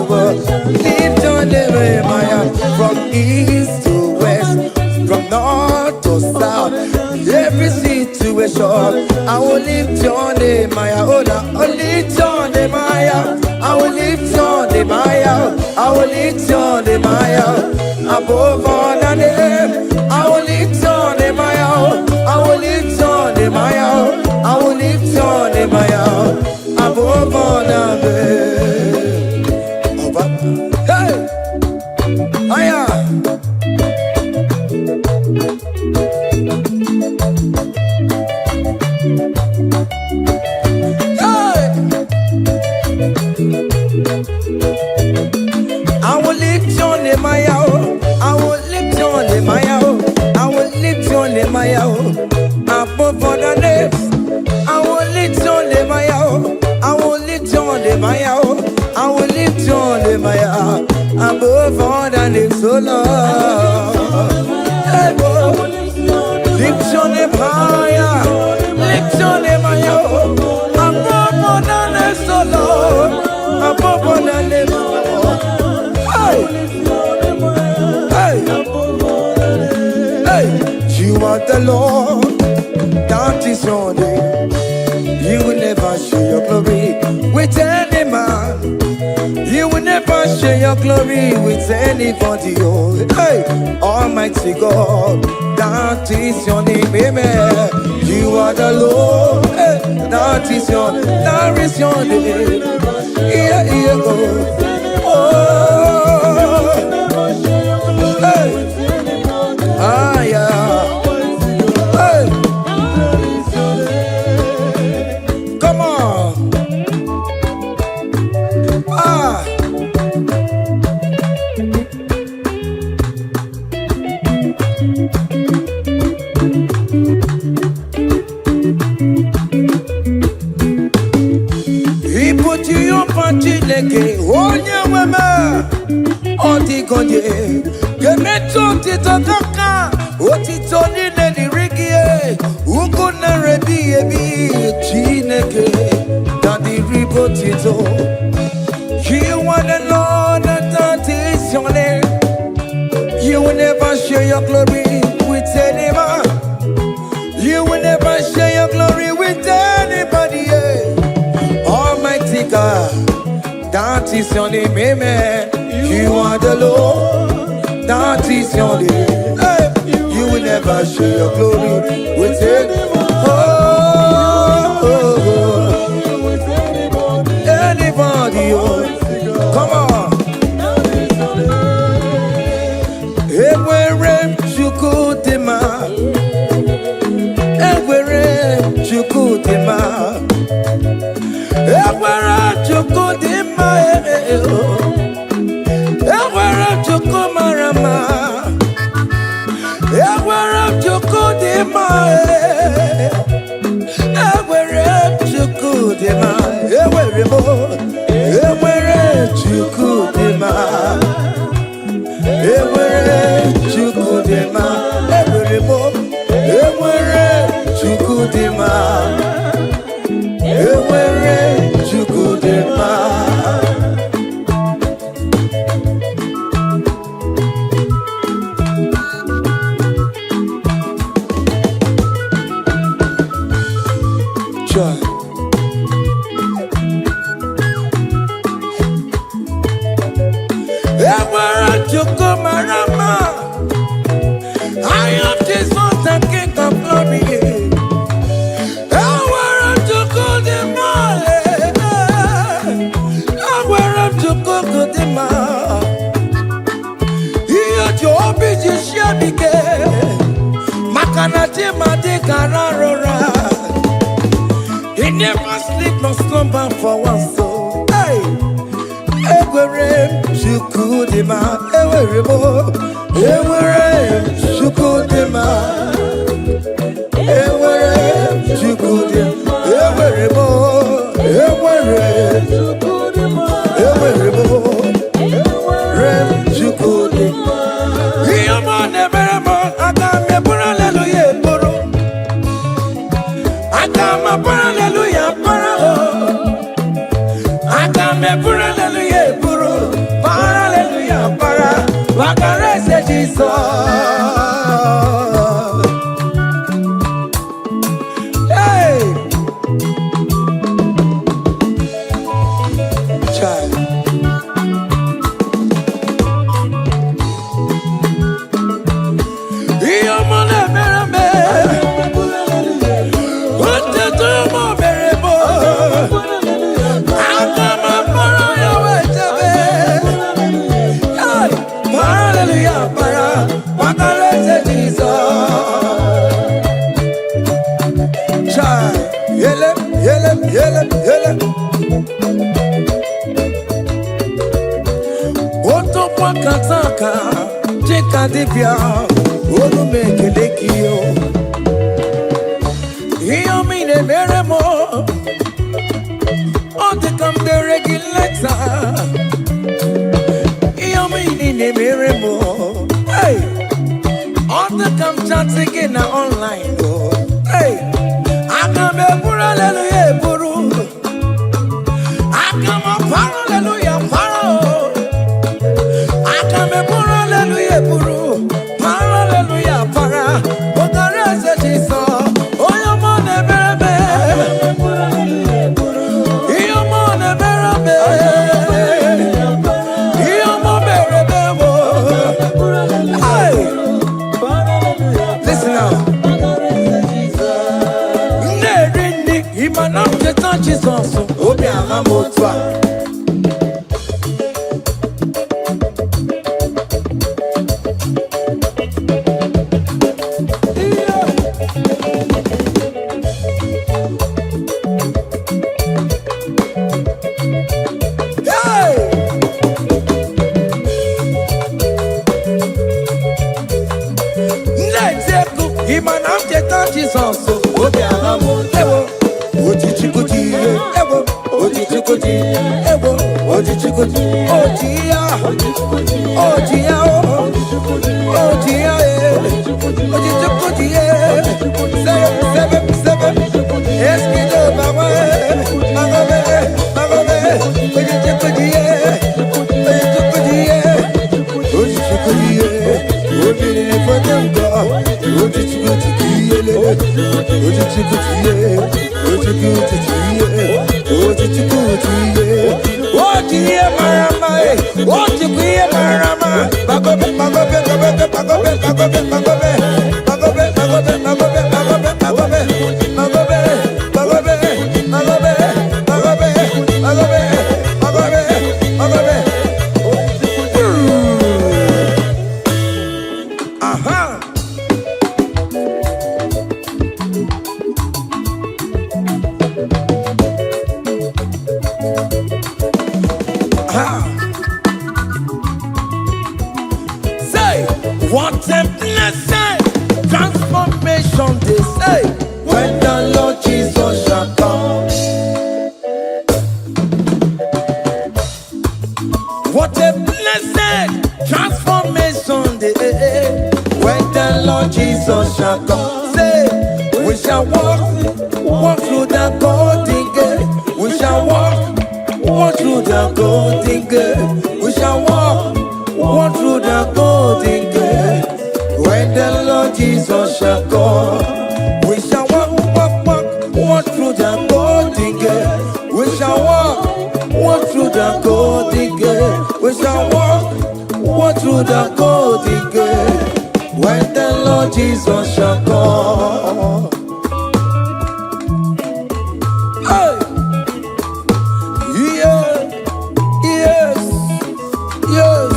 Lift your name, Maya, from east to west, from north to south. Every situation, I will lift your name, Maya. Oh, I will lift your name, Maya. I will lift your name, Maya. I will lift your name, Maya. Above all the name, I will lift your name, I will lift your name, I will lift your name, above all the name. Hey, aya. I will lift your name, I will lift your name, I will lift your name, above all the names. I will lift your name, I will lift your name, I will lift your name, above all the names. So Lord, hey, lift your name higher, lift your name higher, above all the names. So Lord, above all the names. You are the Lord, that is your name. You will never share your glory with any man. You will never share your glory with anybody. Oh, hey, Almighty God, that is your name, amen. You are the Lord, hey, that is your name. Yeah, yeah, oh, hey. Ah, yeah. Hey. Come on. Ah. He put you up on Chileke, onye weme, odigonye, gemeto titotoka, otito nile dirigie, ukuna rebi ebi, Chineke, daddy ribotito. You are the Lord, that is your name. You will never share your glory with any man. You will never share your glory with anybody. Almighty God, that is your name, amen. You are the Lord, that is your name. Hey, you will never share your glory with anyone. Anybody, come on. Ewere chukudema, ewere chukudema, ewere chukudema, ewere chukumarama. Chukudema, Ewerebo, Ewere, Chukudema, Ewere, Chukudema. Joy. Ewere, Chukumarama. I am Jesus, the King of Glory. Ewere, Chukudema. Ewere, Chukudema. Iyo Jobi Jishabike. Makanati Madikararora. He never sleep nor slumber for one soul. Hey, Ewere, Chukudema, Ewerebo, Ewere, Chukudema, Ewere, Chukudema, Ewerebo, Ewere, Ewerebo, Ewere, Chukudema. Yamane Beremo, Agame Hallelujah, Boro. Agama Hallelujah, Boro. Agame Hallelujah, Boro. Hallelujah, Bara. Wakarese Jesus. Hey, child. Yamane Bereme. What the domo berebo. Agama Hallelujah, para, wakarese Jesus. Chai, yele, yele, yele, yele. Oto kwa kataka, chika dipya, onu mekelekio. Iyo mine meremo, ote kam de regulator. Hey, all the come chatting in online. Hey, I come a hallelujah, Buru. I come a hallelujah, Paro. I come a hallelujah, Buru. Hallelujah, Para. What the rest of this song? Oh, your money, baby. Your money, baby. Jesus, Obi Ahamotwa. Jesus, Obi Ahamotwa. Ojichikuti, ewo, ojichikuti, ewo, ojichikuti, ojia, ojia, ojia, ojichikuti, sebe, eskido bawa, magobe, ojichikuti, ojichikuti, obìnrin fọdẹ́ǹkọ, ojichikuti, ojiye marama, ojiye marama, bagobe, bagobe, bagobe, bagobe, bagobe, bagobe, bagobe, bagobe, bagobe, bagobe, bagobe, bagobe, bagobe, bagobe, bagobe, bagobe, bagobe, bagobe. Aha. Say, what a blessing, transformation they say, when the Lord Jesus shall come. What a blessing, transformation they say, when Lord Jesus shall come. Say, we shall walk through the golden gate. We shall walk through the golden gate. We shall walk through the golden gate. When the Lord Jesus shall come, we shall walk through the golden gate. We shall walk through the golden gate. We shall walk through the golden gate. When the Lord Jesus shall come. Hey! Yeah! Yes! Yes!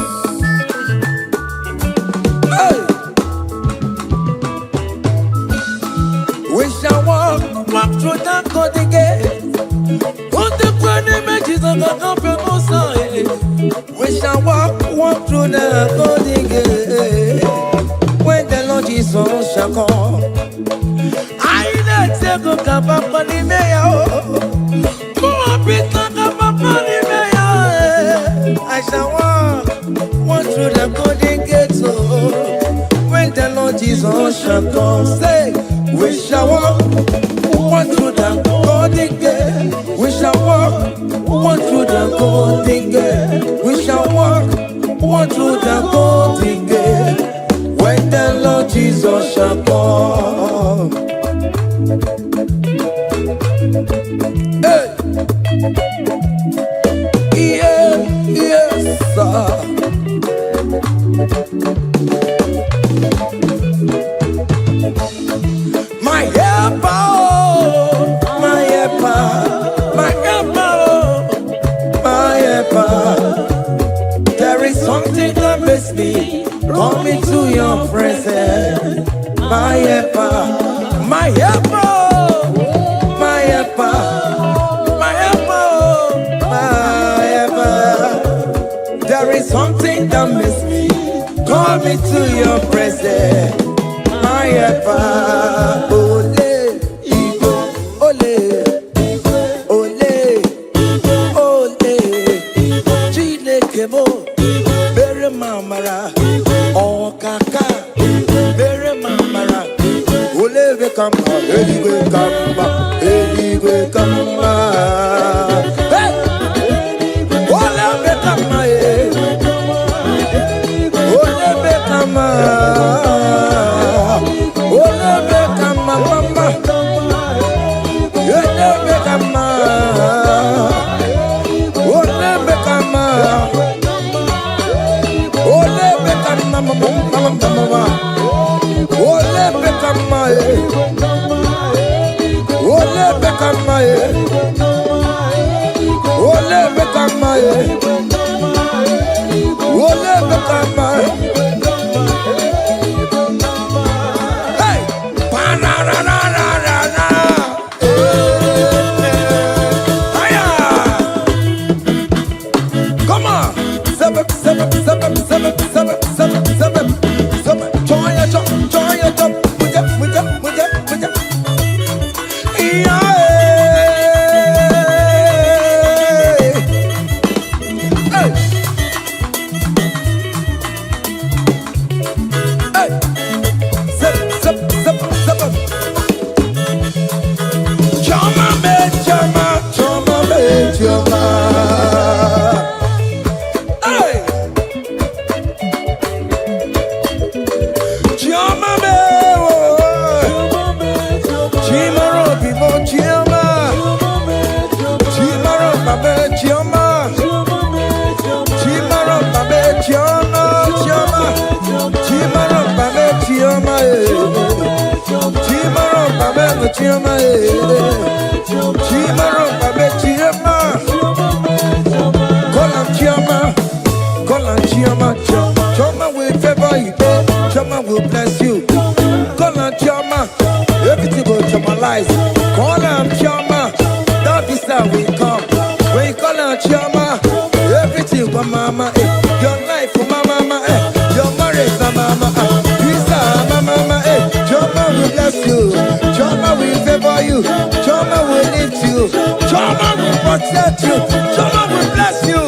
Hey! We shall walk through the golden gate. On the grand images of the company, we shall walk through the golden gate. When the Lord Jesus shall come, I let go kapapani meya. I shall walk through the golden gate. When the Lord Jesus shall come, say, we shall walk through the golden gate. We shall walk through the golden gate. We shall walk through the golden gate. When the Lord Jesus shall come. Hey! Yeah, yes, sir. My helper, my helper, my helper, my helper. There is something that makes me come into your presence. My helper, my helper, my helper, my helper, my helper. There is something that makes me come into your presence. My helper, ole, Igbo, ole, ole, ole, Chineke mo, bere mamara, okaka, bere mamara, ole be kamba, eligwe kamba, eligwe kamba, hey, ole be kamba, ole be kamba. Choma will favor you, Choma will bless you. Call on Choma, everything will Chomalize. Call on Choma, that visa will come. When you call on Choma, everything for mama, your life for mama, your marriage for mama, visa mama, Choma will bless you, Choma will favor you, Choma will lift you, Choma will protect you, Choma will bless you,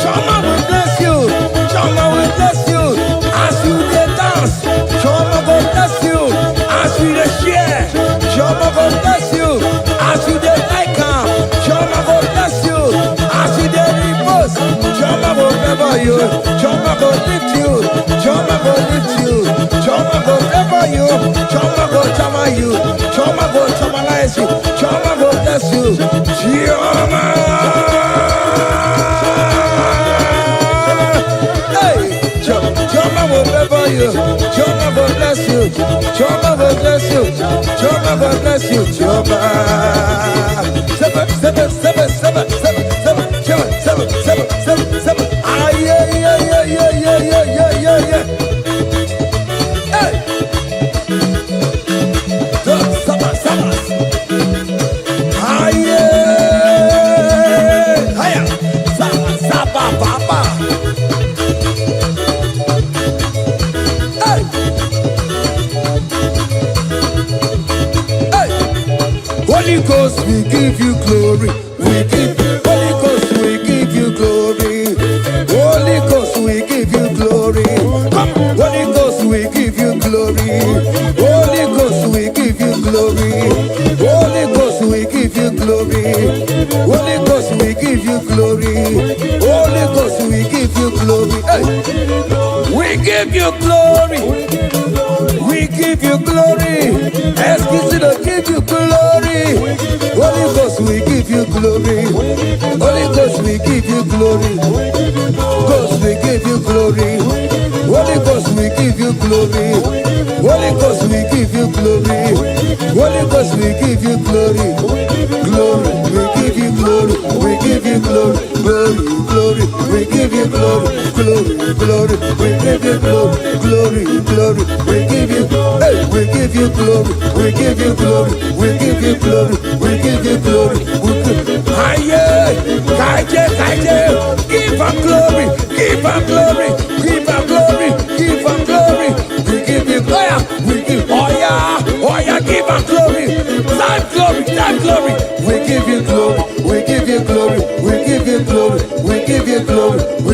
Choma will bless you, Choma will bless you. As you dance, Choma will bless you. dey share, Jehovah go bless you. As you dey like am, Jehovah go bless you. As you dey repost, Jehovah go favor you. Jehovah go lift you. Jehovah go lift you. Jehovah go favor you. Jehovah go chama you. Jehovah go chamalize you. Jehovah go bless you. Jehovah. Jehovah will favor you. Jehovah will bless you. Jehovah will bless you. Jehovah will bless you. Jehovah. Seven, seven, seven, seven, seven, seven, seven, seven, seven, seven, seven. Ah, yeah, yeah, yeah, yeah, yeah, yeah, yeah, yeah, yeah. Hey. Sabas, sabas. Ah, yeah. Hiya. Sabas, sabas, papa. Holy Ghost, we give you glory. We give you Holy Ghost, we give you glory. Holy Ghost, we give you glory. Come, Holy Ghost, we give you glory. Holy Ghost, we give you glory. Holy Ghost, we give you glory. Holy Ghost, we give you glory. Holy Ghost, we give you glory. Hey. We give you glory. We give you glory. Excuse me, give you glory. Holy Ghost, we give you glory. Holy Ghost, we give you glory. Ghost, we give you glory. Holy Ghost, we give you glory. Holy Ghost, we give you glory. Holy Ghost, we give you glory. Glory, we give you glory. We give you glory. Glory, glory, we give you glory. Glory, glory, we give you glory. Glory, glory, we give you glory. Hey, we give you glory. We give you glory. We give you glory. We give you glory. Aye, kaije, kaije. Give am glory. Give am glory. Give am glory. Give am glory. We give you glory. We give oh yeah, give am glory. Time glory, time glory. We give you glory. We give you glory. We give you glory. We give you glory. We